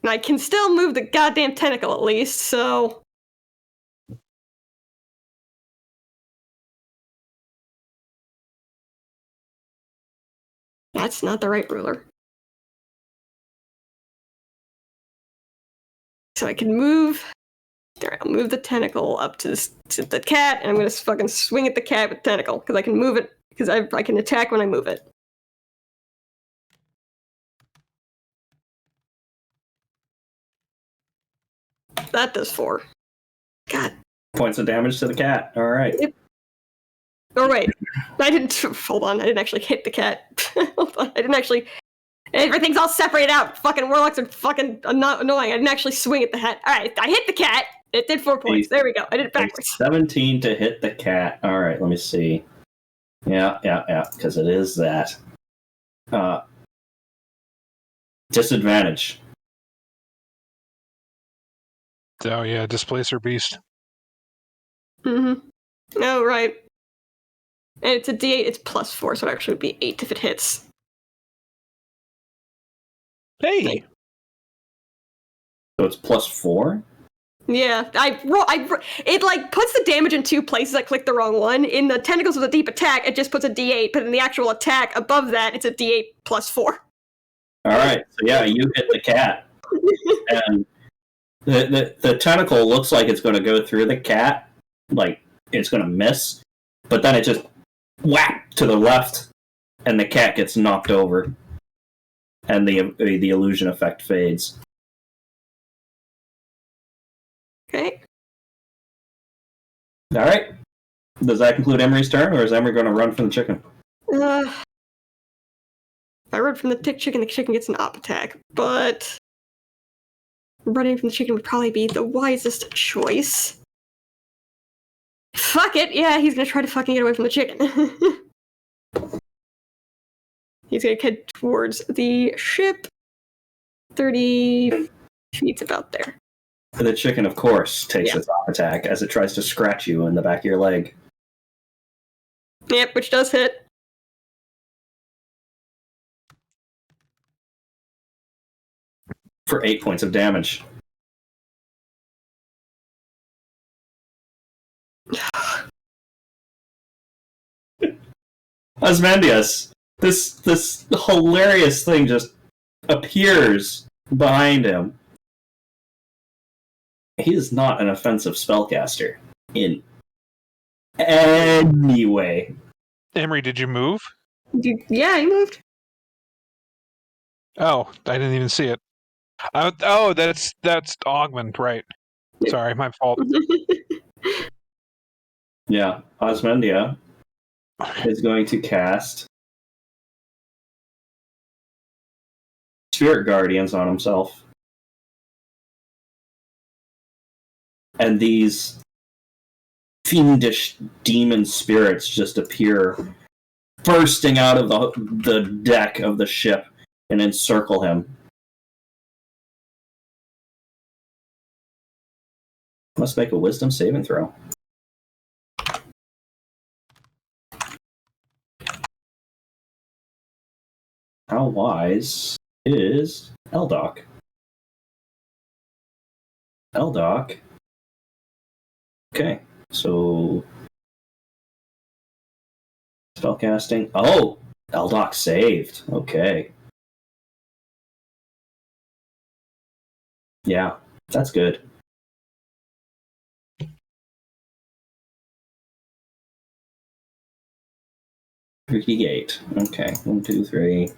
D: And I can still move the goddamn tentacle at least, so... That's not the right ruler. So I can move... There, I'll move the tentacle up to the cat, and I'm gonna fucking swing at the cat with the tentacle, because I can move it, because I can attack when I move it. That does 4. God.
C: Points of damage to the cat. All right.
D: Oh wait, I didn't. Hold on, I didn't actually hit the cat. Hold on, I didn't actually. Everything's all separated out. Fucking warlocks are fucking annoying. I didn't actually swing at the hat. All right, I hit the cat. It did 4 points. There we go. I did it backwards.
C: 17 to hit the cat. All right, let me see. Yeah, because it is that. Disadvantage.
E: Oh yeah, Displacer Beast.
D: Mm-hmm. Oh, right. And it's a D8, it's +4, so it actually would be 8 if it hits.
E: Hey!
C: So it's +4?
D: Yeah, it like puts the damage in 2 places. I clicked the wrong one. In the tentacles with a deep attack, it just puts a D8, but in the actual attack above that, it's a D8 +4.
C: All right, so yeah, you hit the cat. And the tentacle looks like it's going to go through the cat, like it's going to miss, but then it just whack to the left, and the cat gets knocked over, and the illusion effect fades.
D: Okay.
C: All right. Does that conclude Emery's turn, or is Emery going to run from the chicken?
D: If I run from the chicken gets an op attack, but running from the chicken would probably be the wisest choice. Fuck it, yeah, he's gonna try to fucking get away from the chicken. He's gonna head towards the ship. 30 feet's about there.
C: The chicken, of course, takes its op attack as it tries to scratch you in the back of your leg.
D: Yep, which does hit.
C: For 8 points of damage. Osmandius, this hilarious thing just appears behind him. He is not an offensive spellcaster. in any way.
E: Emery, did you move?
D: Yeah, he moved.
E: Oh, I didn't even see it. That's Augment, right? Sorry, my fault.
C: Yeah, Osmundia is going to cast Spirit Guardians on himself. And these fiendish demon spirits just appear, bursting out of the deck of the ship and encircle him. Must make a wisdom saving throw. How wise is Eldoc? Eldoc. Okay, so spellcasting. Oh, Eldoc saved. Okay. Yeah, that's good. $38. Okay, 1, 2, 3.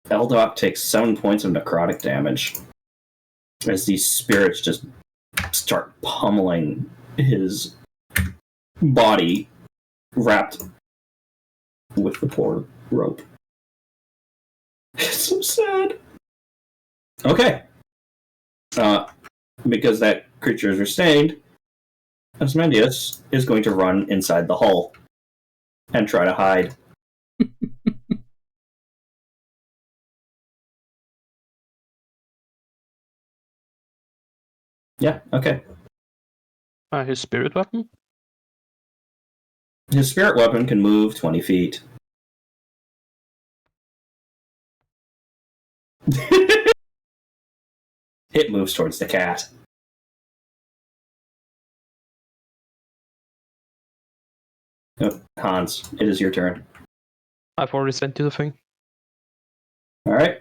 C: Eldoc takes 7 points of necrotic damage as these spirits just start pummeling his body wrapped with the poor rope. It's so sad. Okay. Because that creature is restrained, Osmundius is going to run inside the hull and try to hide. Yeah, okay.
B: His spirit weapon?
C: His spirit weapon can move 20 feet. It moves towards the cat. Oh, Hans, it is your turn.
B: I've already sent you the thing.
C: All right.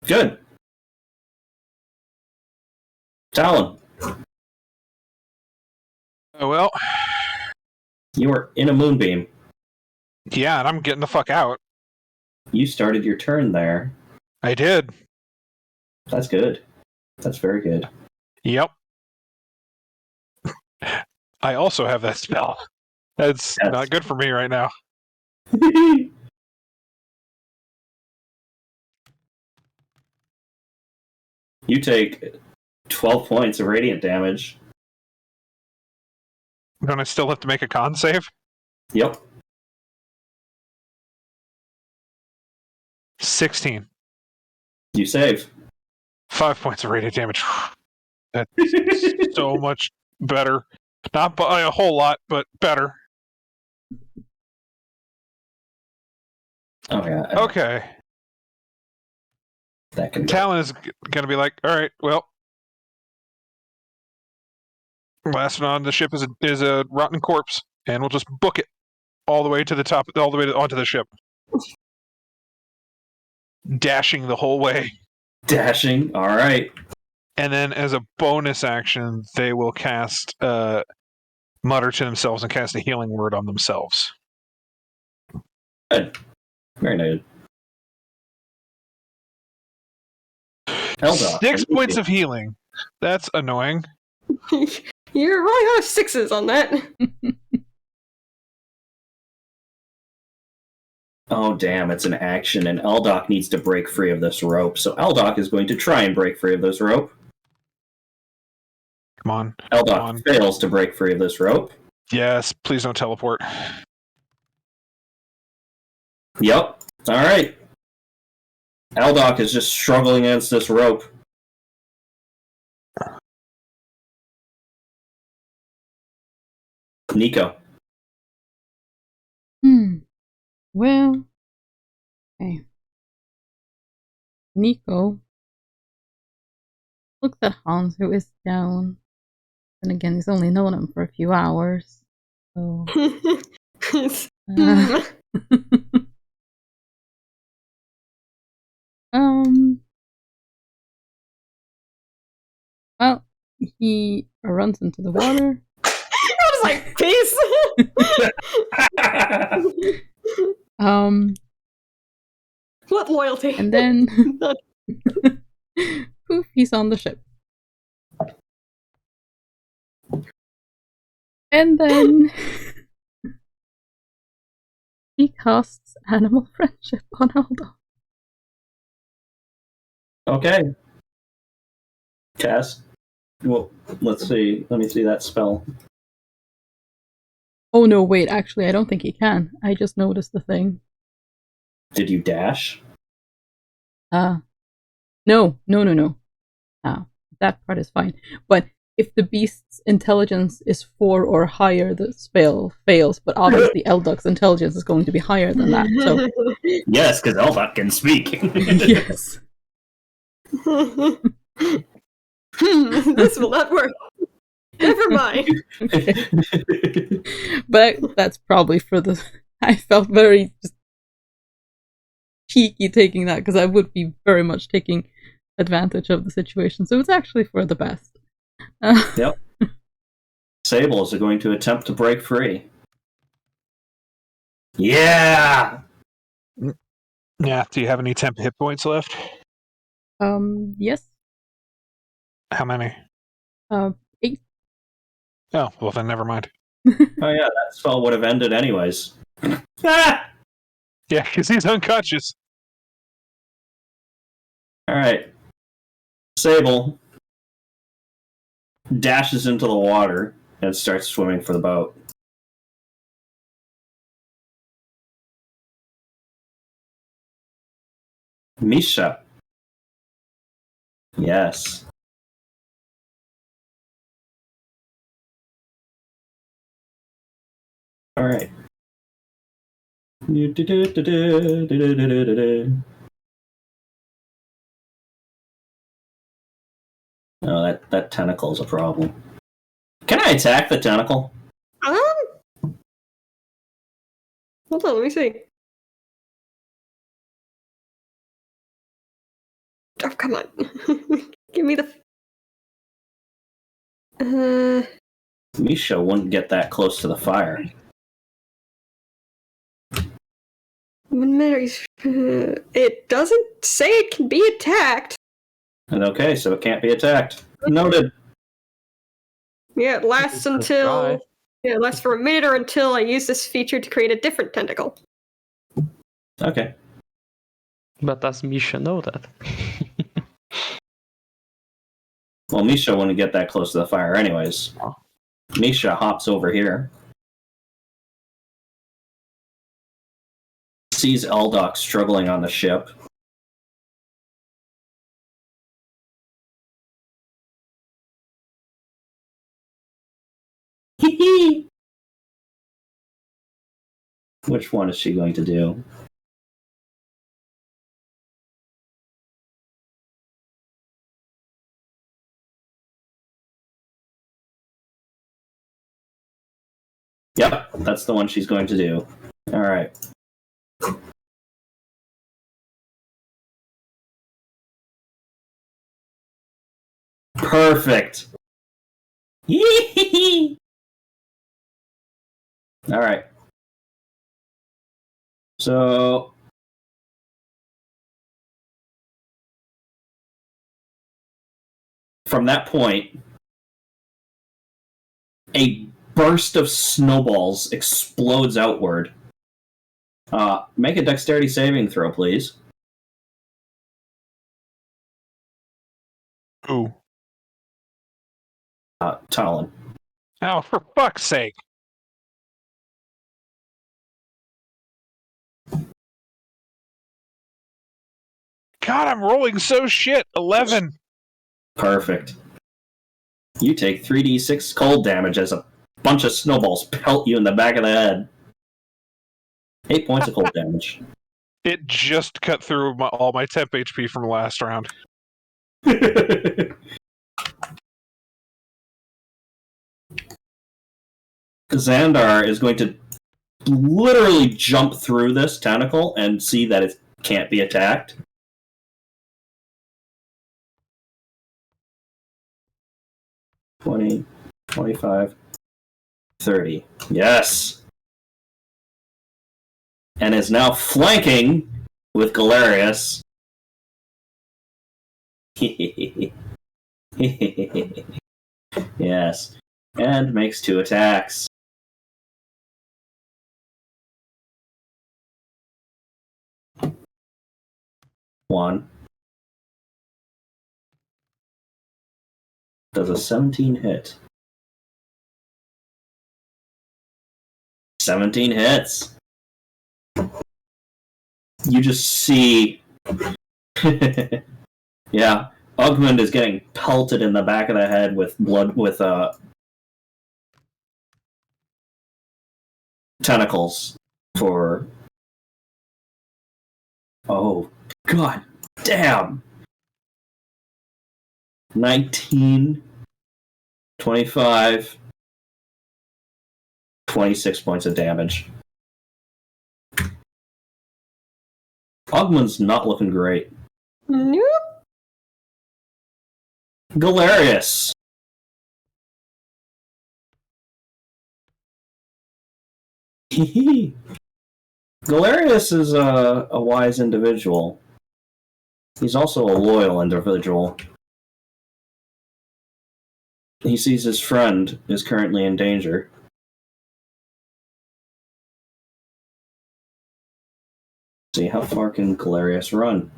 C: Good. Talon,
E: Oh, well,
C: you are in a moonbeam.
E: yeah, and I'm getting the fuck out.
C: You started your turn there.
E: I did.
C: That's good. That's very good.
E: Yep. I also have that spell. That's
C: Yes.
E: not good for me right now.
C: You take 12 points of radiant damage.
E: Don't I still have to make a con save?
C: Yep.
E: 16.
C: You save.
E: 5 points of radiant damage. That's so much better. Not by a whole lot, but better.
C: Oh, yeah.
E: Okay.
C: That can
E: Talon is going to be like, all right, well, last one on the ship is a rotten corpse, and we'll just book it all the way to the top, all the way onto the ship. Dashing the whole way.
C: Dashing. All right.
E: And then as a bonus action, they will cast mutter to themselves and cast a healing word on themselves.
C: Good. Very good. Eldoc,
E: 6 points of healing. That's annoying.
D: You're rolling out of sixes on that.
C: Oh, damn, it's an action, and Eldoc needs to break free of this rope. So Eldoc is going to try and break free of this rope.
E: Come on.
C: Eldoc fails to break free of this rope.
E: Yes, please don't teleport.
C: Yep. All right. Eldoc is just struggling against this rope. Nico.
A: Well, okay. Nico looks at Hans, who is down. And again, he's only known him for a few hours. So. he runs into the water.
D: I was like, peace. What loyalty?
A: And then poof, he's on the ship. And then he casts Animal Friendship on Aldo.
C: Okay. Cast. Well, let's see. Let me see that spell.
A: Oh no, wait, actually, I don't think he can. I just noticed the thing.
C: Did you dash?
A: No. That part is fine. But if the beast's intelligence is 4 or higher, the spell fails. But obviously, Elduk's intelligence is going to be higher than that. So
C: Yes, because Elduk can speak.
A: yes.
D: This will not work. Never mind.
A: But that's probably for the. I felt very just cheeky taking that because I would be very much taking advantage of the situation. So it's actually for the best.
C: Yep. Sables are going to attempt to break free. Yeah!
E: Yeah. Do you have any temp hit points left?
A: Yes.
E: How many?
A: 8.
E: Oh, well then never mind.
C: Oh yeah, that spell would have ended anyways. Ah!
E: Yeah, because he's unconscious.
C: Alright. Sable dashes into the water and starts swimming for the boat. Misha. Yes. Alright. No, that tentacle's a problem. Can I attack the tentacle?
D: Hold on, let me see. Oh, come on. Give me the...
C: Misha wouldn't get that close to the fire.
D: It doesn't say it can be attacked.
C: And okay, so it can't be attacked. Noted.
D: Yeah, it lasts
B: Just
D: until...
B: try.
D: Yeah, it lasts for a minute or until I use this feature to create a different tentacle.
C: Okay.
B: But does Misha know that?
C: Well, Misha wouldn't get that close to the fire anyways. Misha hops over here. Sees Eldok struggling on the ship. Which one is she going to do? Yep, that's the one she's going to do. Alright. Perfect! Alright. So... From that point, a burst of snowballs explodes outward. Make a dexterity saving throw, please.
E: Ooh.
C: Talon.
E: Oh, for fuck's sake. God, I'm rolling so shit. 11.
C: Perfect. You take 3d6 cold damage as a bunch of snowballs pelt you in the back of the head. 8 points of cold damage.
E: It just cut through all my temp HP from last round.
C: Xandar is going to literally jump through this tentacle and see that it can't be attacked. 20, 25, 30. Yes! And is now flanking with Galerius. Yes. And makes 2 attacks. One. Does a 17 hit? 17 hits. You just see. Yeah. Ogmund is getting pelted in the back of the head with blood, with tentacles for. Oh, god damn! 19, 25, 26 points of damage. Ogmund's not looking great.
D: Nope.
C: Galerius! Galerius is a wise individual. He's also a loyal individual. He sees his friend is currently in danger. See, how far can Galerius run?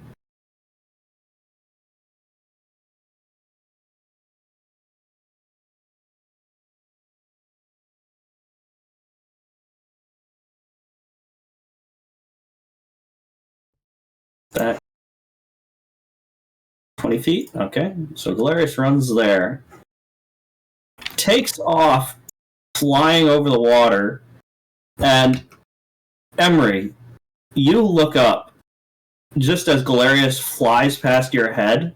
C: That 20 feet? Okay. So Galerius runs there. Takes off, flying over the water. And Emery, you look up just as Galerius flies past your head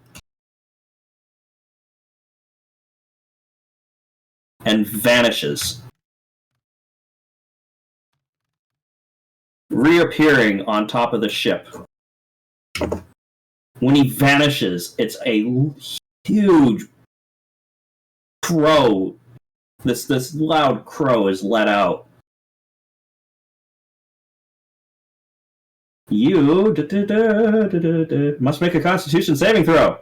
C: and vanishes. Reappearing on top of the ship. When he vanishes, it's a huge crow. This loud crow is let out. You must make a Constitution saving throw.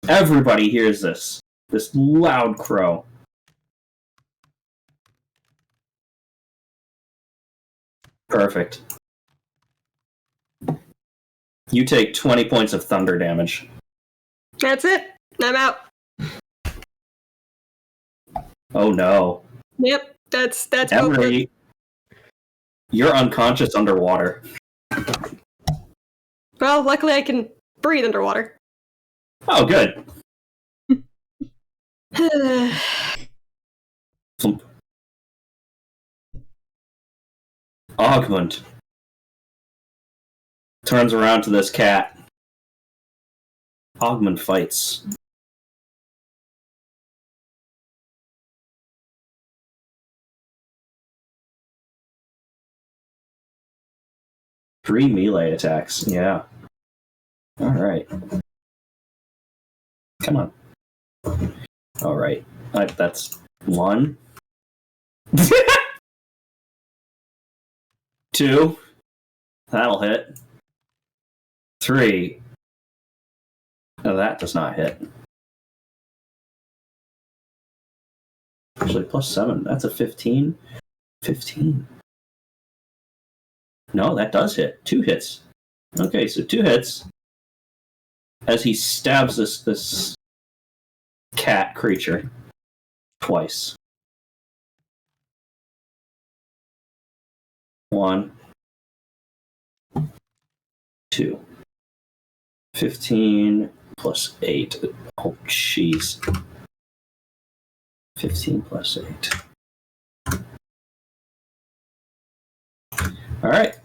C: Everybody hears this loud crow. Perfect. You take 20 points of thunder damage.
D: That's it. I'm out.
C: Oh no.
D: Yep. That's
C: Emery, you're unconscious underwater.
D: Well, luckily I can breathe underwater.
C: Oh, good. Ogmund turns around to this cat. Ogmund fights. Three melee attacks, yeah. Alright. Come on. Alright. That's 1. 2. That'll hit. 3. No, that does not hit. Actually, plus 7. That's a 15. 15. No, that does hit. 2 hits. Okay, so 2 hits. As he stabs this cat creature twice. 1. 2. 15 plus 8. Oh, jeez. 15 plus 8. Alright.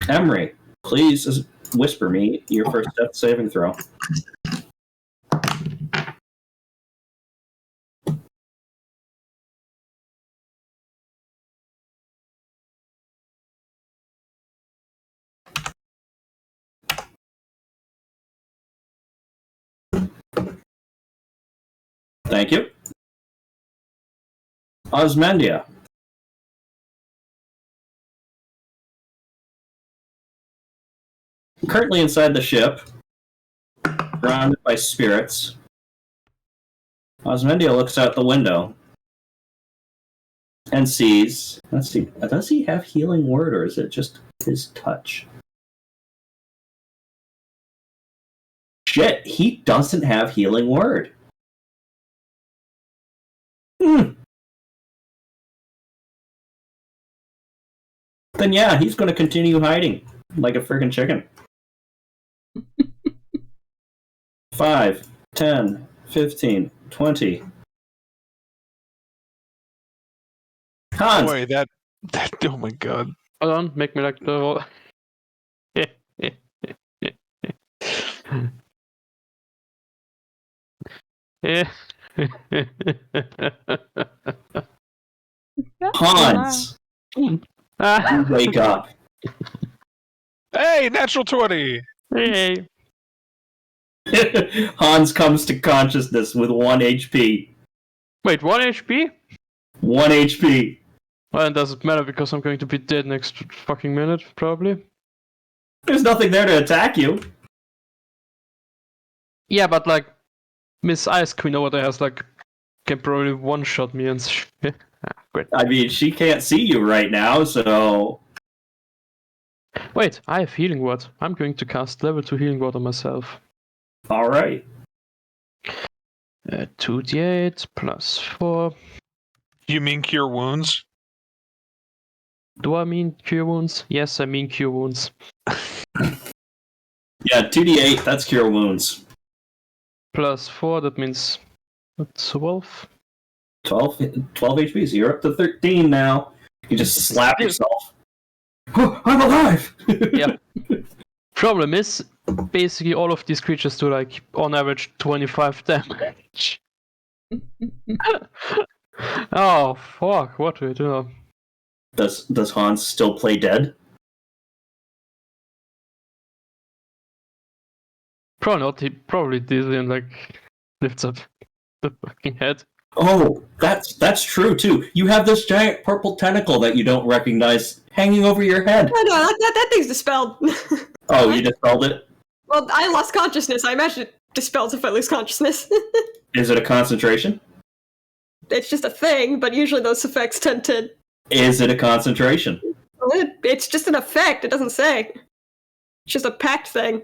C: Emery, please whisper me your first death saving throw. Thank you. Osmandia. Currently inside the ship, surrounded by spirits, Osmandia looks out the window and sees. Let's see. Does he have healing word, or is it just his touch? Shit, he doesn't have healing word. Then yeah, he's going to continue hiding like a friggin' chicken. 5, 10, 15, 20. Hans,
E: Boy, that oh my god.
B: Hold on, make me like the roll. Yeah.
C: Hans,
B: Ah,
C: wake up.
E: Hey, natural 20!
B: hey.
C: Hans comes to consciousness with 1 HP.
B: Wait, 1 HP?
C: 1 HP.
B: Well, it doesn't matter because I'm going to be dead next fucking minute, probably.
C: There's nothing there to attack you.
B: Yeah, but like, Miss Ice Queen over there has like, can probably one-shot me and shit. Great.
C: I mean, she can't see you right now, so...
B: Wait, I have healing word. I'm going to cast level 2 healing word on myself.
C: Alright.
B: 2d8 plus 4.
E: You mean cure wounds?
B: Do I mean cure wounds? Yes, I mean cure wounds.
C: Yeah, 2d8, that's cure wounds.
B: Plus 4, that means 12.
C: 12 HP, so you're up to 13 now. You just slap yourself. Oh, I'm alive!
B: Yeah. Problem is, basically all of these creatures do like, on average, 25 damage. Oh, fuck, what do we do?
C: Does Hans still play dead?
B: Probably not, he probably did and like, lifts up the fucking head.
C: Oh, that's true too. You have this giant purple tentacle that you don't recognize hanging over your head.
D: Oh, no, that thing's dispelled.
C: Oh, you dispelled it?
D: Well, I lost consciousness. I imagine it dispels if I lose consciousness.
C: Is it a concentration?
D: It's just a thing, but usually those effects tend to...
C: Is it a concentration?
D: It's just an effect, it doesn't say. It's just a pact thing.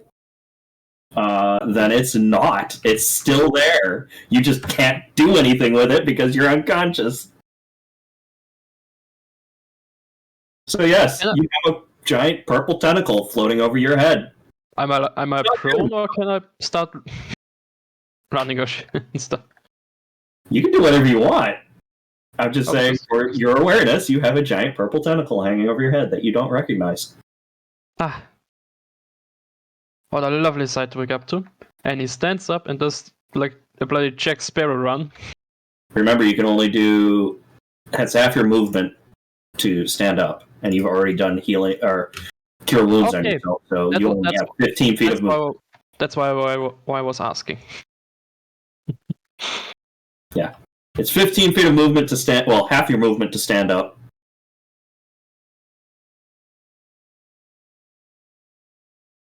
C: Then it's not. It's still there. You just can't do anything with it because you're unconscious. So yes,
B: Yeah.
C: you have a giant purple tentacle floating over your head.
B: Am I prone or can I start running or shit and stuff?
C: You can do whatever you want. I'm just
B: Oh,
C: saying,
B: just-
C: for your awareness, you have a giant purple tentacle hanging over your head that you don't recognize.
B: Ah. What a lovely sight to wake up to. And he stands up and does like a bloody Jack Sparrow run.
C: Remember, you can only do... That's half your movement to stand up, and you've already done healing or cure wounds on
B: Okay.
C: yourself, so
B: That's-
C: you only
B: that's-
C: have 15 feet
B: That's
C: of movement.
B: why I was asking.
C: It's 15 feet of movement to stand... Well, half your movement to stand up.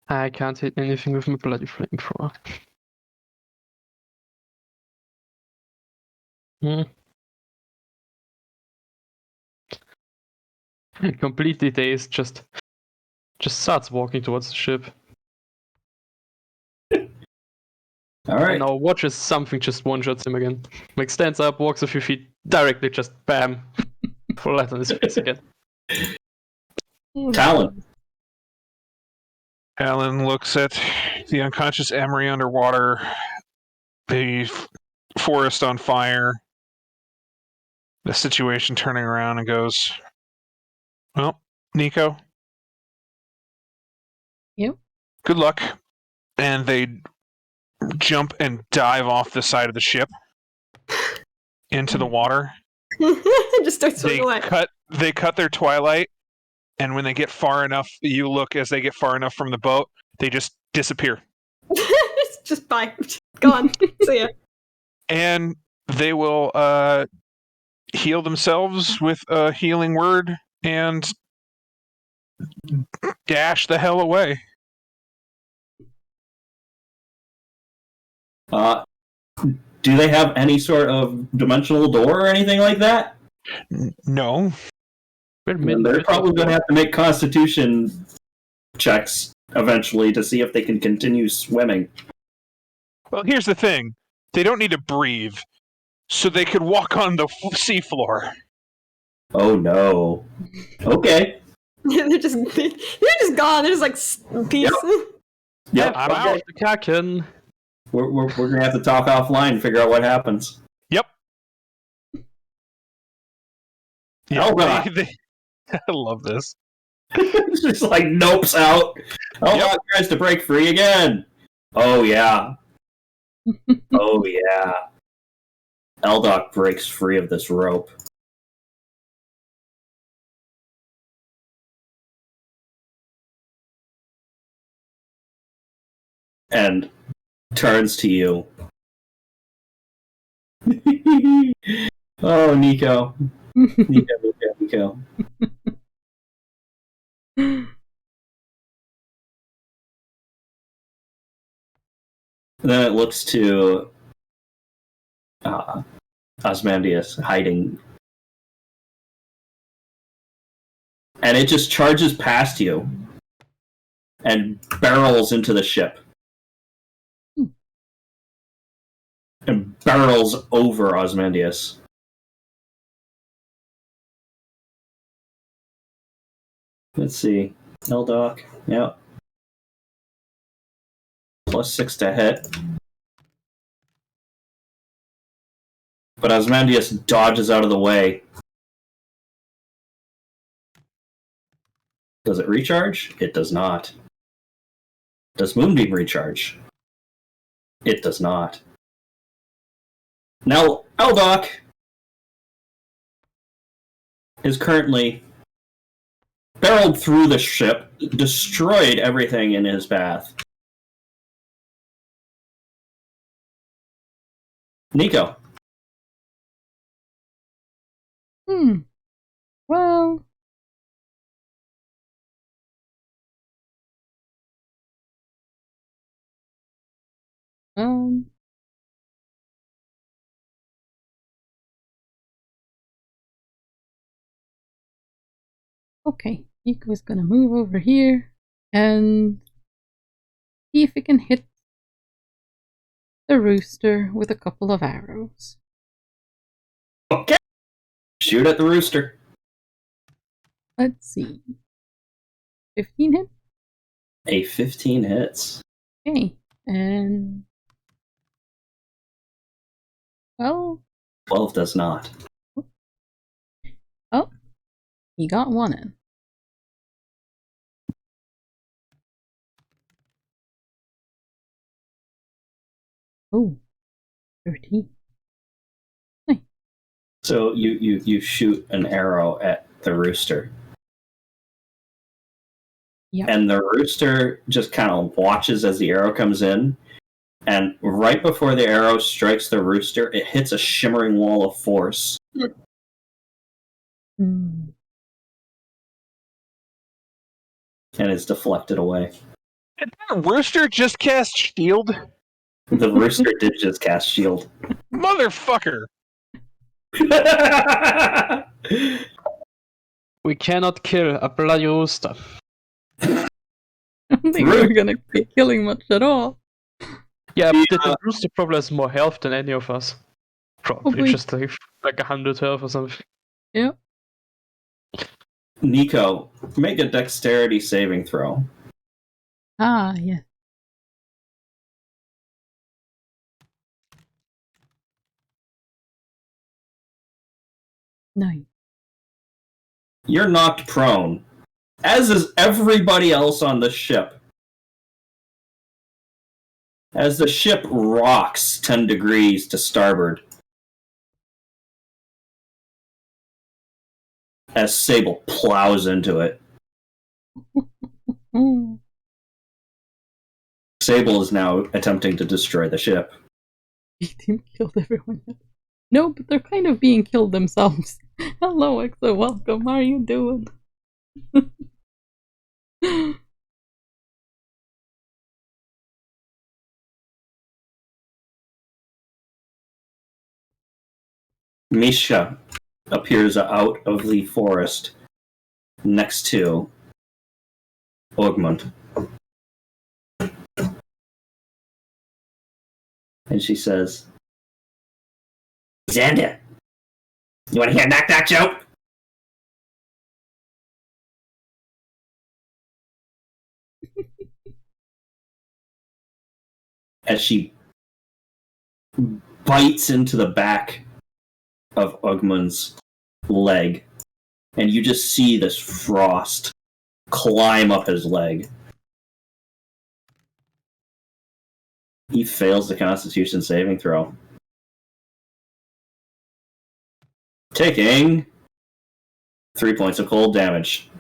B: I can't hit anything with my bloody flamethrower. Completely dazed, just starts walking towards the ship.
C: Alright.
B: And now watches something just one-shots him again. Like stands up, walks a few feet, directly just bam. Flat on his face again.
C: Talon.
E: Alan looks at the unconscious Emery underwater, the forest on fire, the situation turning around, and goes, "Well, Nico.
A: Yep.
E: Good luck." And they jump and dive off the side of the ship into the water.
D: Just start swimming away.
E: They cut their twilight, and when they get far enough, you look as they get far enough from the boat, they just disappear.
D: Just bye. Gone. See ya.
E: And they will heal themselves with a healing word and dash the hell away.
C: Do they have any sort of dimensional door or anything like that?
E: No.
C: And they're probably going to have to make constitution checks eventually to see if they can continue swimming.
E: Well, here's the thing. They don't need to breathe, so they could walk on the seafloor.
C: Oh no. Okay.
D: they're just gone. They're just like peace.
C: Yep.
E: I'm
B: Forget
E: out.
B: the Kraken.
C: We're going to have to talk offline and figure out what happens.
E: Yep.
C: Elba.
E: I love this.
C: It's just like nopes out. Elba tries to break free again. Oh yeah. Oh yeah. Eldoc breaks free of this rope. And turns to you. Oh, Nico. Nico. Then it looks to Osmandius hiding. And it just charges past you and barrels into the ship. And barrels over Osmandius. Let's see. Eldoc. Yep. +6 to hit. But Osmandius dodges out of the way. Does it recharge? It does not. Does Moonbeam recharge? It does not. Now, Eldoc is currently barreled through the ship, destroyed everything in his path. Nico.
A: Well. Okay, Nico's gonna move over here and see if he can hit the rooster with a couple of arrows.
C: Okay. Shoot at the rooster.
A: Let's see. 15 hit?
C: A 15 hits.
A: Okay, and... well...
C: 12 does not.
A: Oh, he got one in. Oh, 13. Nice.
C: So you shoot an arrow at the rooster.
A: Yep.
C: And the rooster just kind of watches as the arrow comes in. And right before the arrow strikes the rooster, it hits a shimmering wall of force.
A: Hmm.
C: And is deflected away.
E: Did that rooster just cast shield?
C: The rooster did just cast shield.
E: Motherfucker!
B: We cannot kill a bloody rooster.
A: I don't think we're gonna be killing much at all.
B: Yeah, but the rooster probably has more health than any of us. Probably
A: Probably.
B: just like 100 health or something.
A: Yeah.
C: Nico, make a dexterity saving throw.
A: Ah, yeah. Nice.
C: You're knocked prone, as is everybody else on the ship. As the ship rocks 10 degrees to starboard. As Sable plows into it.
A: Mm.
C: Sable is now attempting to destroy the ship.
A: B-Team killed everyone yet. No, but they're kind of being killed themselves. Hello, Exo, welcome. How are you doing?
C: Misha appears out of the forest next to Ogmund. And she says, Xander, you want to hear a knock-knock joke? As she bites into the back of Ogmund's leg, and you just see this frost climb up his leg. He fails the Constitution saving throw, taking 3 points of cold damage.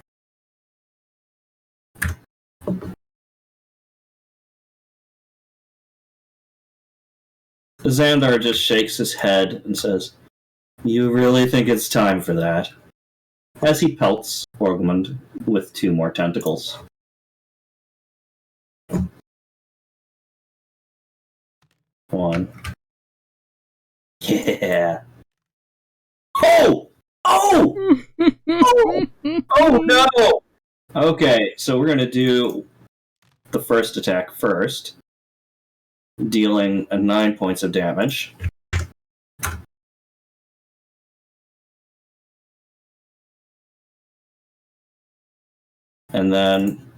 C: Xandar just shakes his head and says, "You really think it's time for that?" As he pelts Ogmund with 2 more tentacles. One. Yeah. Oh! Oh! Oh! Oh no! Okay, so we're gonna do the first attack first, dealing 9 points of damage. And then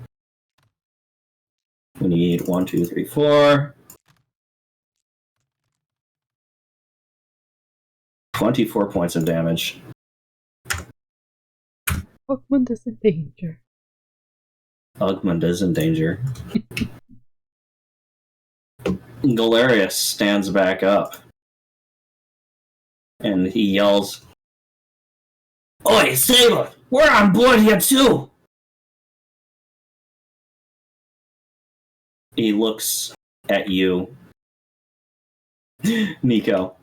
C: we need 1, 2, 3, 4. 24 points of damage.
A: Ogmund is in danger.
C: Ogmund is in danger. Galerius stands back up. And he yells, "Oi, Saber! We're on board here too!" He looks at you, Nico.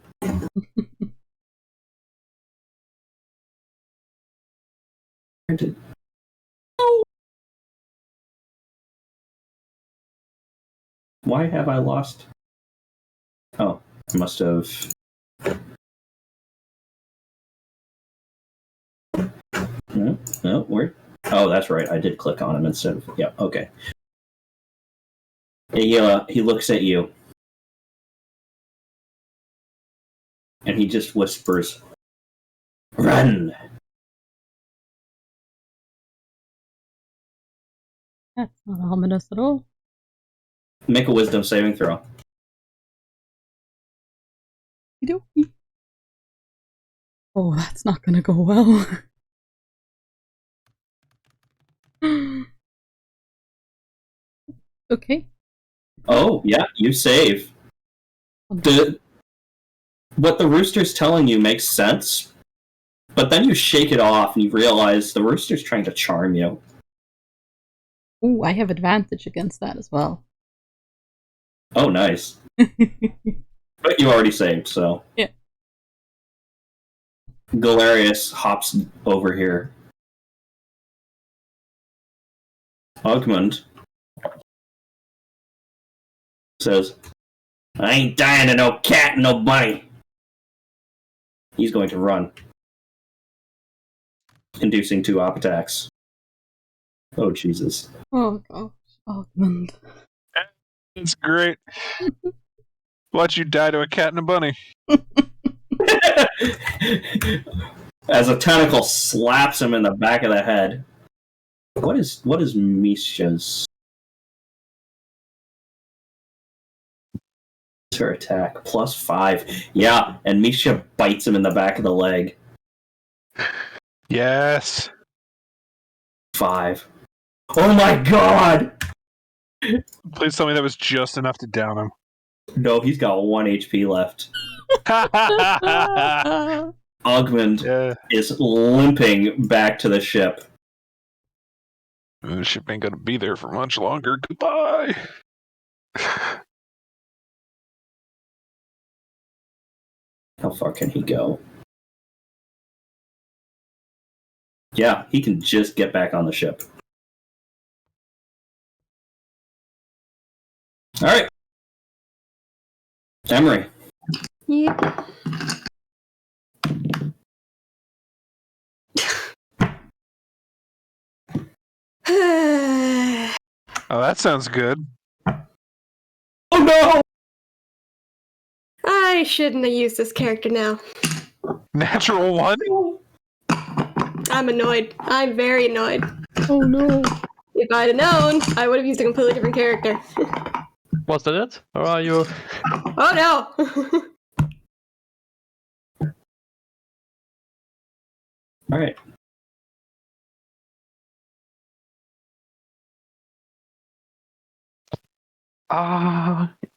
C: Why have I lost? Oh, I must have. No, where? Oh, that's right. I did click on him instead of. Yeah, okay. He looks at you. And he just whispers, "Run!"
A: That's not ominous at all.
C: Make a wisdom saving throw.
A: Okey-dokey. Oh, that's not gonna go well. Okay.
C: Oh, yeah, you save. What the rooster's telling you makes sense, but then you shake it off and you realize the rooster's trying to charm you.
A: Ooh, I have advantage against that as well.
C: Oh, nice. But you already saved, so.
A: Yeah.
C: Galerius hops over here. Ogmund says, "I ain't dying to no cat and no bunny." He's going to run, inducing 2 op attacks. Oh, Jesus.
A: Oh gosh, Ogmund.
E: It's great. Watch you die to a cat and a bunny.
C: As a tentacle slaps him in the back of the head. What is Misha's? Her attack +5. Yeah, and Misha bites him in the back of the leg.
E: Yes.
C: 5. Oh my god!
E: Please tell me that was just enough to down him.
C: No, he's got 1 HP left. Ogmund
E: Yeah.
C: is limping back to the ship.
E: The ship ain't gonna be there for much longer. Goodbye.
C: How far can he go? Yeah, he can just get back on the ship. All right. Emery.
D: Yep.
E: Oh, that sounds good.
C: Oh no!
D: I shouldn't have used this character now.
E: Natural one.
D: I'm annoyed. I'm very annoyed.
A: Oh no.
D: If I'd have known, I would have used a completely different character.
B: Was that it? Or are you...
D: Oh no!
C: All right.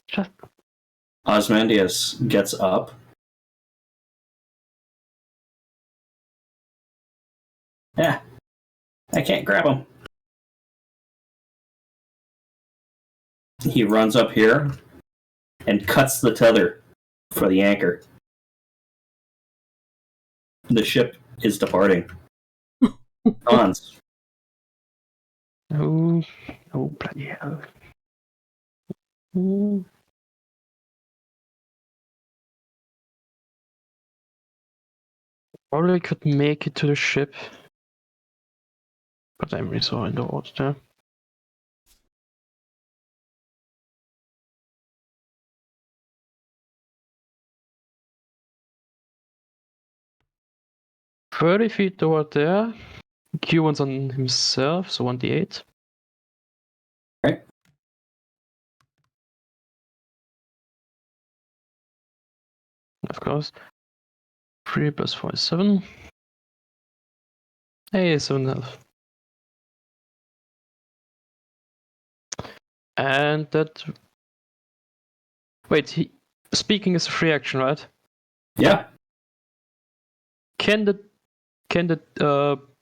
B: Just...
C: Osmandius gets up. Yeah. I can't grab him. He runs up here and cuts the tether for the anchor. The ship is departing. Hans.
B: Oh, bloody hell. Ooh. Probably could make it to the ship. But I'm so in the water there. $30 toward there. Q1's on himself, so 1d8.
C: Okay.
B: Of course. 3 plus 4 is 7. Hey, 7.5. And that... Wait, speaking is a free action, right?
C: Yeah.
B: Can the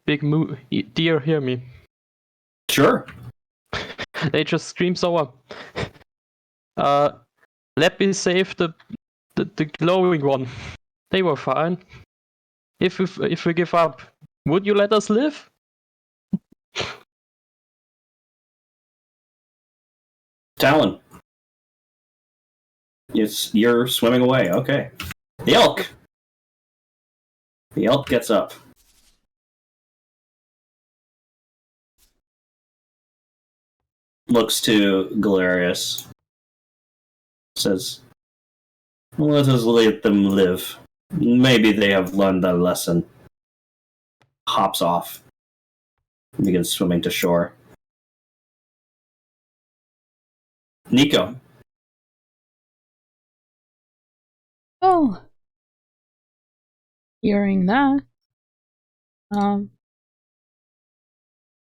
B: big deer hear me?
C: Sure.
B: They just scream so let me save the glowing one. They were fine. If we give up, would you let us live?
C: Talon. You're swimming away. Okay. The elk. The elk gets up. Looks to Galerius. Says, let us let them live. Maybe they have learned their lesson. Hops off. Begins swimming to shore. Nico.
A: Oh. Hearing that,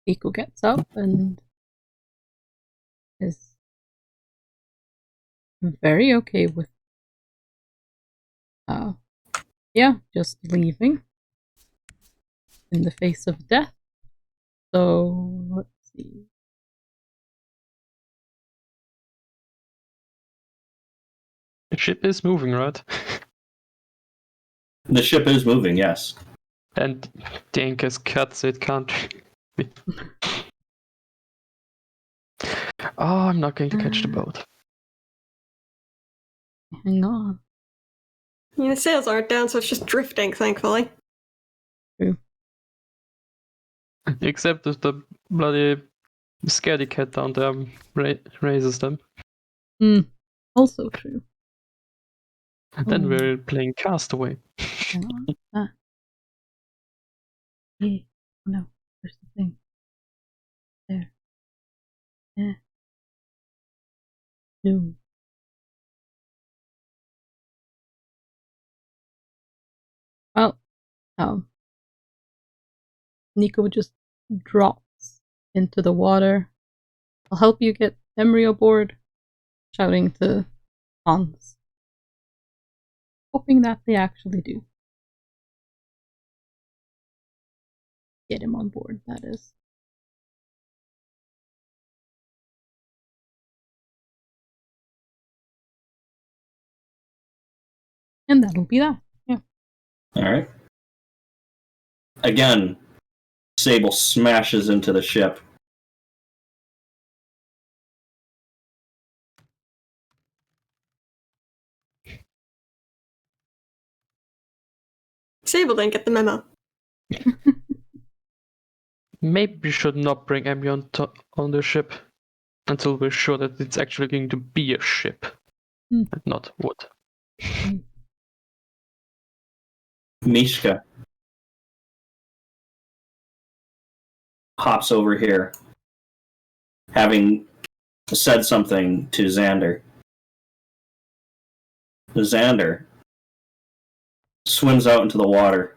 A: Nico gets up and is very okay with just leaving in the face of death. So let's see.
B: The ship is moving, right?
C: The ship is moving, yes.
B: And the anchor is cut, so it can't. Oh, I'm not going to catch the boat.
A: Hang on.
D: The sails aren't down, so it's just drifting, thankfully.
B: Except if the bloody scaredy cat down there raises them.
A: Also true.
B: And then we're playing Castaway.
A: Hang on. Yeah. Oh no, there's the thing. There. Yeah. No. Well, Nico just drops into the water. I'll help you get Emery aboard, shouting to Hans. Hoping that they actually do. Get him on board, that is. And that'll be that.
C: Alright. Again, Sable smashes into the ship.
D: Sable didn't get the memo.
B: Maybe we should not bring Emmy on the ship until we're sure that it's actually going to be a ship, and not wood.
C: Mishka hops over here, having said something to Xander. Xander swims out into the water,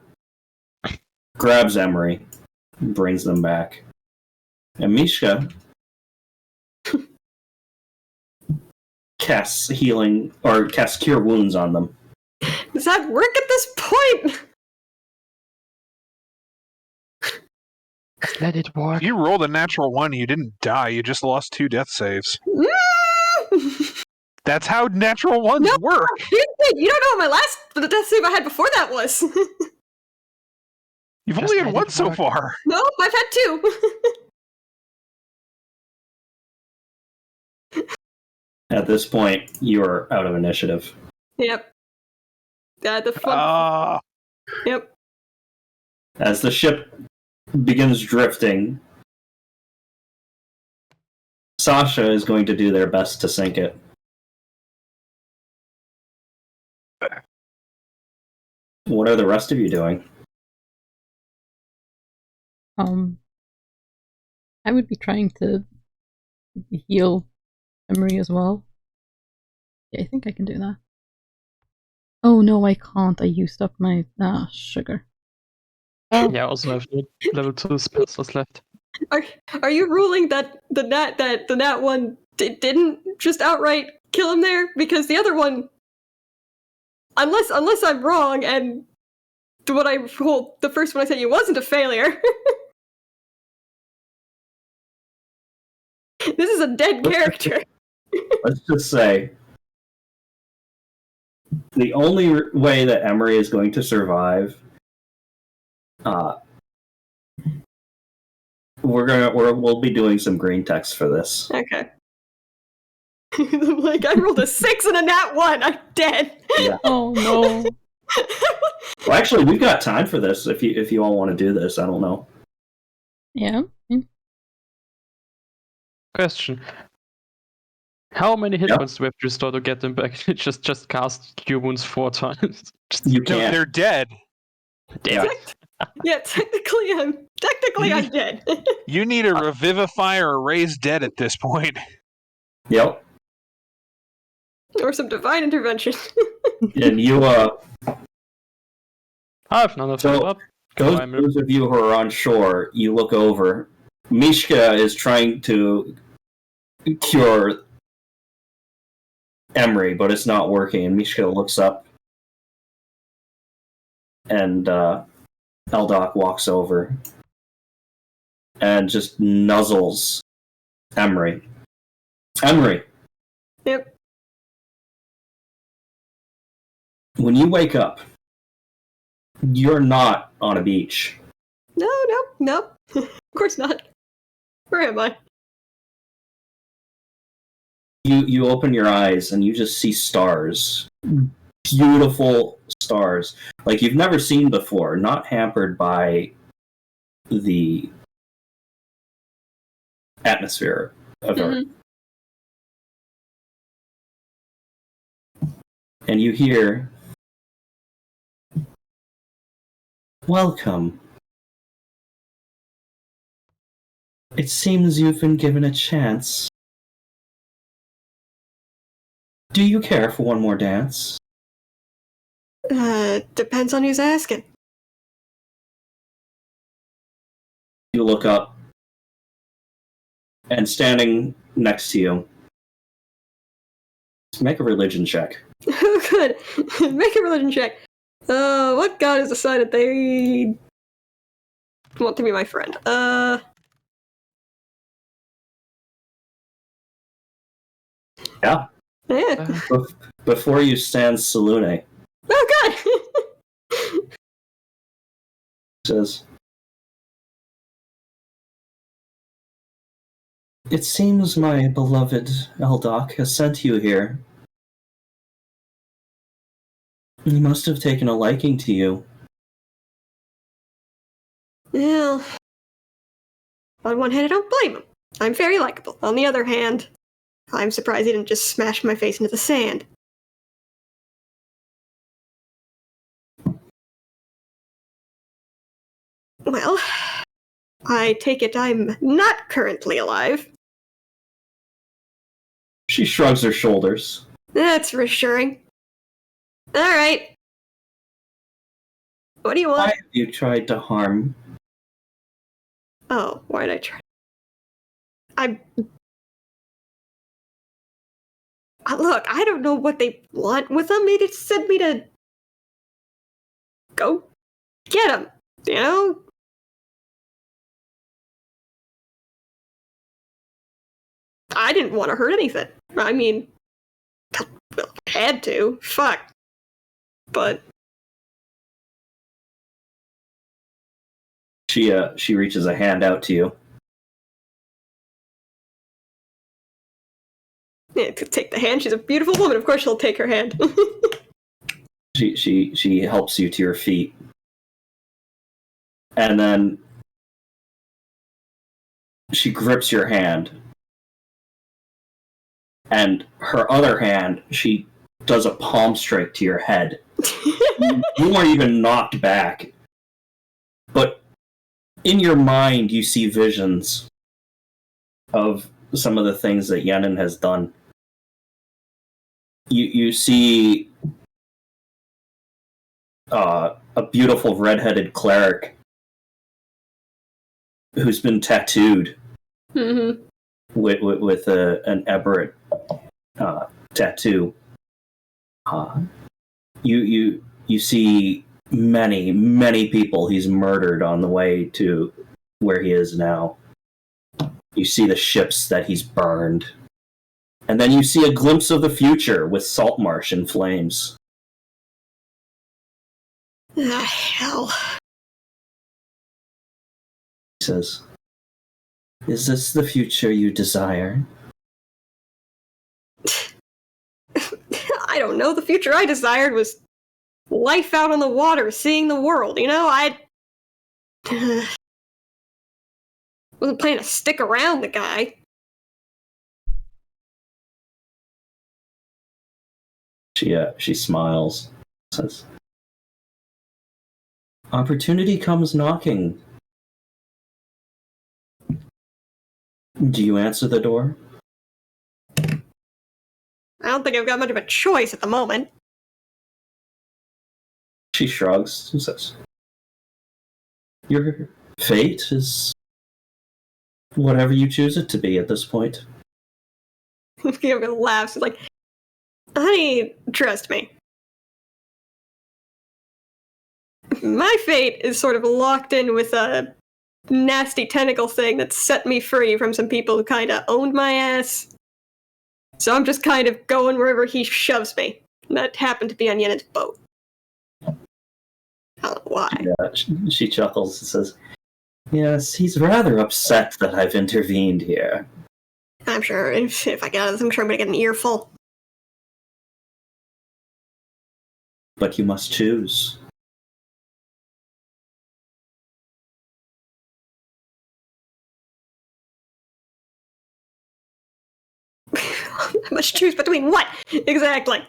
C: grabs Emery, and brings them back. And Mishka casts healing, or casts cure wounds on them.
D: Does that work at this point?
B: Let it work.
E: If you rolled a natural 1, you didn't die. You just lost 2 death saves. That's how natural ones
D: No.
E: work.
D: You don't know what my last death save I had before that was.
E: You've
B: Just
E: only had
B: let
E: 1
B: it
E: so
B: work.
E: far.
D: No, I've had 2.
C: At this point, you are out of initiative.
D: Yep. The fun. Yep.
C: As the ship begins drifting, Sasha is going to do their best to sink it. What are the rest of you doing?
A: I would be trying to heal Emery as well. Yeah, I think I can do that. Oh no, I can't. I used up my sugar.
B: Yeah, I also have no level 2 spells left.
D: Are you ruling that the nat one didn't just outright kill him there? Because the other one, unless I'm wrong, and what I rolled, the first one I sent you wasn't a failure. This is a dead character.
C: Let's just say the only way that Emery is going to survive, we'll be doing some green text for this.
D: Okay. Like, I rolled a 6 and a nat 1. I'm dead.
C: Yeah.
A: Oh no.
C: Well, actually, we've got time for this. If you all want to do this, I don't know.
A: Yeah.
B: Question. How many hit
C: Yeah.
B: points do we have to restore to get them back? just cast cure wounds 4 times.
C: You
E: No,
C: can't.
E: they're dead.
C: Yeah.
D: Yeah, technically I'm dead.
E: You need a revivify or a raise dead at this point.
C: Yep.
D: Or some divine intervention.
C: And you,
B: I have none of
C: So-
B: them up.
C: those of you who are on shore, you look over. Mishka is trying to cure Emery, but it's not working. And Mishka looks up, and Eldok walks over and just nuzzles Emery. Emery,
D: Yep.
C: when you wake up, you're not on a beach.
D: No. Of course not. Where am I?
C: You open your eyes and you just see stars. Beautiful stars. Like you've never seen before, not hampered by the atmosphere of Earth. And you hear, "Welcome. It seems you've been given a chance. Do you care for one more dance?"
D: Depends on who's asking.
C: You look up, and standing next to you, make a religion check.
D: Good. Make a religion check. What god has decided they want to be my friend?
C: Yeah.
D: Yeah.
C: Before you stands Salune.
D: Oh god!
C: Says, "It seems my beloved Eldoc has sent you here. He must have taken a liking to you."
D: Well, on one hand, I don't blame him. I'm very likable. On the other hand, I'm surprised he didn't just smash my face into the sand. Well, I take it I'm not currently alive.
C: She shrugs her shoulders.
D: That's reassuring. Alright. What do you
C: Why
D: want?
C: have you tried to harm?
D: Oh, why'd I try? Look, I don't know what they want with him. They just sent me to go get him, you know? I didn't want to hurt anything. I mean, well, had to. Fuck. But
C: She reaches a hand out to you.
D: yeah, to take the hand. She's a beautiful woman. Of course, she'll take her hand.
C: She helps you to your feet. And then she grips your hand. And her other hand, she does a palm strike to your head. You aren't even knocked back. But in your mind, you see visions of some of the things that Yenin has done. You see a beautiful red-headed cleric who's been tattooed
D: Mm-hmm.
C: with an Everett tattoo. You see many people he's murdered on the way to where he is now. You see the ships that he's burned. And then you see a glimpse of the future with Saltmarsh in flames.
D: Ah, hell.
C: He says, "Is this the future you desire?"
D: I don't know. The future I desired was life out on the water, seeing the world, you know? I wasn't planning to stick around the guy.
C: She smiles. Says, "Opportunity comes knocking. Do you answer the door?"
D: I don't think I've got much of a choice at the moment.
C: She shrugs and says, "Your fate is whatever you choose it to be at this point."
D: He laughs. He's like, honey, trust me. My fate is sort of locked in with a nasty tentacle thing that set me free from some people who kind of owned my ass. So I'm just kind of going wherever he shoves me. And that happened to be on Yenin's boat. I don't know why.
C: She chuckles and says, "Yes, he's rather upset that I've intervened here."
D: I'm sure if I get out of this, I'm sure I'm going to get an earful.
C: "But you must choose."
D: I must choose between what? Exactly.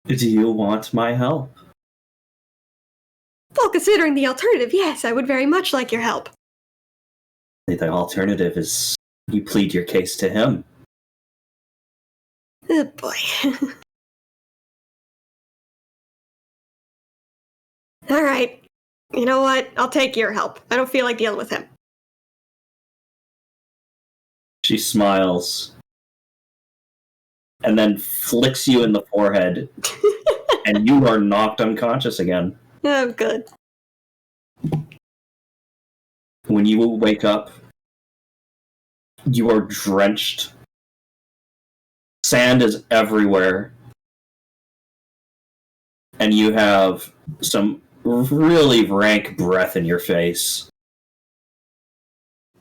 C: "Do you want my help?"
D: Well, considering the alternative, yes, I would very much like your help.
C: "The alternative is you plead your case to him."
D: Oh boy. Alright. You know what? I'll take your help. I don't feel like dealing with him.
C: She smiles and then flicks you in the forehead, and you are knocked unconscious again.
D: Oh, good.
C: When you wake up, you are drenched. Sand is everywhere. and you have some really rank breath in your face.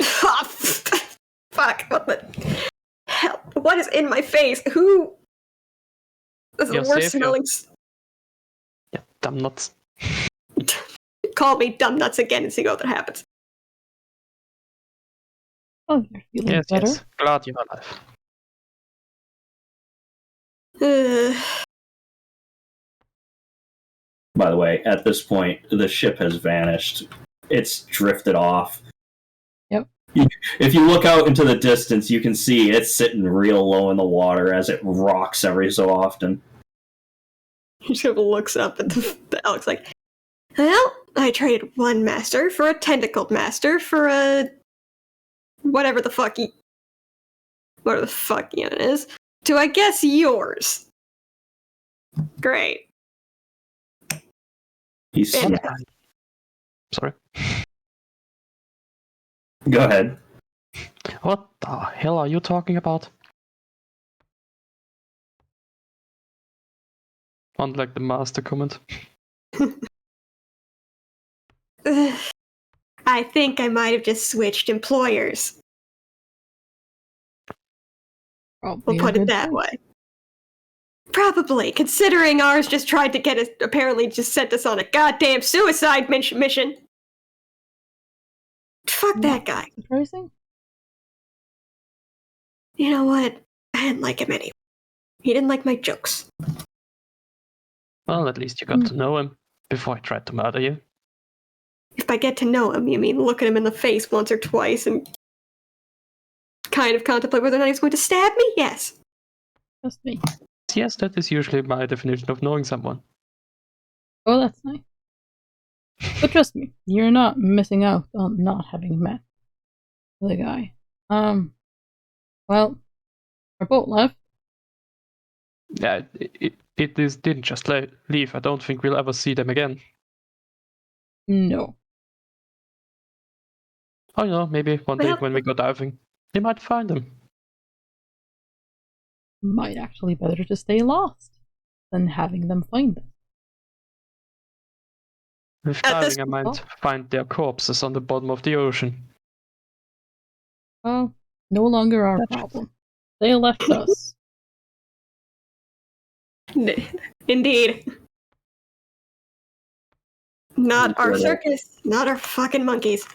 D: Fuck, what the hell? What is in my face? Who? This is
B: You're
D: the worst
B: safe,
D: smelling.
B: Yeah, damn nuts.
D: Call me dumb nuts again and see what that happens.
A: Oh, you're feeling
B: Yes,
A: better.
B: yes. Glad you're alive.
C: By the way, at this point, the ship has vanished. It's drifted off.
A: Yep.
C: If you look out into the distance, you can see it's sitting real low in the water as it rocks every so often.
D: He just kind of looks up at the Alex like, well, I traded one master for a tentacled master for a whatever the fuck it is, to I guess yours. Great.
C: He's
D: Fantastic.
B: Sorry.
C: Go ahead.
B: What the hell are you talking about? Unlike the master comment.
D: I think I might have just switched employers.
A: Probably
D: We'll
A: a
D: put it
A: good
D: that
A: thing.
D: way. Probably, considering ours just tried to get us, apparently just sent us on a goddamn suicide mission. Fuck that guy.
A: Surprising?
D: You know what? I didn't like him anyway. He didn't like my jokes.
B: Well, at least you got to know him before he tried to murder you.
D: If I get to know him, you mean look at him in the face once or twice and kind of contemplate whether or not he's going to stab me? Yes.
A: Just me.
B: Yes, that is usually my definition of knowing someone.
A: Oh, that's nice. But trust me, you're not missing out on not having met the guy. Well, our boat left.
B: Yeah, didn't just leave. I don't think we'll ever see them again.
A: No.
B: Oh, you know, maybe one day
D: Well-
B: when we go diving, we might find them.
A: Might actually better to stay lost than having them find us.
B: With
D: At this
B: diving, I might find their corpses on the bottom of the ocean.
A: Well, no longer our problem. They left us.
D: Indeed. Not our
C: Incredible.
D: circus, not our fucking monkeys.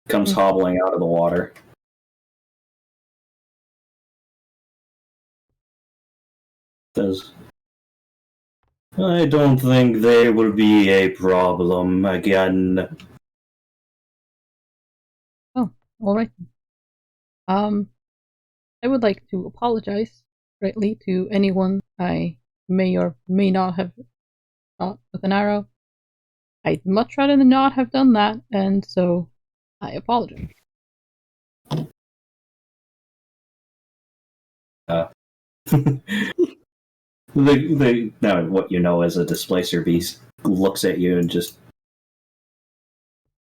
C: Comes hobbling out of the water. Says, I don't think they will be a problem again.
A: Alright. I would like to apologize greatly to anyone I may or may not have shot with an arrow. I'd much rather not have done that, and so I apologize.
C: Now what you know as a displacer beast looks at you and just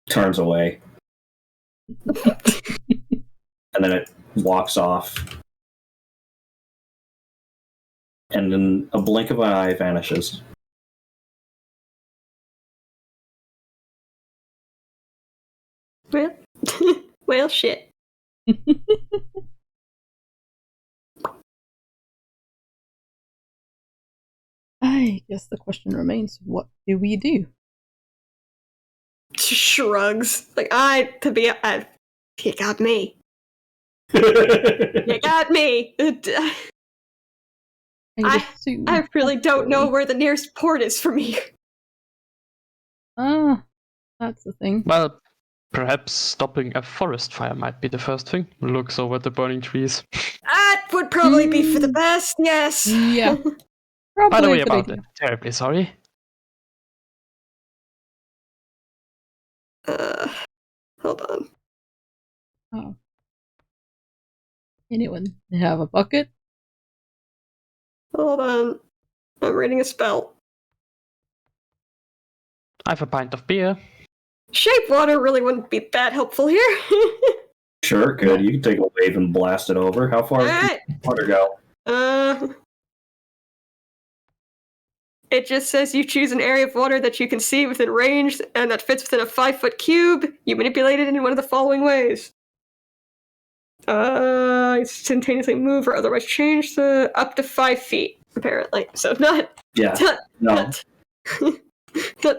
C: turns away. And then it walks off. And in a blink of an eye vanishes.
D: Well, well, shit.
A: I guess the question remains, what do we do?
D: Shrugs. Like, you got me. You got me.
A: I assume,
D: I really don't know
A: hopefully-
D: where the nearest port is for me.
A: That's the thing.
B: Well, perhaps stopping a forest fire might be the first thing. Looks over the burning trees.
D: That would probably be for the best, yes.
A: Yeah.
B: By the
A: Probably
B: way,
A: a good
B: about
A: idea.
B: that, terribly sorry.
D: Hold on.
A: Oh. Anyone have a bucket?
D: Hold on. I'm reading a spell.
B: I have a pint of beer.
D: Shape water really wouldn't be that helpful here.
C: Sure, good. You can take a wave and blast it over. How far does
D: Alright.
C: the water go?
D: It just says you choose an area of water that you can see within range and that fits within a 5-foot cube. You manipulate it in one of the following ways. Instantaneously move or otherwise change the up to 5 feet, apparently. So not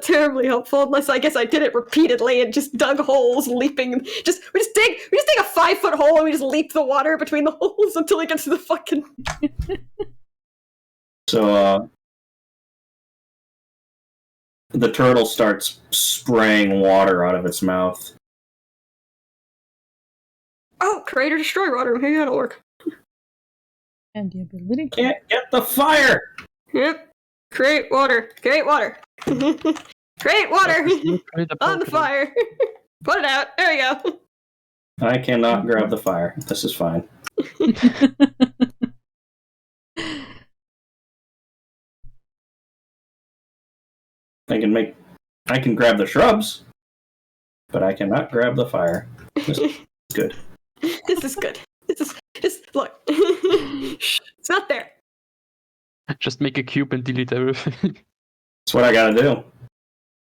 D: terribly helpful, unless I guess I did it repeatedly and just dug holes, leaping. We just dig a 5-foot hole and we just leap the water between the holes until we get to the fucking.
C: So the turtle starts spraying water out of its mouth.
D: Oh, create or destroy water. Maybe that'll work.
A: And the ability.
C: Can't get the fire!
D: Yep. Create water. Create water. Create water on the fire. Put it out. There you go.
C: I cannot grab the fire. This is fine. I can grab the shrubs, but I cannot grab the fire. This is good.
D: This is good. This is just look. It's not there.
B: Just make a cube and delete everything.
C: That's what I gotta do.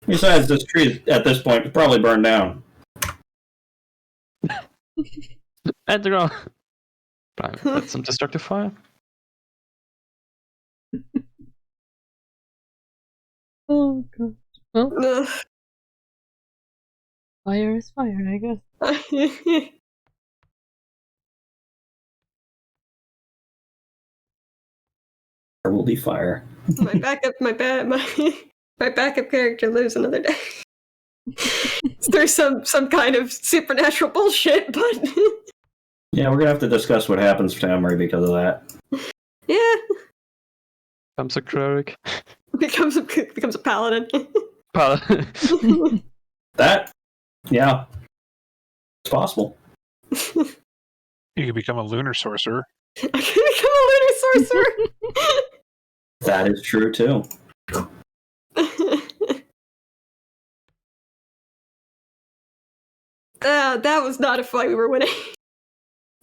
C: Besides, this tree at this point is probably burned down.
B: And the ground. That's some destructive fire.
A: Oh god. Well,
D: Ugh.
A: fire is fire, I guess.
C: There will be fire.
D: my backup character lives another day. There's some kind of supernatural bullshit, but
C: Yeah, we're gonna have to discuss what happens to Emery because of that.
D: yeah,
B: Comes a cleric.
D: becomes a paladin.
C: That, yeah, it's possible.
E: You could become a lunar sorcerer.
D: I can become a lunar sorcerer.
C: That is true too.
D: That was not a fight we were winning.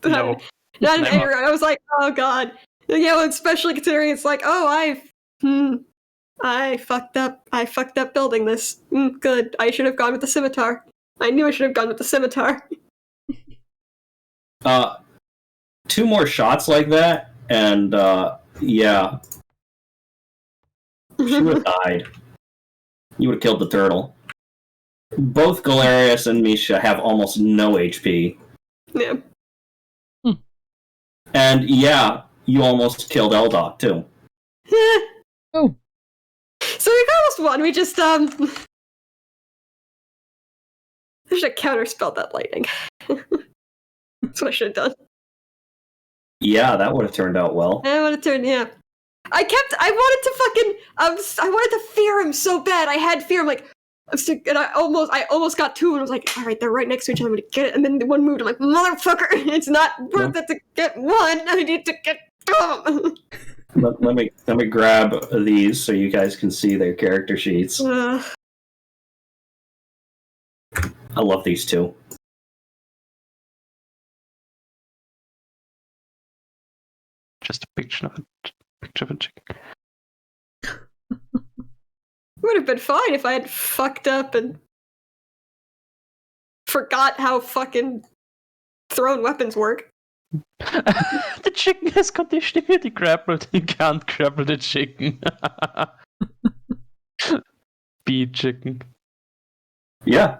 E: No.
D: Not in
B: Never.
D: any way. I was like, oh god. Yeah, well, especially considering it's like, oh, I fucked up. I fucked up building this. Good. I should have gone with the scimitar. I knew I should have gone with the scimitar.
C: 2 more shots like that, and yeah, she would have died. You would have killed the turtle. Both Galerius and Misha have almost no HP.
D: Yeah.
C: And yeah, you almost killed Eldok too.
A: Oh.
D: So we almost won. We just I should have counterspelled that lightning. That's what I should have done.
C: Yeah, that would have turned out well.
D: I would have turned. Yeah. I wanted to fear him so bad. I had fear. I'm like, and I almost got 2 and I was like, all right, they're right next to each other. I'm gonna get it. And then the one moved. I'm like, motherfucker, it's not worth it to get 1. I need to get 2.
C: Let me grab these so you guys can see their character sheets. I love these 2.
B: Just a picture of a chicken.
D: It would have been fine if I had fucked up and forgot how fucking thrown weapons work.
B: The chicken has condition immunity grappled. You can't grapple the chicken. Bee chicken.
C: Yeah.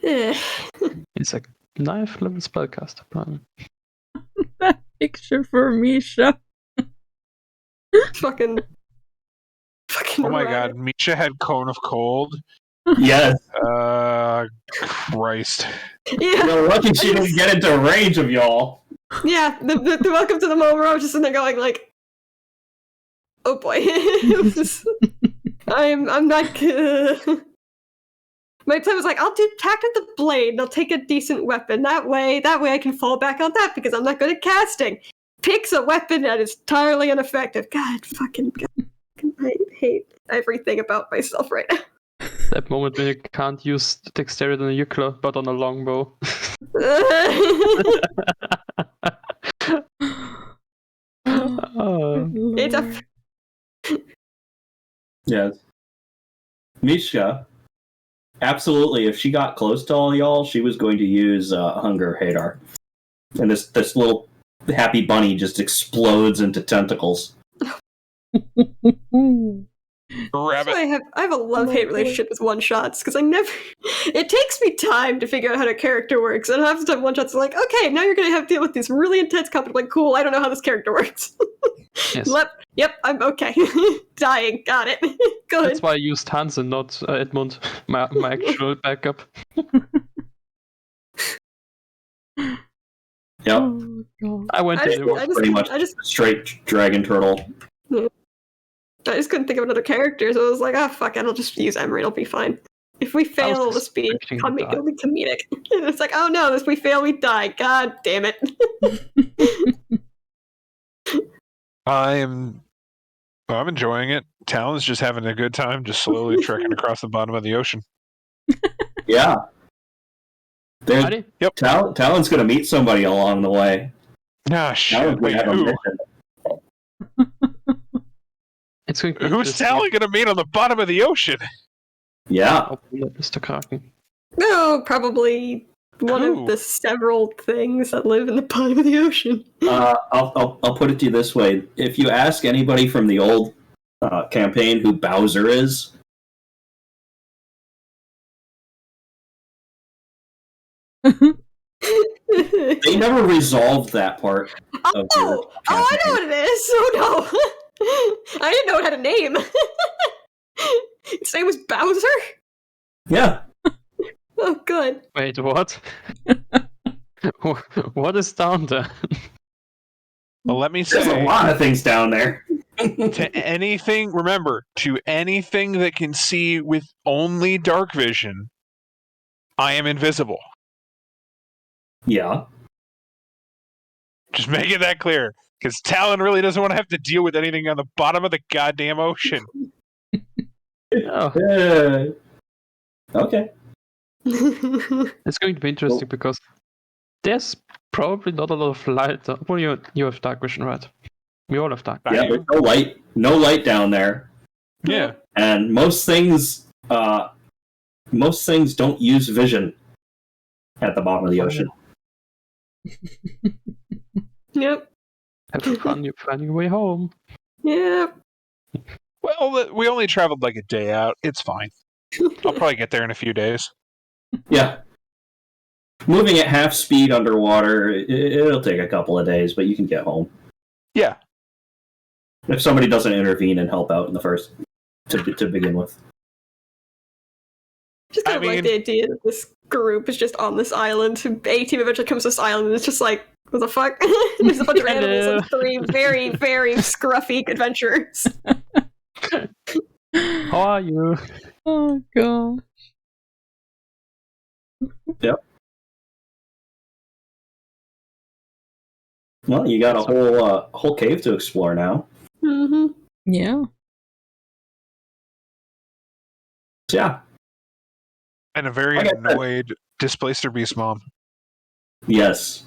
B: It's a knife level spellcaster plan.
A: That picture for Misha.
D: Fucking.
E: Oh my
D: right.
E: god, Misha had Cone of Cold.
C: Yes.
E: Christ.
D: Yeah.
C: You're lucky she didn't get into range of y'all.
D: Yeah, the welcome to the moment where I was just in there going like, oh boy, I'm not. My plan was like, I'll do tact with the blade, and I'll take a decent weapon. That way I can fall back on that because I'm not good at casting. Picks a weapon that is entirely ineffective. God, fucking God. I hate everything about myself right now.
B: That moment when you can't use dexterity on a eucla, but on a longbow.
D: It's a
C: Yes. Mishka, absolutely, if she got close to all y'all, she was going to use Hunger Hadar. And this little happy bunny just explodes into tentacles.
E: Rabbit.
D: I have a love-hate relationship with one-shots, because I never... It takes me time to figure out how a character works, and half the time one-shots are like, okay, now you're going to have to deal with these really intense conflict. Like, cool, I don't know how this character works.
B: Yes.
D: Yep, I'm okay. Dying, got it. Good.
B: That's why I used Hansen, not Edmund, my actual backup.
C: Yep,
A: Oh, God.
B: I went in. It was
C: pretty much straight dragon turtle.
D: I just couldn't think of another character, so I was like, fuck it, I'll just use Emery, it'll be fine. If we fail, it'll just be
B: expecting to die.
D: it'll be comedic. And it's like, oh no, if we fail, we die. God damn it.
E: I'm enjoying it. Talon's just having a good time, just slowly trekking across the bottom of the ocean.
C: Yeah.
B: Ready?
C: Talon's going to meet somebody along the way.
E: Ah, shit.
C: Talon's
E: Wait,
C: gonna have a
E: who?
C: mission.
B: It's going to be
E: Who's
B: interesting.
E: Talon going to meet on the bottom of the ocean?
C: Yeah.
B: Open up Mr. Kraken.
D: No, probably one
E: Who?
D: of the several things that live in the bottom of the ocean.
C: I'll put it to you this way: if you ask anybody from the old campaign who Bowser is, they never resolved that part. Of your
D: I know what it is. Oh no, I didn't know it had a name. Its name was Bowser.
C: Yeah.
D: Oh, good.
B: Wait, what? What is down there?
E: Well, let me
C: There's a
E: say,
C: lot of things down there.
E: to anything, remember, to anything that can see with only dark vision, I am invisible.
C: Yeah.
E: Just make it that clear. Because Talon really doesn't want to have to deal with anything on the bottom of the goddamn ocean.
B: Oh,
C: Okay.
B: it's going to be interesting because there's probably not a lot of light. Well, you have dark vision, right? We all have dark
C: Yeah,
B: vision.
C: there's no light down there,
E: Yeah.
C: and most things don't use vision at the bottom of the ocean.
D: Yep.
B: Have fun, you're finding your way home.
D: Yep.
E: Well, we only traveled like a day out. It's fine. I'll probably get there in a few days.
C: Yeah. Moving at half speed underwater, it'll take a couple of days, but you can get home.
E: Yeah.
C: If somebody doesn't intervene and help out in the first to begin with.
D: Just kind
E: I
D: of like
E: mean-
D: the idea that this group is just on this island. A team eventually comes to this island and it's just like, what the fuck? There's a bunch of animals and three very, very scruffy adventurers.
B: How are you?
A: Oh, God.
C: Well, you got a whole cave to explore now.
D: Mm-hmm.
A: Yeah.
C: So, yeah.
E: And a very
C: Like I said-
E: annoyed Displacer Beast mom.
C: Yes.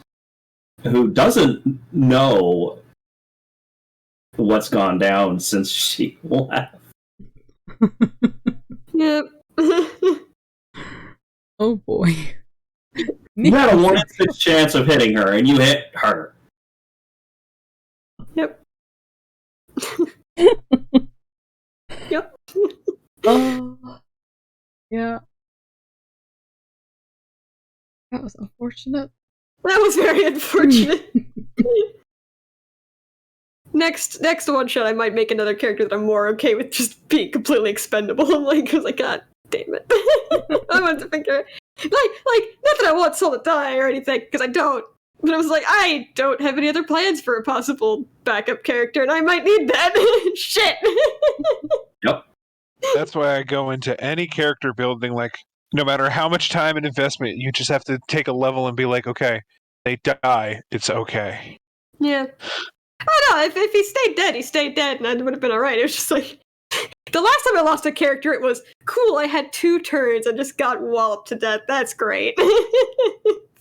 C: Who doesn't know what's gone down since she left.
D: Yep.
A: Oh, boy.
C: You had a 1 in 6 chance of hitting her, and you hit her.
D: Yep. Yep.
A: Oh. Yeah. That was unfortunate.
D: That was very unfortunate. Next one shot, I might make another character that I'm more okay with just being completely expendable. I'm like, I was like, God damn it! I wanted to figure, like, not that I want Soul to die or anything, because I don't. But I was like, I don't have any other plans for a possible backup character, and I might need that. Shit.
E: That's why I go into any character building, like, no matter how much time and investment, you just have to take a level and be like, okay, they die, it's okay.
D: Yeah. Oh no, if he stayed dead, he stayed dead, and I would have been alright. It was just like, the last time I lost a character, it was, cool, I had 2 turns and just got walloped to death. That's great.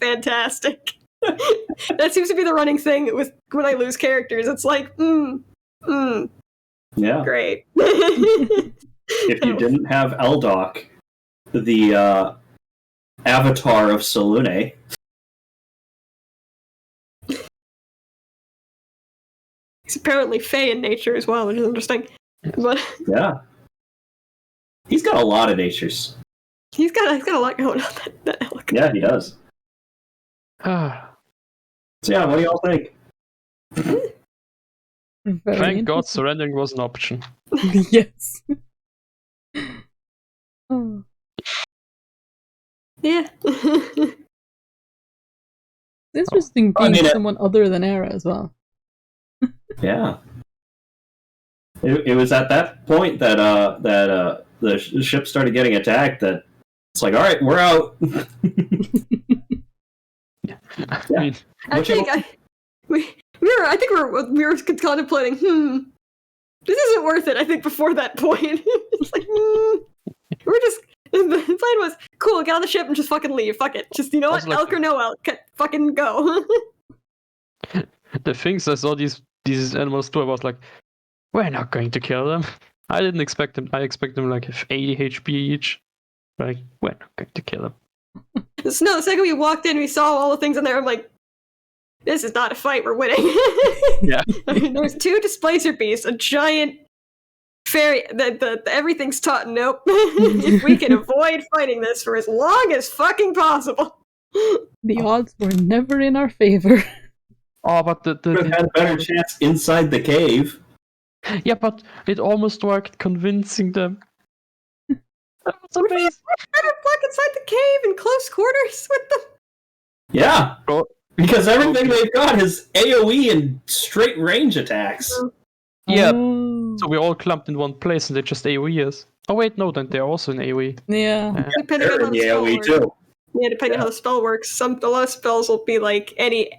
D: Fantastic. That seems to be the running thing with when I lose characters. It's like,
C: Yeah.
D: Great.
C: If you didn't have Eldok, the avatar of Salune.
D: He's apparently fey in nature as well, which is interesting. But
C: Yeah. He's got a lot of natures.
D: he's got a lot going on. That Alec.
C: Yeah, he does.
B: Ah,
C: So yeah, what do y'all think?
A: Very
B: thank God
A: interesting.
B: surrendering was an option.
A: Yes. Oh.
D: Yeah.
A: It's interesting
C: I
A: being
C: mean,
A: someone other than Era as well.
C: Yeah. It was at that point that the ship started getting attacked that it's like, all right, we're out.
B: I mean,
D: I think we were contemplating. This isn't worth it. I think before that point, it's like we're just. The plan was cool. Get on the ship and just fucking leave. Fuck it. Just what,
B: Also, like,
D: Elk or no Elk, fucking go.
B: the things I saw these animals do, I was like, we're not going to kill them. I didn't expect them. I expect them like 80 HP each. Like, we're not going to kill them.
D: No, the second we walked in, we saw all the things in there. I'm like, this is not a fight. We're winning.
B: Yeah.
D: I mean, there's 2 displacer beasts, a giant fairy. The everything's taught. Nope. If we can avoid fighting this for as long as fucking possible.
A: The odds were never in our favor.
B: Oh, but
C: Would have had a better chance inside the cave.
B: yeah, but it almost worked convincing them. That was amazing.
D: Better fuck inside the cave in close quarters with them.
C: Yeah.
B: Oh.
C: Because everything they've got is AoE and straight range attacks.
B: Yeah.
A: Oh.
B: So we all clumped in one place and they just AoE us. Oh wait, no, then they're also in AoE.
A: Yeah.
D: Depending
C: They're
D: on how
C: in
D: the
C: the
D: spell
C: AoE
D: works.
C: too.
D: Yeah, depending on how the spell works. A lot of spells will be like any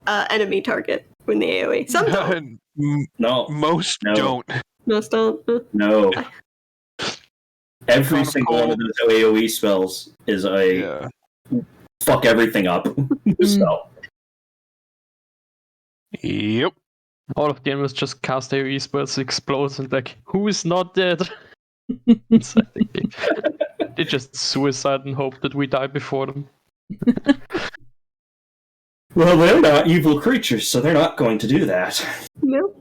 D: enemy target in the AoE. Some don't.
C: No.
E: Most
C: No.
E: don't.
D: Most don't.
C: No. Every
E: Chronicle.
C: single one of those AoE spells is a
E: Yeah.
C: fuck everything up spell.
E: Yep.
B: All of the animals just cast AoE spells, explodes, and like, who is not dead? Inside the cave. They just suicide and hope that we die before them.
C: Well, they're not evil creatures, so they're not going to do that.
D: No.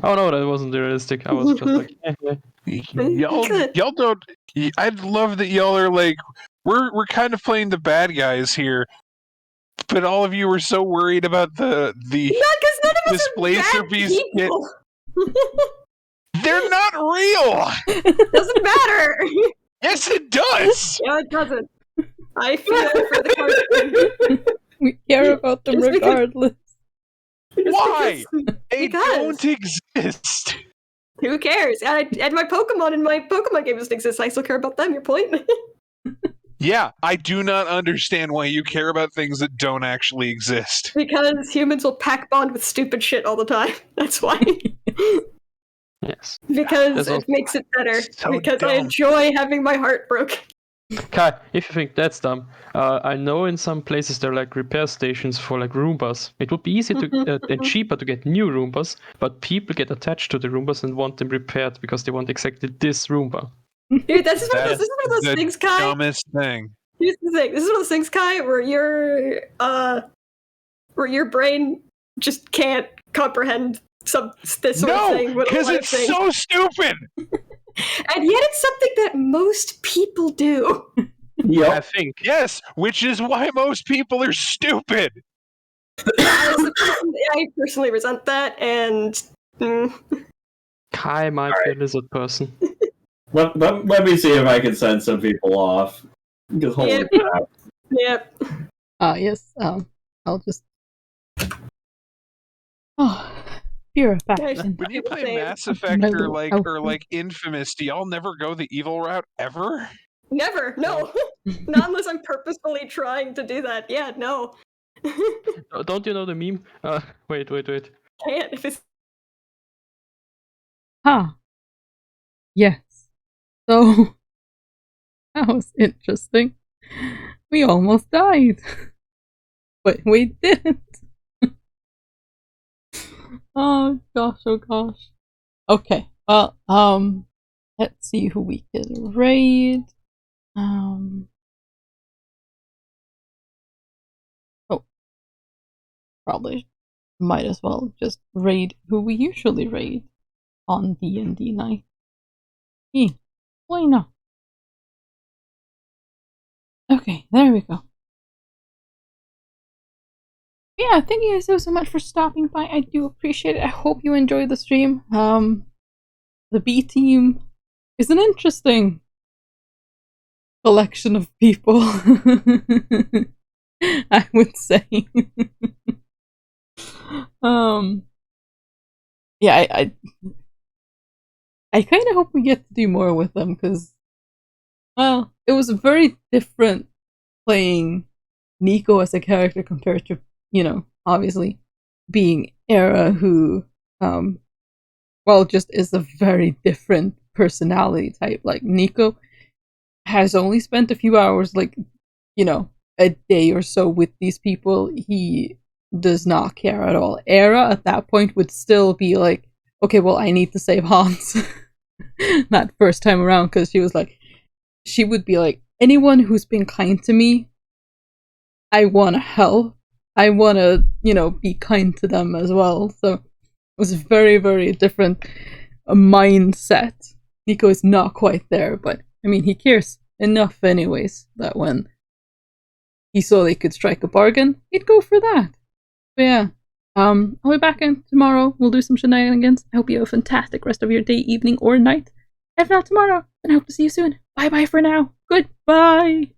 B: Oh no, that wasn't realistic. I was just like,
E: Y'all don't. I'd love that y'all are like, we're kind of playing the bad guys here, but all of you were so worried about the
D: No, because none of us
E: displacer
D: are bad
E: beast.
D: people.
E: They're not real.
D: Doesn't matter.
E: Yes, it does.
D: Yeah, it doesn't. I feel for the person.
A: We care about them
D: Just because-
A: regardless.
E: Why? They
D: Because.
E: don't exist.
D: Who cares? And my Pokemon in my Pokemon game doesn't exist. I still care about them. Your point?
E: Yeah, I do not understand why you care about things that don't actually exist.
D: Because humans will pack bond with stupid shit all the time. That's why.
B: yes.
D: Because
B: That's
D: it
B: also-
D: makes it better.
E: So
D: Because I
E: dumb.
D: enjoy having my heart broken.
B: Kai, if you think that's dumb, I know in some places there are like repair stations for like Roombas. It would be easy to and cheaper to get new Roombas, but people get attached to the Roombas and want them repaired because they want exactly this Roomba.
D: Dude, this is one of
E: That's
D: those
E: the
D: things, Kai.
E: dumbest thing.
D: Here's the thing. This is one of those things, Kai, where your brain just can't comprehend this sort of
E: No,
D: thing. What a
E: because
D: lot of
E: it's
D: things.
E: so stupid.
D: And yet it's something that most people do.
B: I
C: Yep.
B: think.
E: Yes, which is why most people are stupid.
D: I personally resent that, and
B: Kai might be a lizard person.
C: Let me see if I can send some people off. Because holy
D: Yep.
C: crap.
D: yep.
A: Yes. I'll just. Oh, fear of
D: Guys,
A: faction.
E: When you play
D: Same.
E: Mass Effect
A: No,
E: or like Infamous, do y'all never go the evil route ever?
D: Never. No. Not unless I'm purposefully trying to do that. Yeah, no.
B: Don't you know the meme? Wait.
D: Can't if it's
A: Huh. Yes. So that was interesting. We almost died. But we didn't. Oh gosh, oh gosh. Okay, well, let's see who we can raid. Oh, probably might as well just raid who we usually raid on D&D night. Why not? Okay, there we go. Yeah, thank you guys so much for stopping by. I do appreciate it. I hope you enjoyed the stream. The B team is an interesting collection of people. I would say. Yeah, I kind of hope we get to do more with them because, well, it was very different playing Nico as a character compared to, obviously being Era, who, well, just is a very different personality type. Like, Nico has only spent a few hours, like, a day or so with these people. He does not care at all. Era at that point would still be like, okay, well, I need to save Hans that first time around, because she would be like, anyone who's been kind to me, I want to help. I want to, be kind to them as well. So it was a very, very different mindset. Nico is not quite there, but I mean, he cares enough anyways that when he saw they could strike a bargain, he'd go for that. But yeah, I'll be back in tomorrow. We'll do some shenanigans. I hope you have a fantastic rest of your day, evening, or night. If not tomorrow, then I hope to see you soon. Bye bye for now. Goodbye.